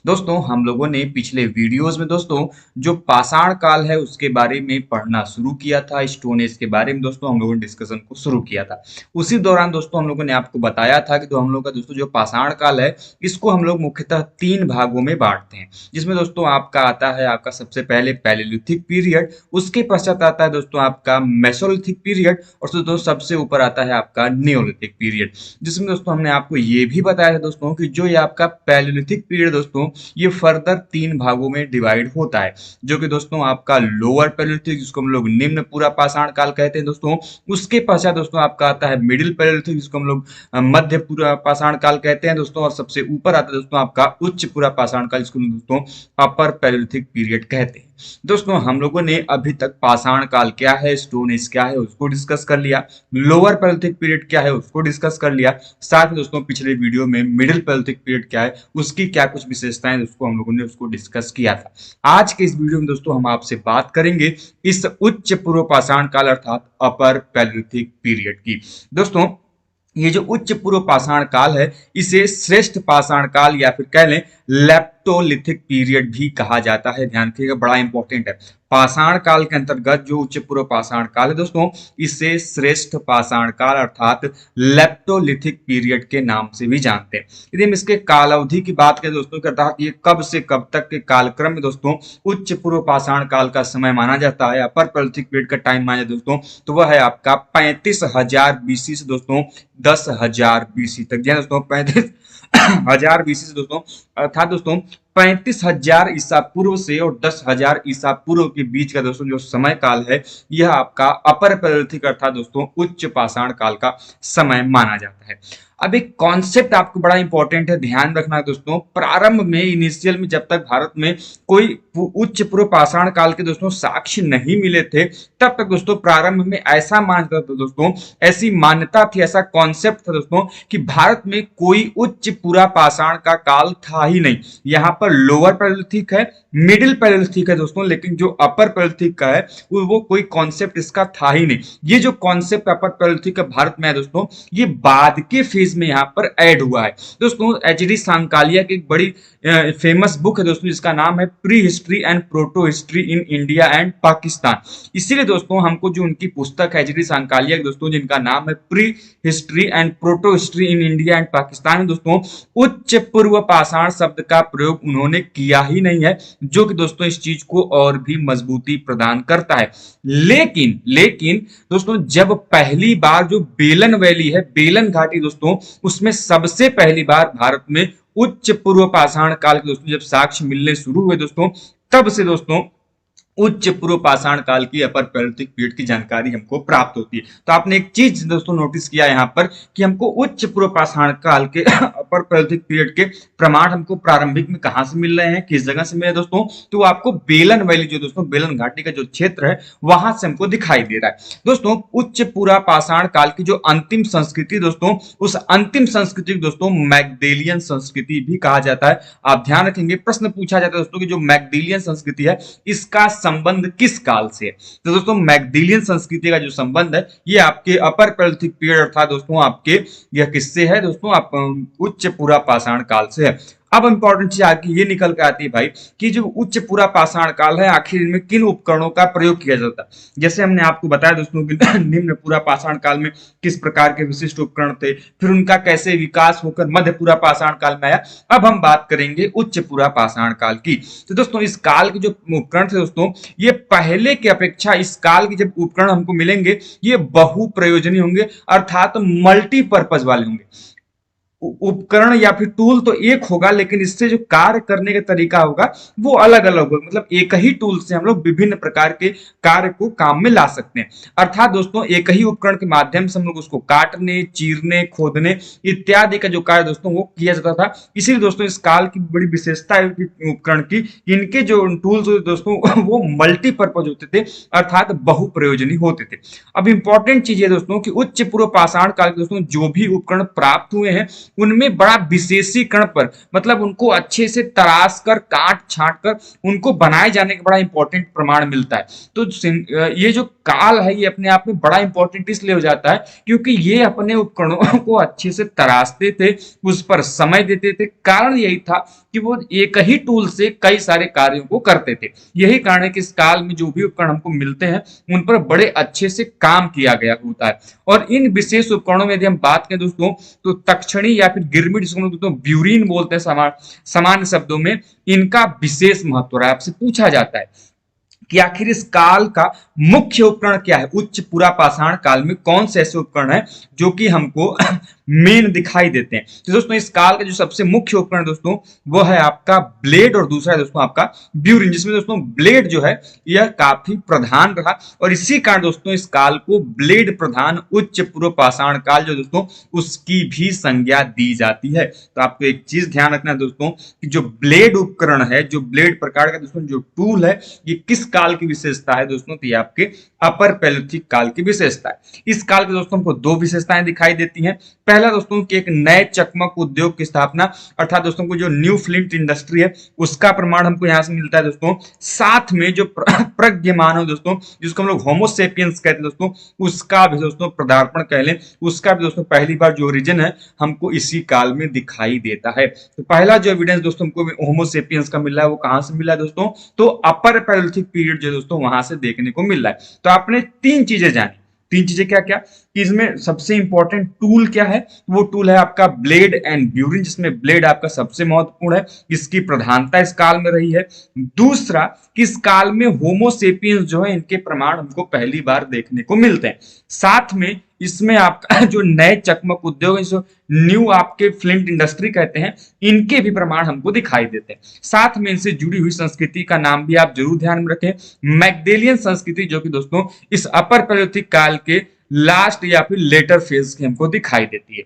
दोस्तों हम लोगों ने पिछले वीडियोस में दोस्तों जो पाषाण काल है उसके बारे में पढ़ना शुरू किया था, स्टोन एज के बारे में दोस्तों हम लोगों ने डिस्कशन को शुरू किया था। उसी दौरान दोस्तों हम लोगों ने आपको बताया था कि हम लोग का दोस्तों जो पाषाण काल है इसको हम लोग मुख्यतः 3 भागों में बांटते हैं, जिसमें दोस्तों आपका आता है आपका सबसे पहले पैलेलिथिक पीरियड, उसके पश्चात आता है दोस्तों आपका मेसोलिथिक पीरियड और दोस्तों सबसे ऊपर आता है आपका नियोलिथिक पीरियड। जिसमें दोस्तों हमने आपको ये भी बताया था दोस्तों कि जो ये आपका पैलेलिथिक पीरियड दोस्तों ये फर्दर 3 भागों में डिवाइड होता है, जो कि दोस्तों आपका लोअर पैलेलिथिक जिसको हम लोग निम्न पूरा पाषाण काल कहते हैं दोस्तों, उसके पश्चात दोस्तों आपका आता है मिडिल पैलेलिथिक जिसको हम लोग मध्य पूरा पाषाण काल कहते हैं दोस्तों, और सबसे ऊपर आता है दोस्तों आपका उच्च पूरा पाषाण काल जिसको दोस्तों अपर पैलेलिथिक पीरियड कहते हैं। दोस्तों हम लोगों ने अभी तक पाषाण काल क्या है, स्टोन एज क्या है उसको डिस्कस कर लिया, लोअर पैलेलिथिक पीरियड क्या है उसको डिस्कस कर लिया, साथ में दोस्तों पिछले वीडियो में मिडिल पैलेलिथिक पीरियड क्या है उसकी क्या कुछ विशेषताएं उसको हम लोगों ने उसको डिस्कस किया था। आज के इस वीडियो में दोस्तों हम आपसे बात करेंगे इस उच्च पूर्व पाषाण काल अर्थात अपर पैलेलिथिक पीरियड की। दोस्तों ये जो उच्च पूर्व पाषाण काल है इसे श्रेष्ठ पाषाण काल या फिर कह लें लेप्टोलिथिक पीरियड भी कहा जाता है। ध्यान रखिएगा बड़ा इंपॉर्टेंट है, पाषाण काल के अंतर्गत जो उच्च पूर्व पाषाण काल है दोस्तों इसे श्रेष्ठ पाषाण काल अर्थात लेप्टोलिथिक पीरियड के नाम से भी जानते हैं। यदि हम इसके काल अवधि की बात करें दोस्तों के अर्थात ये कब से कब तक के कालक्रम में दोस्तों उच्च पूर्व पाषाण काल का समय माना जाता है, अपर पैलेलिथिक पीरियड का टाइम माना जाता है दोस्तों, तो वह है आपका 35,000 BC से दोस्तों 10,000 BC तक। जी दोस्तों 35,000 BC से दोस्तों अर्थात दोस्तों 35,000 ईसा पूर्व से और 10,000 ईसा पूर्व के बीच का दोस्तों जो समय काल है यह आपका अपर पैलेलिथिक अर्थात दोस्तों उच्च पाषाण काल का समय माना जाता है। अब एक कॉन्सेप्ट आपको बड़ा इंपॉर्टेंट है, ध्यान रखना दोस्तों, प्रारंभ में इनिशियल में जब तक भारत में कोई उच्च पूर्व पाषाण काल के दोस्तों साक्ष्य नहीं मिले थे तब तक दोस्तों प्रारंभ में ऐसा माना जाता था दोस्तों, ऐसी मान्यता थी, ऐसा कॉन्सेप्ट था दोस्तों कि भारत में कोई उच्च पूरा पाषाण का काल था ही नहीं। यहाँ पर लोअर पैलेलिथिक है, मिडिल पैलेलिथिक है दोस्तों, लेकिन जो अपर पैलेलिथिक का है वो कोई कॉन्सेप्ट इसका था ही नहीं। ये जो कॉन्सेप्ट अपर पैलेलिथिक का भारत में है दोस्तों ये बाद के फेज में यहाँ पर ऐड हुआ है। दोस्तों एचडी सांकालिया की एक बड़ी फेमस बुक है दोस्तों जिसका नाम है pre history and proto history in India and Pakistan. इसीलिए दोस्तों हमको जो उनकी पुस्तक है एचडी सांकालिया दोस्तों जिनका नाम है pre history and proto history in India and Pakistan दोस्तों उच्च पूर्व पाषाण शब्द का प्रयोग उन्होंने किया ही नहीं है, जो कि दोस्तों इस चीज को और भी मजबूती प्रदान करता है। लेकिन दोस्तों जब पहली बार जो बेलन वैली है, बेलन घाटी दोस्तों, उसमें सबसे पहली बार भारत में उच्च पूर्व पाषाण काल के दोस्तों जब साक्ष्य मिलने शुरू हुए दोस्तों तब से दोस्तों उच्च पूर्व पाषाण काल की अपर पैलेलिथिक पीरियड की जानकारी हमको प्राप्त होती है। तो आपने एक चीज दोस्तों नोटिस किया यहाँ पर कि हमको उच्च पूर्व पाषाण काल के अपर पैलेलिथिक पीरियड के प्रमाण हमको प्रारंभिक में कहां से मिल रहे हैं, किस जगह से मिले दोस्तों, तो आपको बेलन वैली जो दोस्तों बेलन घाटी का जो क्षेत्र है वहां से हमको दिखाई दे रहा है। दोस्तों उच्च पूर्व पाषाण काल की जो अंतिम संस्कृति दोस्तों उस अंतिम संस्कृति को दोस्तों मैग्डेलियन संस्कृति भी कहा जाता है। आप ध्यान रखेंगे प्रश्न पूछा जाता है दोस्तों कि जो मैग्डेलियन संस्कृति है इसका संबंध किस काल से है, तो दोस्तों मैग्डेलियन संस्कृति का जो संबंध है ये आपके अपर पैलेलिथिक पीरियड अर्थात दोस्तों आपके यह किससे है दोस्तों आप उच्च पूर्व पाषाण काल से है। अब इंपॉर्टेंट चीज आगे ये निकल के आती है भाई कि जो उच्च पूरा पाषाण काल है आखिर इनमें किन उपकरणों का प्रयोग किया जाता है। जैसे हमने आपको बताया दोस्तों कि निम्न पूरा पाषाण काल में किस प्रकार के विशिष्ट उपकरण थे, फिर उनका कैसे विकास होकर मध्य पूरा पाषाण काल में आया। अब हम बात करेंगे उच्च पूरा पाषाण काल की। तो दोस्तों इस काल के जो उपकरण थे दोस्तों, ये पहले की अपेक्षा इस काल के जब उपकरण हमको मिलेंगे ये बहुप्रयोजनीय होंगे, अर्थात मल्टीपर्पज वाले होंगे। उपकरण या फिर टूल तो एक होगा, लेकिन इससे जो कार्य करने का तरीका होगा वो अलग अलग होगा। मतलब एक ही टूल से हम लोग विभिन्न प्रकार के कार्य को काम में ला सकते हैं। अर्थात दोस्तों एक ही उपकरण के माध्यम से हम लोग उसको काटने, चीरने, खोदने इत्यादि का जो कार्य दोस्तों वो किया जाता था। इसीलिए दोस्तों इस काल की बड़ी विशेषता है उपकरण की, इनके जो टूल्स दोस्तों वो मल्टीपर्पज होते थे, अर्थात बहुप्रयोजनीय होते थे। अब इंपॉर्टेंट चीज है दोस्तों कि उच्च पूर्व पाषाण काल के दोस्तों जो भी उपकरण प्राप्त हुए हैं उनमें बड़ा विशेषीकरण पर, मतलब उनको अच्छे से तराश कर, काट छाट कर उनको बनाए जाने का बड़ा इंपॉर्टेंट प्रमाण मिलता है। तो ये जो काल है ये अपने आप में बड़ा इंपॉर्टेंट इसलिए हो जाता है क्योंकि ये अपने उपकरणों को अच्छे से तराशते थे, उस पर समय देते थे। कारण यही था कि वो एक ही टूल से कई सारे कार्यों को करते थे। यही कारण है कि इस काल में जो भी उपकरण हमको मिलते हैं उन पर बड़े अच्छे से काम किया गया होता है। और इन विशेष उपकरणों में यदि हम बात करें दोस्तों तो तक्षणी या फिर गिरमिट, जिसको हम दोस्तों ब्यूरीन बोलते हैं सामान्य शब्दों में, इनका विशेष महत्व है। आपसे पूछा जाता है कि आखिर इस काल का मुख्य उपकरण क्या है। उच्च पूरा पाषाण काल में कौन से ऐसे उपकरण है जो कि हमको मेन दिखाई देते हैं। तो दोस्तों इस काल का जो सबसे मुख्य उपकरण दोस्तों वो है आपका ब्लेड, और दूसरा है दोस्तों आपका ब्यूरिन, जिसमें दोस्तों ब्लेड जो है यह काफी प्रधान रहा, और इसी कारण दोस्तों इस काल को ब्लेड प्रधान उच्च पूर्व पाषाण काल जो दोस्तों उसकी भी संज्ञा दी जाती है। तो आपको एक चीज ध्यान रखना है दोस्तों कि जो ब्लेड उपकरण है, जो ब्लेड प्रकार का दोस्तों जो टूल है, ये किस काल की विशेषता है दोस्तों, तो ये आपके अपर पैलेolithic काल की विशेषता है। इस काल के दोस्तों हमको दो विशेषताएं दिखाई देती हैं। पहला दोस्तों कि एक नए चकमक उद्योग की स्थापना, अर्थात दोस्तों को जो न्यू फ्लिंट इंडस्ट्री है उसका प्रमाण हमको यहां से मिलता है दोस्तों। साथ में जो प्रज्ञ मानव दोस्तों, जिसको हम लोग होमोसेपियंस कहते हैं दोस्तों, उसका भी दोस्तों पदार्पण कह लें, उसका भी दोस्तों पहली बार जो ओरिजिन है हमको इसी काल में दिखाई देता है। तो पहला जो एविडेंस दोस्तों हमको होमोसेपियंस का मिल रहा है वो कहां से मिला है दोस्तों, तो अपर पैलेolithic पीरियड जो दोस्तों वहां से देखने को मिल रहा है। तो आपने तीन चीजें जानी। तीन चीजें क्या क्या कि इसमें सबसे इंपॉर्टेंट टूल क्या है, वो टूल है आपका ब्लेड एंड ब्यूरिन, जिसमें ब्लेड आपका सबसे महत्वपूर्ण है, इसकी प्रधानता इस काल में रही है। दूसरा कि इस काल में होमोसेपियंस जो है इनके प्रमाण हमको पहली बार देखने को मिलते हैं। साथ में इसमें आपका जो नए चकमक उद्योग है, जो न्यू आपके फ्लिंट इंडस्ट्री कहते हैं, इनके भी प्रमाण हमको दिखाई देते हैं। साथ में इनसे जुड़ी हुई संस्कृति का नाम भी आप जरूर ध्यान में रखें, मैग्डेलियन संस्कृति, जो कि दोस्तों इस अपर पैलेolithic काल के लास्ट या फिर लेटर फेज की हमको दिखाई देती है।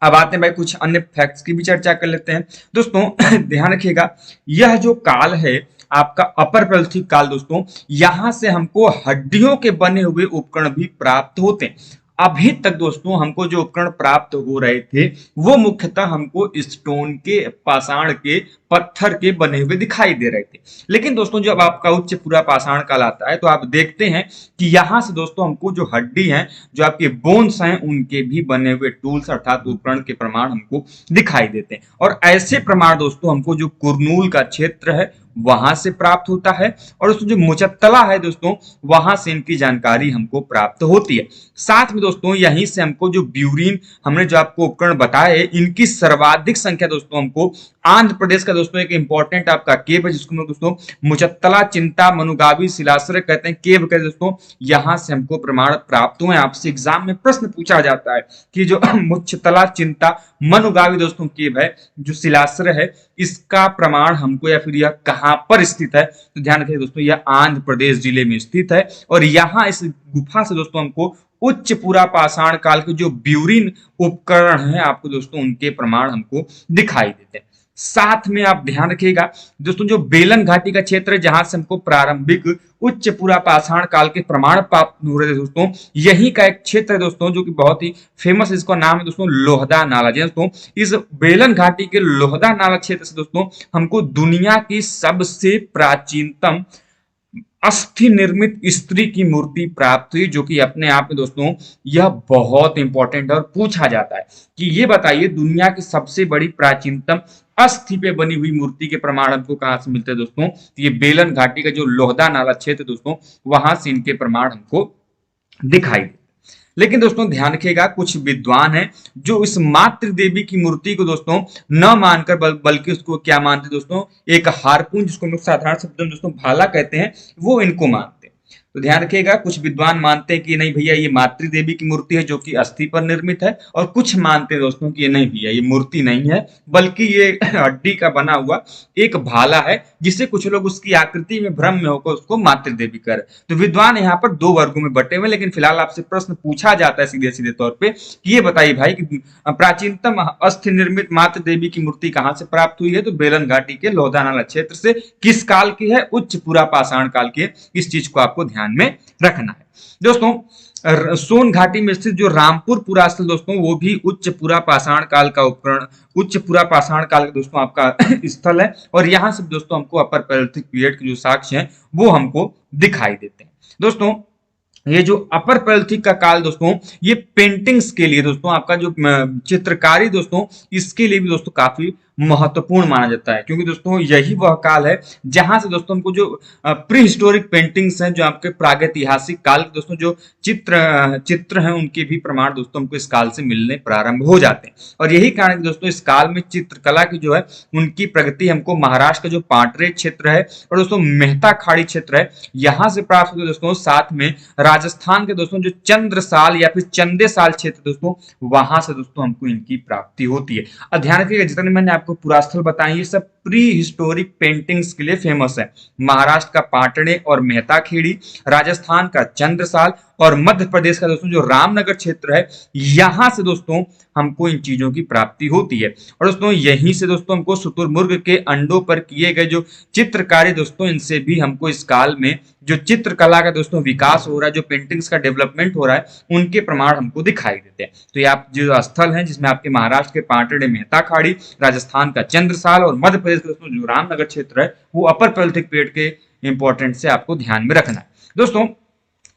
अब आते हैं भाई कुछ अन्य फैक्ट्स की भी चर्चा कर लेते हैं दोस्तों। ध्यान रखिएगा यह जो काल है आपका अपर पैलेolithic काल दोस्तों, यहां से हमको हड्डियों के बने हुए उपकरण भी प्राप्त होते हैं। अभी तक दोस्तों हमको जो उपकरण प्राप्त हो रहे थे वो मुख्यतः हमको स्टोन के, पाषाण के, पत्थर के बने हुए दिखाई दे रहे थे। लेकिन दोस्तों जब आपका उच्च पूरा पाषाण काल आता है तो आप देखते हैं कि यहां से दोस्तों हमको जो हड्डी हैं, जो आपके बोन्स हैं, उनके भी बने हुए टूल्स अर्थात उपकरण के प्रमाण हमको दिखाई देते हैं। और ऐसे प्रमाण दोस्तों हमको जो कुरनूल का क्षेत्र है वहां से प्राप्त होता है, और उसमें जो मुचत्तला है दोस्तों वहां से इनकी जानकारी हमको प्राप्त होती है। साथ में दोस्तों यहीं से हमको जो ब्यूरीन हमने जो आपको उपकरण बताए, इनकी सर्वाधिक संख्या दोस्तों हमको आंध्र प्रदेश का दोस्तों एक इंपॉर्टेंट आपका केव है, जिसको हम दोस्तों मुचत्तला चिंता मनुगावी शिलाश्रय कहते हैं, केव कहते हैं दोस्तों, यहां से हमको प्रमाण प्राप्त हुए। आपसे एग्जाम में प्रश्न पूछा जाता है कि जो मुचत्तला चिंता मनुगावी दोस्तों केव है, जो शिलाश्रय है, इसका प्रमाण हमको या फिर यह कहां पर स्थित है, तो ध्यान रखिए दोस्तों यह आंध्र प्रदेश जिले में स्थित है। और यहां इस गुफा से दोस्तों हमको उच्च पूरा पाषाण काल के जो ब्यूरीन उपकरण है आपको दोस्तों उनके प्रमाण हमको दिखाई देते हैं। साथ में आप ध्यान रखिएगा दोस्तों जो बेलन घाटी का क्षेत्र है जहां से हमको प्रारंभिक उच्च पूरा पाषाण काल के प्रमाण प्राप्त हो रहे थे दोस्तों, यही का एक क्षेत्र है दोस्तों जो कि बहुत ही फेमस, इसका नाम है दोस्तों लोहदा नाला। दोस्तों इस बेलन घाटी के लोहदा नाला क्षेत्र से दोस्तों हमको दुनिया की सबसे प्राचीनतम अस्थि निर्मित स्त्री की मूर्ति प्राप्त हुई, जो कि अपने आप में दोस्तों यह बहुत इंपॉर्टेंट है और पूछा जाता है कि ये बताइए दुनिया की सबसे बड़ी प्राचीनतम अस्थि पे बनी हुई मूर्ति के प्रमाण हमको कहाँ से मिलते हैं दोस्तों। तो ये बेलन घाटी का जो लोहदा नाला क्षेत्र दोस्तों, वहां से इनके प्रमाण हमको दिखाई देते। लेकिन दोस्तों ध्यान रखिएगा, कुछ विद्वान हैं जो इस मातृ देवी की मूर्ति को दोस्तों न मानकर बल्कि उसको क्या मानते दोस्तों, एक हारपून, जिसको हम लोग साधारण शब्द में दोस्तों भाला कहते हैं, वो इनको मानते हैं। तो ध्यान रखिएगा, कुछ विद्वान मानते हैं कि नहीं भैया ये मातृ देवी की मूर्ति है जो कि अस्थि पर निर्मित है, और कुछ मानते हैं दोस्तों कि ये नहीं भैया ये मूर्ति नहीं है बल्कि ये हड्डी का बना हुआ एक भाला है, जिसे कुछ लोग उसकी आकृति में भ्रम में होकर उसको मातृ देवी कर। तो विद्वान यहाँ पर दो वर्गों में बटे हुए, लेकिन फिलहाल आपसे प्रश्न पूछा जाता है सीधे सीधे तौर पे कि ये बताइए भाई कि प्राचीनतम अस्थि निर्मित मातृ देवी की मूर्ति कहाँ से प्राप्त हुई है। तो बेलन घाटी के लोहदा नाला क्षेत्र से। किस काल की है? उच्च पुरा पाषाण काल की। इस चीज को आपको ध्यान में रखना है दोस्तों। सोन घाटी में स्थित जो रामपुर पुरास्थल दोस्तों, वो भी उच्च पुरा पाषाण काल का उपकरण, उच्च पुरा पाषाण काल का दोस्तों आपका स्थल है, और यहाँ से दोस्तों हमको अपर पैलेolithic पीरियड के जो साक्ष्य हैं वो हमको दिखाई देते हैं दोस्तों। ये जो अपर पैलेolithic का काल दोस्तों, ये पेंटिंग्स के लिए दोस्तों, आपका जो चित्रकारी दोस्तों, इसके लिए भी दोस्तों काफी महत्वपूर्ण माना जाता है, क्योंकि दोस्तों यही वह काल है जहां से दोस्तों हमको जो प्री हिस्टोरिक पेंटिंग्स हैं, जो आपके प्रागैतिहासिक काल के दोस्तों जो चित्र हैं, उनके भी प्रमाण दोस्तों हमको इस काल से मिलने प्रारंभ हो जाते हैं। और यही कारण है दोस्तों इस काल में चित्रकला की जो है उनकी प्रगति हमको महाराष्ट्र का जो पाटरे क्षेत्र है और दोस्तों मेहता खाड़ी क्षेत्र है, यहाँ से प्राप्त होती है दोस्तों। साथ में राजस्थान के दोस्तों जो चंद्रसाल या फिर चंदेसाल क्षेत्र दोस्तों, वहां से दोस्तों हमको इनकी प्राप्ति होती है। ध्यान रखिएगा, जितने मैंने आपको पुरास्थल बताए ये सब प्री हिस्टोरिक पेंटिंग्स के लिए फेमस है। महाराष्ट्र का पाटड़े और मेहता खेड़ी, राजस्थान का चंद्रसाल और मध्य प्रदेश का दोस्तों जो रामनगर क्षेत्र है, यहां से दोस्तों हमको इन चीजों की प्राप्ति होती है। और दोस्तों यहीं से दोस्तों हमको शुतुरमुर्ग के अंडों पर किए गए जो चित्रकारी दोस्तों, इनसे भी हमको इस काल में जो चित्रकला का दोस्तों विकास हो रहा है, जो पेंटिंग्स का डेवलपमेंट हो रहा है, उनके प्रमाण हमको दिखाई देते हैं। तो ये आप जो स्थल हैं जिसमें आपके महाराष्ट्र के पाटड़े मेहता खाड़ी, राजस्थान का चंद्रसाल और मध्य प्रदेश का दोस्तों जो रामनगर क्षेत्र है, वो अपर पैलेolithic पीरियड के इंपॉर्टेंट से आपको ध्यान में रखना है दोस्तों।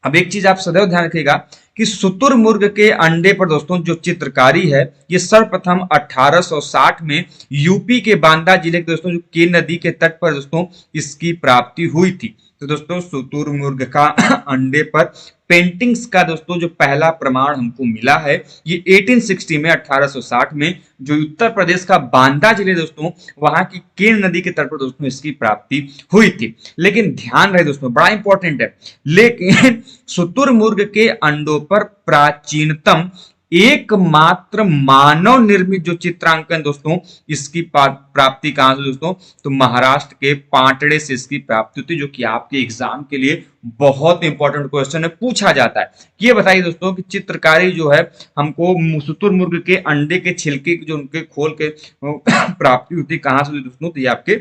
अब एक चीज आप सदैव ध्यान रखिएगा कि शुतुरमुर्ग के अंडे पर दोस्तों जो चित्रकारी है, ये सर्वप्रथम 1860 में यूपी के बांदा जिले के दोस्तों जो केन नदी के तट पर दोस्तों इसकी प्राप्ति हुई थी। तो दोस्तों शुतुरमुर्ग का अंडे पर पेंटिंग्स का दोस्तों जो पहला प्रमाण हमको मिला है, ये 1860 में 1860 में जो उत्तर प्रदेश का बांदा जिले दोस्तों, वहां की केन नदी के तट पर दोस्तों इसकी प्राप्ति हुई थी। लेकिन ध्यान रहे दोस्तों, बड़ा इंपॉर्टेंट है, लेकिन शुतुरमुर्ग के अंडों पर प्राचीनतम एकमात्र मानव निर्मित जो चित्रांकन दोस्तों, इसकी प्राप्ति कहां से दोस्तों, तो महाराष्ट्र के पाटड़े से इसकी प्राप्ति होती है, जो कि आपके एग्जाम के लिए बहुत इंपॉर्टेंट क्वेश्चन है, पूछा जाता है। ये बताइए दोस्तों कि चित्रकारी जो है हमको शुतुरमुर्ग के अंडे के छिलके जो उनके खोल के प्राप्ति होती है कहां से दोस्तों, तो ये आपके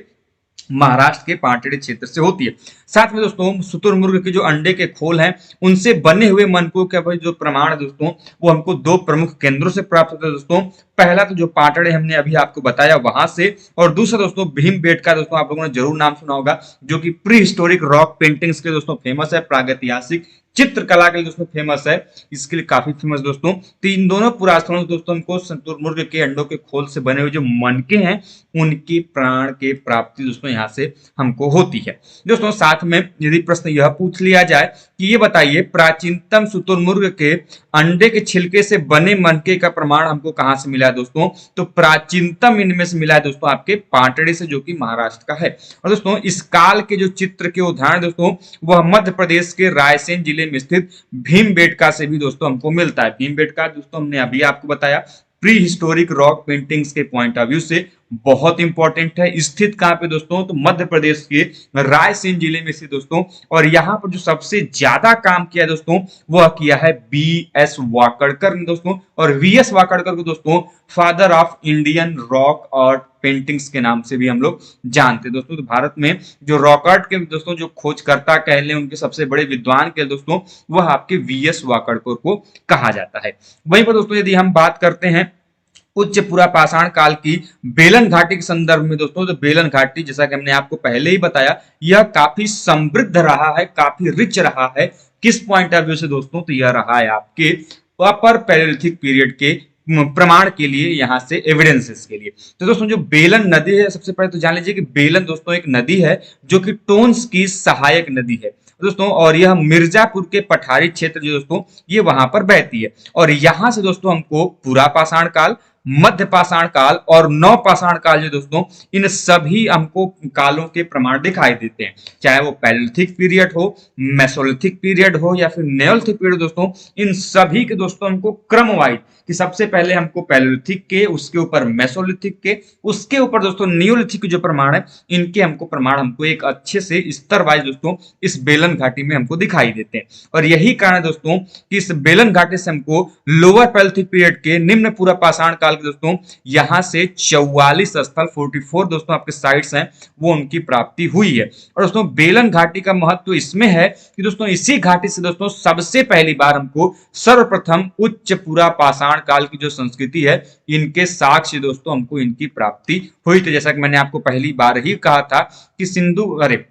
महाराष्ट्र के पाटड़े क्षेत्र से होती है। साथ में दोस्तों शुतुरमुर्ग के जो अंडे के खोल हैं, उनसे बने हुए मनकों के भाई जो प्रमाण है दोस्तों, वो हमको दो प्रमुख केंद्रों से प्राप्त होता है दोस्तों। पहला तो जो पाटड़े हमने अभी आपको बताया वहां से, और दूसरा दोस्तों भीमबेटका दोस्तों, आप लोगों ने जरूर नाम सुना होगा, जो कि प्री हिस्टोरिक रॉक पेंटिंग्स के दोस्तों फेमस है, प्रागैतिहासिक चित्रकला के लिए दोस्तों फेमस है, इसके लिए काफी फेमस दोस्तों। तो इन दोनों पुरास्थलों से दोस्तों हमको शुतुरमुर्ग के अंडों के खोल से बने हुए जो मनके हैं, उनकी प्राण के प्राप्ति दोस्तों यहाँ से हमको होती है दोस्तों। साथ में यदि प्रश्न यह पूछ लिया जाए कि ये बताइए प्राचीनतम शुतुरमुर्ग के अंडे के छिलके से बने मनके का प्रमाण हमको कहां से मिला है दोस्तों, तो प्राचीनतम इनमें से मिला है दोस्तों आपके पाटड़े से, जो कि महाराष्ट्र का है। और दोस्तों इस काल के जो चित्र के उदाहरण दोस्तों, वह मध्य प्रदेश के रायसेन जिले में स्थित भीमबेटका से भी दोस्तों हमको मिलता है। भीमबेटका दोस्तों हमने अभी आपको बताया प्री हिस्टोरिक रॉक पेंटिंग्स के पॉइंट ऑफ व्यू से बहुत इंपॉर्टेंट है। स्थित कहां पे दोस्तों, तो मध्य प्रदेश के रायसेन जिले में स्थित दोस्तों। और यहां पर जो सबसे ज्यादा काम किया दोस्तों, वह किया है बी.एस. वाकड़कर ने दोस्तों। और वी.एस. वाकड़कर को दोस्तों father of Indian rock art paintings के नाम से भी हम लोग जानते हैं दोस्तों। तो भारत में जो रॉक आर्ट के दोस्तों जो खोजकर्ता कह लें, उनके सबसे बड़े विद्वान के दोस्तों, वह आपके वी.एस. वाकड़कर को कहा जाता है। वहीं पर दोस्तों यदि हम बात करते हैं उच्च पुरा पाषाण काल की बेलन घाटी के संदर्भ में दोस्तों, तो बेलन घाटी जैसा कि हमने आपको पहले ही बताया, यह काफी समृद्ध रहा है, काफी रिच रहा है। किस पॉइंट ऑफ व्यू से दोस्तों? तो यह रहा है आपके अपर पैलेलिथिक पीरियड के प्रमाण के लिए, यहां से एविडेंसेस के लिए। तो दोस्तों जो बेलन नदी है, सबसे पहले तो जान लीजिए कि बेलन दोस्तों एक नदी है जो कि टोन्स की सहायक नदी है दोस्तों, और यह मिर्जापुर के पठारी क्षेत्र जो दोस्तों ये वहां पर बहती है। और यहां से दोस्तों हमको पुरा पाषाण काल, मध्य पाषाण काल और नव पाषाण काल जो दोस्तों, इन सभी हमको कालों के प्रमाण दिखाई देते हैं, चाहे वो पैलेलिथिक पीरियड हो, मेसोलिथिक पीरियड हो या फिर नेओलिथिक पीरियड दोस्तों। इन सभी के दोस्तों हमको क्रम वाइज, कि सबसे पहले हमको पैलेलिथिक के, उसके ऊपर मेसोलिथिक के, उसके ऊपर दोस्तों नियोलिथिक के जो प्रमाण है, इनके हमको प्रमाण हमको एक अच्छे से स्तर वाइज दोस्तों इस बेलन घाटी में हमको दिखाई देते हैं। और यही कारण है दोस्तों कि इस बेलन घाटी से हमको लोअर पैलेलिथिक पीरियड के, निम्न पूरा पाषाण काल के दोस्तों यहां से 44 स्थल, 44 दोस्तों आपके साइट्स हैं, वो उनकी प्राप्ति हुई है। और दोस्तों बेलन घाटी का महत्व इसमें है कि दोस्तों इसी घाटी से दोस्तों सबसे पहली बार हमको सर्वप्रथम उच्च पूरा पाषाण काल की जो संस्कृति है, इनके साक्ष्य दोस्तों हमको इनकी प्राप्ति हुई थी। जैसा कि मैंने आपको पहली बार ही कहा था कि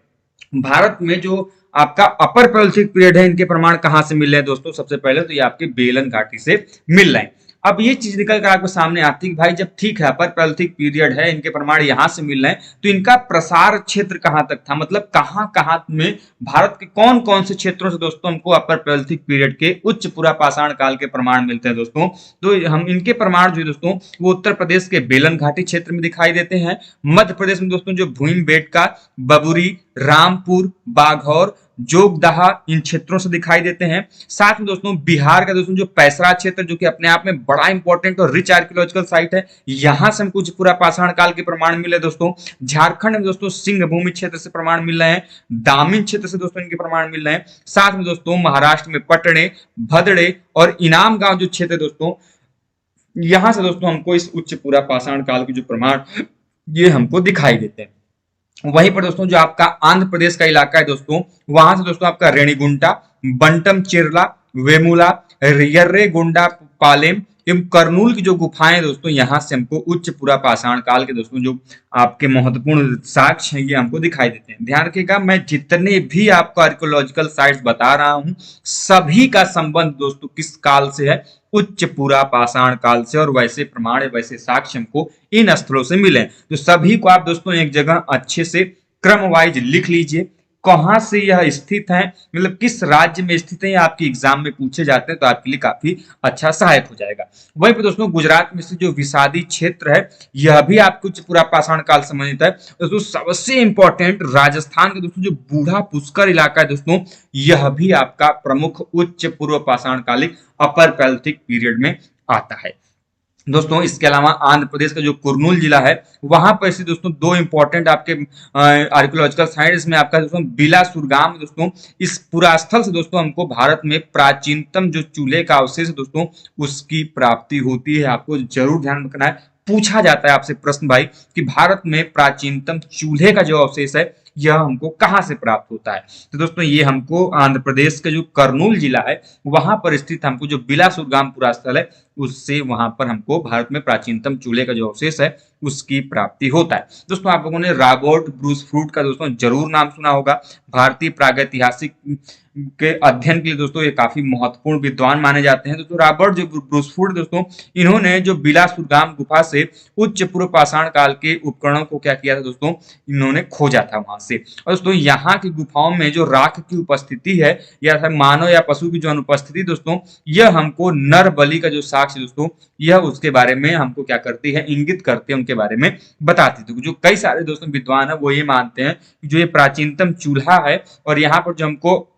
भारत में जो आपका अपर पैलेलिथिक पीरियड है, इनके प्रमाण कहां से मिल रहे हैं दोस्तों? सबसे पहले तो ये आपके बेलन घाटी से मिल रहे हैं। अब ये चीज निकल कर आपको सामने आती है कि भाई जब ठीक है अपर पैलेलिथिक पीरियड है, इनके प्रमाण यहां से मिल रहे हैं, तो इनका प्रसार क्षेत्र कहां तक था, मतलब कहां कहां में भारत के कौन कौन से क्षेत्रों से दोस्तों हमको अपर पैलेलिथिक पीरियड के उच्च पुरा पाषाण काल के प्रमाण मिलते हैं दोस्तों? तो हम इनके प्रमाण जो दोस्तों वो उत्तर प्रदेश के बेलन घाटी क्षेत्र में दिखाई देते हैं। मध्य प्रदेश में दोस्तों जो भीमबेटका, बबुरी, रामपुर, बाघौर, जोगदाहा, इन क्षेत्रों से दिखाई देते हैं। साथ में दोस्तों बिहार का दोस्तों जो पैसरा क्षेत्र, जो कि अपने आप में बड़ा इंपॉर्टेंट और रिच आर्कियोलॉजिकल साइट है, यहां से हमको पूरा पाषाण काल के प्रमाण मिले दोस्तों। झारखंड में दोस्तों सिंह भूमि क्षेत्र से प्रमाण मिल रहे हैं, दामिन क्षेत्र से दोस्तों इनके प्रमाण मिल रहे हैं। साथ में दोस्तों महाराष्ट्र में पटने, भदड़े और इनाम गांव जो क्षेत्र है दोस्तों, यहां से दोस्तों हमको इस उच्च पूरा पाषाण काल के जो प्रमाण ये हमको दिखाई देते हैं। वहीं पर दोस्तों जो आपका आंध्र प्रदेश का इलाका है दोस्तों, वहां से दोस्तों आपका रेणीगुंटा, बंटम चिरला, वेमुला, यर्रेगोंडा पालेम एवं करनूल की जो गुफाएं दोस्तों, यहां से हमको उच्च पूरा पाषाण काल के दोस्तों जो आपके महत्वपूर्ण साक्ष्य हैं, ये हमको दिखाई देते हैं। ध्यान रखिएगा, मैं जितने भी आपको आर्कियोलॉजिकल साइट्स बता रहा हूं, सभी का संबंध दोस्तों किस काल से है? उच्च पूरा पाषाण काल से। और वैसे प्रमाण, वैसे साक्ष्य हमको इन स्थलों से मिले, तो सभी को आप दोस्तों एक जगह अच्छे से क्रम वाइज लिख लीजिए, कहां से यह स्थित है, मतलब किस राज्य में स्थित है, आपके एग्जाम में पूछे जाते हैं, तो आपके लिए काफी अच्छा सहायक हो जाएगा। वहीं पर दोस्तों गुजरात में से जो विषादी क्षेत्र है, यह भी आपको उच्च पूरा पाषाण काल संबंधित है दोस्तों। सबसे इंपॉर्टेंट राजस्थान के दोस्तों जो बूढ़ा पुष्कर इलाका है दोस्तों, यह भी आपका प्रमुख उच्च पूर्व पाषाण कालिक अपर पैलेलिथिक पीरियड में आता है दोस्तों। इसके अलावा आंध्र प्रदेश का जो कुर्नूल जिला है, वहां पर से दोस्तों दो इंपॉर्टेंट आपके आर्कियोलॉजिकल साइट्स में आपका दोस्तों बिलासुर गांव दोस्तों, इस पुरास्थल से दोस्तों हमको भारत में प्राचीनतम जो चूल्हे का अवशेष दोस्तों उसकी प्राप्ति होती है। आपको जरूर ध्यान रखना है, पूछा जाता है आपसे प्रश्न भाई कि भारत में प्राचीनतम चूल्हे का जो अवशेष है यह हमको कहां से प्राप्त होता है? तो दोस्तों ये हमको आंध्र प्रदेश का जो करनूल जिला है, वहां पर स्थित हमको जो बिलासुर गांव पुरास्थल है, उससे वहां पर हमको भारत में प्राचीनतम चूल्हे का जो अवशेष है उसकी प्राप्ति होता है। दोस्तों आप लोगों ने रॉबर्ट ब्रूस फ्रूट का दोस्तों जरूर नाम सुना होगा। भारतीय प्रागैतिहासिक के अध्ययन के लिए दोस्तों ये काफी महत्वपूर्ण विद्वान माने जाते हैं। दोस्तों रॉबर्ट जो ब्रूस फ्रूट दोस्तों, इन्होंने जो बिलासुर गांव गुफा से उच्च पूर्व पाषाण काल के उपकरणों को क्या किया था दोस्तों, इन्होंने खोजा था वहां से। और दोस्तों यहाँ की गुफाओं में जो राख की उपस्थिति है या मानव या पशु की जो अनुपस्थिति दोस्तों, यह हमको नर बलि का जो साक्ष्य दोस्तों, यह उसके बारे में हमको क्या करती है, इंगित करते हैं, उनके बारे में बताती है। तो जो कई सारे दोस्तों विद्वान है वो ये मानते हैं कि जो ये प्राचीनतम चूल्हा है और यहाँ पर जो हमको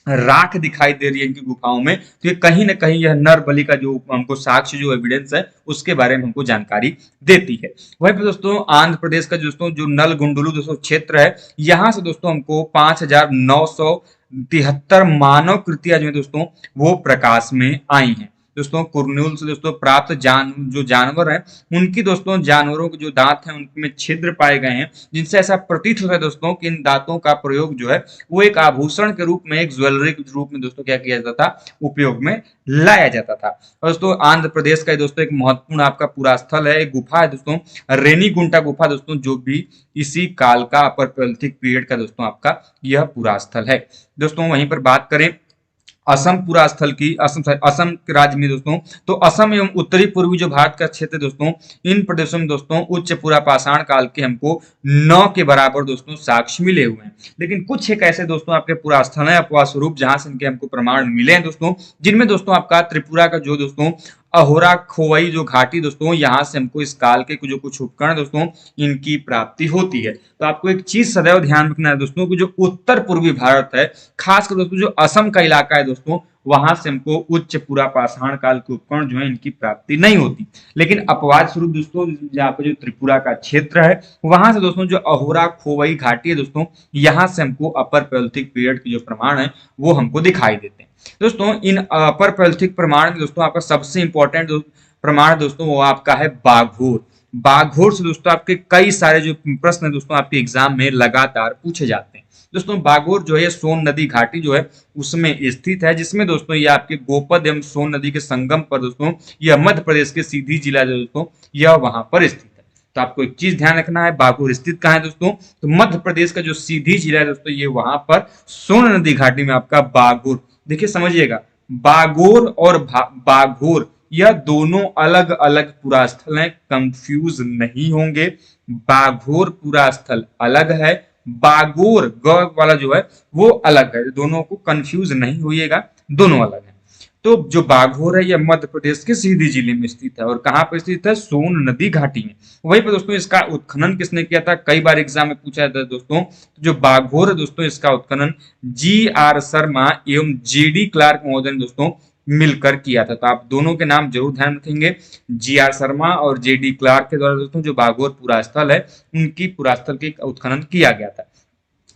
राख दिखाई दे रही है इनकी गुफाओं में, तो ये कहीं ना कहीं यह नर बलि का जो हमको साक्ष्य, जो एविडेंस है, उसके बारे में हमको जानकारी देती है। वहीं पर दोस्तों आंध्र प्रदेश का दोस्तों जो नलगुंडलु दोस्तों क्षेत्र है, यहाँ से दोस्तों हमको 5973 मानव कृतियां जो है दोस्तों वो प्रकाश में आई हैं दोस्तों कुर्नूल से दोस्तों प्राप्त जो जानवर हैं उनकी दोस्तों जानवरों के जो दांत हैं उनमें छिद्र पाए गए हैं, जिनसे ऐसा प्रतीत होता है दोस्तों कि इन दांतों का प्रयोग जो है वो एक आभूषण के रूप में, एक ज्वेलरी के रूप में दोस्तों क्या किया जाता था, उपयोग में लाया जाता था। और दोस्तों आंध्र प्रदेश का दोस्तों एक महत्वपूर्ण आपका पूरा स्थल है, एक गुफा है दोस्तों, रेनीगुंटा गुफा दोस्तों, जो भी इसी काल का अपर पैलियोलिथिक पीरियड का दोस्तों आपका यह पूरा स्थल है। दोस्तों वहीं पर बात करें असम पूरा स्थल की, असम के राज्य में दोस्तों, तो असम एवं उत्तरी पूर्वी जो भारत का क्षेत्र दोस्तों, इन प्रदेशों में दोस्तों उच्च पूरा पाषाण काल के हमको 9 के बराबर दोस्तों साक्ष्य मिले हुए हैं। लेकिन कुछ एक ऐसे दोस्तों आपके पूरा स्थल है अपवाद स्वरूप जहां से इनके हमको प्रमाण मिले हैं दोस्तों, जिनमें दोस्तों आपका त्रिपुरा का जो दोस्तों अहोरा खोवई जो घाटी दोस्तों, यहाँ से हमको इस काल के जो कुछ उपकरण दोस्तों इनकी प्राप्ति होती है। तो आपको एक चीज सदैव ध्यान रखना है दोस्तों कि जो उत्तर पूर्वी भारत है, खासकर दोस्तों जो असम का इलाका है दोस्तों, वहां से हमको उच्च पूरा पाषाण काल के उपकरण जो है इनकी प्राप्ति नहीं होती। लेकिन अपवाद स्वरूप दोस्तों यहाँ पे जो त्रिपुरा का क्षेत्र है वहां से दोस्तों जो अहोरा खोवई घाटी है दोस्तों, यहाँ से हमको अपर पैलियोलिथिक पीरियड के जो प्रमाण है वो हमको दिखाई देते हैं। दोस्तों इन अपर पैलियोलिथिक प्रमाण में दोस्तों आपका सबसे इंपॉर्टेंट प्रमाण दोस्तों वो आपका है बाघोर। बाघोर से दोस्तों आपके कई सारे जो प्रश्न है दोस्तों आपके एग्जाम में लगातार पूछे जाते हैं। दोस्तों बाघोर जो है सोन नदी घाटी जो है उसमें स्थित है, जिसमें दोस्तों ये आपके गोपद एवं सोन नदी के संगम पर दोस्तों यह मध्य प्रदेश के सीधी जिला जो दोस्तों यह वहां पर स्थित है। तो आपको एक चीज ध्यान रखना है, बाघोर स्थित कहाँ है दोस्तों, तो मध्य प्रदेश का जो सीधी जिला है दोस्तों ये वहां पर सोन नदी घाटी में आपका बाघोर। देखिए समझिएगा, बागोर और बाघोर यह दोनों अलग अलग पूरा स्थल हैं, कंफ्यूज नहीं होंगे। बाघोर पूरा स्थल अलग है, बागोर ग वाला जो है वो अलग है, दोनों को कंफ्यूज नहीं होइएगा, दोनों अलग है। तो जो बाघोर है यह मध्य प्रदेश के सीधी जिले में स्थित है, और कहाँ पर स्थित है, सोन नदी घाटी में। वहीं पर दोस्तों इसका उत्खनन किसने किया था, कई बार एग्जाम में पूछा जाता है दोस्तों। जो बाघोर है दोस्तों इसका उत्खनन GR शर्मा एवं JD क्लार्क महोदय ने दोस्तों मिलकर किया था। तो आप दोनों के नाम जरूर ध्यान रखेंगे, GR शर्मा और JD क्लार्क के द्वारा दोस्तों जो बाघोर पूरा स्थल है उनकी पूरा स्थल के उत्खनन किया गया था।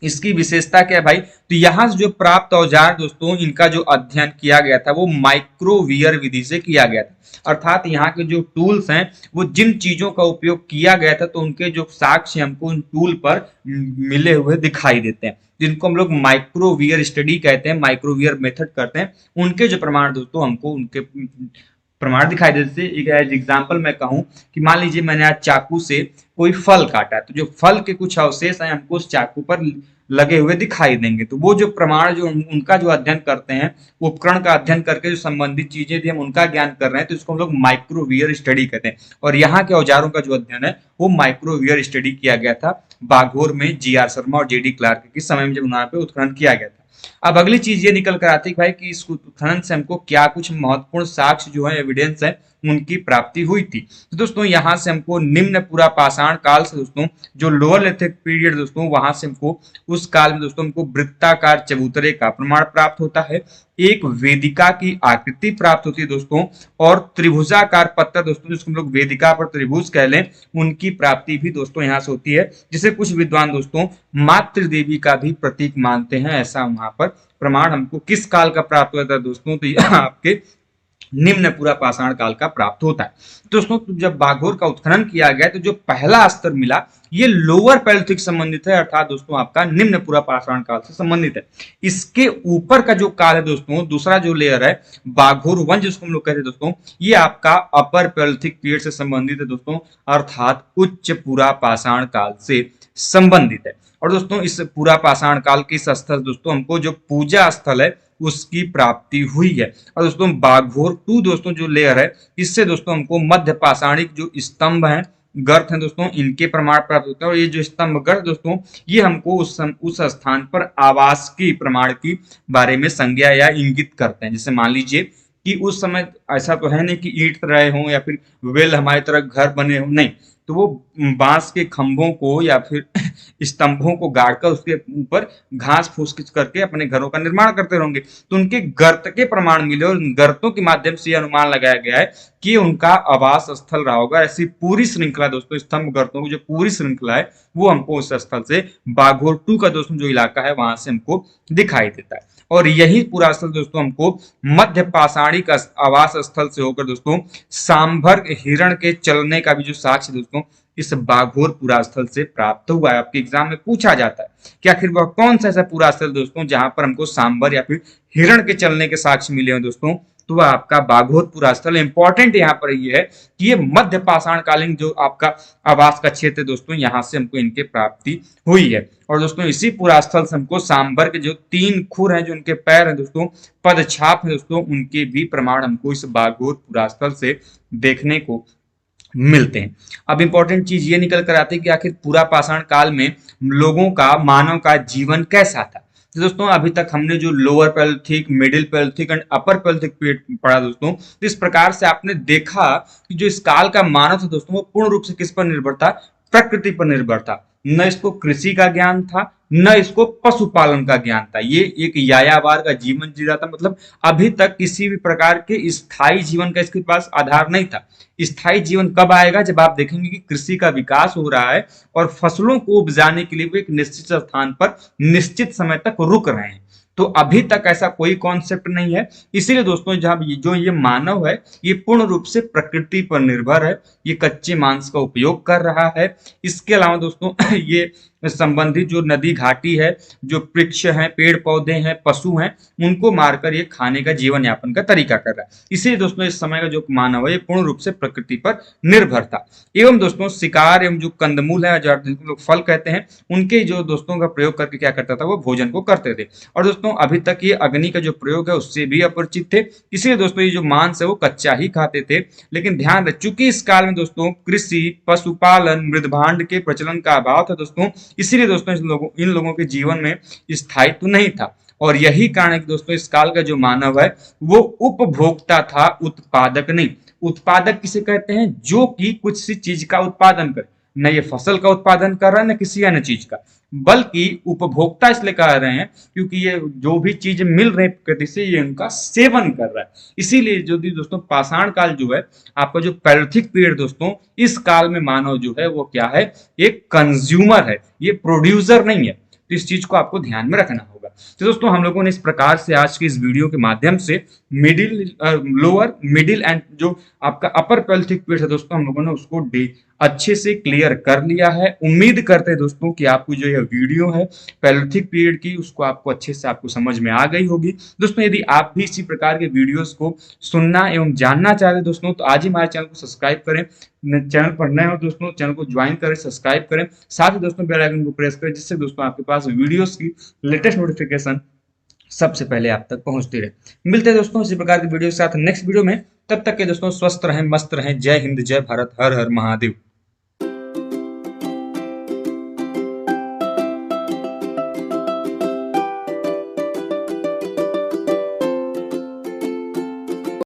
इसकी विशेषता क्या है भाई, तो यहाँ से जो प्राप्त औजार दोस्तों इनका जो अध्ययन किया गया था वो माइक्रोवियर विधि से किया गया था। अर्थात यहाँ के जो टूल्स हैं वो जिन चीजों का उपयोग किया गया था तो उनके जो साक्ष्य हमको उन टूल पर मिले हुए दिखाई देते हैं, जिनको हम लोग माइक्रोवियर स्टडी कहते हैं, माइक्रोवियर मेथड करते हैं। उनके जो प्रमाण दोस्तों हमको उनके प्रमाण दिखाई देते हैं। एक एग्जाम्पल मैं कहूँ कि मान लीजिए मैंने आज चाकू से कोई फल काटा, तो जो फल के कुछ अवशेष हैं हमको उस चाकू पर लगे हुए दिखाई देंगे। तो वो जो प्रमाण जो उनका जो अध्ययन करते हैं, उपकरण का अध्ययन करके जो संबंधित चीजें थी हम उनका ज्ञान कर रहे हैं, तो इसको हम लोग माइक्रोवियर स्टडी कहते हैं। और यहाँ के औजारों का जो अध्ययन है वो माइक्रोवियर स्टडी किया गया था बाघोर में GR शर्मा और JD क्लार्क के समय में जब वहां पे उत्खनन किया गया था। अब अगली चीज ये निकल कर आती है भाई कि इस उत्खनन से हमको क्या कुछ महत्वपूर्ण साक्ष्य जो है, एविडेंस है, उनकी प्राप्ति हुई थी। तो दोस्तों यहाँ से हमको निम्न पूरा पाषाण काल से दोस्तों जो लोअर लिथिक पीरियड दोस्तों वहां से हमको उस काल में दोस्तों हमको वृत्ताकार चबूतरे का प्रमाण प्राप्त होता है, एक वेदिका की आकृति प्राप्त होती है दोस्तों, और त्रिभुजाकार पत्थर दोस्तों जिसको हम लोग वेदिका पर त्रिभुज कह लें उनकी प्राप्ति भी दोस्तों यहाँ से होती है, जिसे कुछ विद्वान दोस्तों मातृ देवी का भी प्रतीक मानते हैं। ऐसा वहां पर प्रमाण हमको किस काल का प्राप्त होता है दोस्तों, तो आपके निम्न पूरा पाषाण काल का प्राप्त होता है। दोस्तों जब बाघोर का उत्खनन किया गया तो जो पहला स्तर मिला ये लोअर पैलियोलिथिक संबंधित है, अर्थात दोस्तों आपका निम्न पूरा पाषाण काल से संबंधित है। इसके ऊपर का जो काल है दोस्तों, दूसरा जो लेयर है बाघोर वन जिसको हम लोग कहते हैं दोस्तों, ये आपका अपर पैलियोलिथिक पीरियड से संबंधित है दोस्तों, अर्थात उच्च पूरा पाषाण काल से संबंधित है। और दोस्तों इस पूरा पाषाण काल के इस स्थल दोस्तों हमको जो पूजा स्थल है उसकी प्राप्ति हुई है। और दोस्तों बाघोर 2 दोस्तों जो लेयर है इससे दोस्तों हमको मध्य पाषाणिक जो स्तंभ हैं, गर्त हैं दोस्तों, इनके प्रमाण प्राप्त होते हैं। और ये जो स्तंभ गर्त दोस्तों ये हमको उस स्थान पर आवास की प्रमाण की बारे में संज्ञा या इंगित करते हैं। जैसे मान लीजिए कि उस समय ऐसा तो है नहीं कि ईंट रहे हों या फिर वेल हमारी तरह घर बने हों, नहीं, तो वो बांस के खंभों को या फिर स्तंभों को गाड़कर उसके ऊपर घास फूस करके अपने घरों का निर्माण करते रहेंगे। तो उनके गर्त के प्रमाण मिले और गर्तों के माध्यम से यह अनुमान लगाया गया है कि उनका आवास स्थल रहा होगा। ऐसी पूरी श्रृंखला दोस्तों, स्तंभ गर्तों की जो पूरी श्रृंखला है वो हमको उस स्थल से बाघोर 2 का दोस्तों जो इलाका है वहां से हमको दिखाई देता है। और यही पूरा स्थल दोस्तों हमको मध्य पाषाणी का आवास स्थल से होकर दोस्तों सांभर हिरण के चलने का भी जो साक्ष्य दोस्तों इस बाघोर पुरा स्थल से प्राप्त हुआ है। आपके एग्जाम में पूछा जाता है कि आखिर वह कौन सा ऐसा पुरा स्थल दोस्तों जहां पर हमको सांभर या फिर हिरण के चलने के साक्ष्य मिले हैं दोस्तों, तो वह आपका बाघोर पुरा स्थल। इंपॉर्टेंट यहाँ पर ये है कि ये मध्य पाषाण कालीन जो आपका आवास का क्षेत्र है दोस्तों, यहाँ से हमको इनके प्राप्ति हुई है। और दोस्तों इसी पुरा स्थल से हमको सांभर के जो 3 खुर हैं, जो उनके पैर हैं दोस्तों, पद छाप है दोस्तों, उनके भी प्रमाण हमको इस बाघोर पुरा स्थल से देखने को मिलते हैं। अब इंपॉर्टेंट चीज ये निकल कर आती है कि आखिर पूरा पाषाण काल में लोगों का, मानव का जीवन कैसा था। तो दोस्तों अभी तक हमने जो lower Palaeolithic, middle Palaeolithic and upper Palaeolithic period पढ़ा दोस्तों, तो इस प्रकार से आपने देखा कि जो इस काल का मानव था दोस्तों वो पूर्ण रूप से किस पर निर्भर था, प्रकृति पर निर्भर था। न इसको कृषि का ज्ञान था, न इसको पशुपालन का ज्ञान था। ये एक यायावार का जीवन जी रहा था। मतलब अभी तक किसी भी प्रकार के स्थायी जीवन का इसके पास आधार नहीं था। स्थायी जीवन कब आएगा, जब आप देखेंगे कि कृषि का विकास हो रहा है और फसलों को उपजाने के लिए वो एक निश्चित स्थान पर निश्चित समय तक रुक रहे हैं। तो अभी तक ऐसा कोई कॉन्सेप्ट नहीं है। इसीलिए दोस्तों जब जो ये मानव है ये पूर्ण रूप से प्रकृति पर निर्भर है। ये कच्चे मांस का उपयोग कर रहा है। इसके अलावा दोस्तों ये संबंधित जो नदी घाटी है, जो वृक्ष हैं, पेड़ पौधे हैं, पशु हैं, उनको मारकर ये खाने का, जीवन यापन का तरीका कर रहा है। इसीलिए दोस्तों इस समय का जो मानव है ये पूर्ण रूप से प्रकृति पर निर्भर था। एवं दोस्तों शिकार एवं जो कंदमूल है, जो लोग फल कहते हैं, उनके जो दोस्तों का प्रयोग करके क्या करता था, वो भोजन को करते थे। और दोस्तों अभी तक ये अग्नि का जो प्रयोग है उससे भी अपरिचित थे। इसलिए दोस्तों ये जो मांस है वो कच्चा ही खाते थे। लेकिन ध्यान रख, चूंकि इस काल में दोस्तों कृषि, पशुपालन, मृदभांड के प्रचलन का अभाव था दोस्तों, इसीलिए दोस्तों इन लोगों के जीवन में स्थायित्व नहीं था। और यही कारण है कि दोस्तों इस काल का जो मानव है वो उपभोक्ता था, उत्पादक नहीं। उत्पादक किसे कहते हैं, जो कि कुछ सी चीज का उत्पादन करे। न ये फसल का उत्पादन कर रहा है, न किसी अन्य चीज का, बल्कि उपभोक्ता इसलिए कह रहे हैं क्योंकि ये जो भी चीज मिल रही प्रकृति से ये उनका सेवन कर रहा है। इसीलिए जो दोस्तों पाषाण काल जो है, आपका जो पैलियोलिथिक पीरियड दोस्तों, इस काल में मानव जो है वो क्या है, एक कंज्यूमर है, ये प्रोड्यूसर नहीं है। तो इस चीज को आपको ध्यान में रखना होगा। तो दोस्तों हम लोगों ने इस प्रकार से आज की इस वीडियो के माध्यम से लोअर, मिडिल एंड जो आपका अपर पैलियोलिथिक पीरियड है दोस्तों, हम लोगों ने उसको अच्छे से क्लियर कर लिया है। उम्मीद करते हैं दोस्तों कि आपको जो यह वीडियो है पैलियोलिथिक पीरियड की, उसको आपको अच्छे से आपको समझ में आ गई होगी। दोस्तों यदि आप भी इसी प्रकार के वीडियोस को सुनना एवं जानना चाहते हैं दोस्तों, तो आज ही हमारे चैनल को सब्सक्राइब करें। चैनल पर नए हो दोस्तों, चैनल को ज्वाइन करें, सब्सक्राइब करें, साथ ही दोस्तों बेल आइकन को प्रेस करें, जिससे दोस्तों आपके पास वीडियोस की लेटेस्ट नोटिफिकेशन सबसे पहले आप तक पहुंचती रहे। मिलते हैं दोस्तों इसी प्रकार की वीडियो के साथ नेक्स्ट वीडियो में। तब तक के दोस्तों स्वस्थ रहें, मस्त रहें। जय हिंद, जय भारत, हर हर महादेव।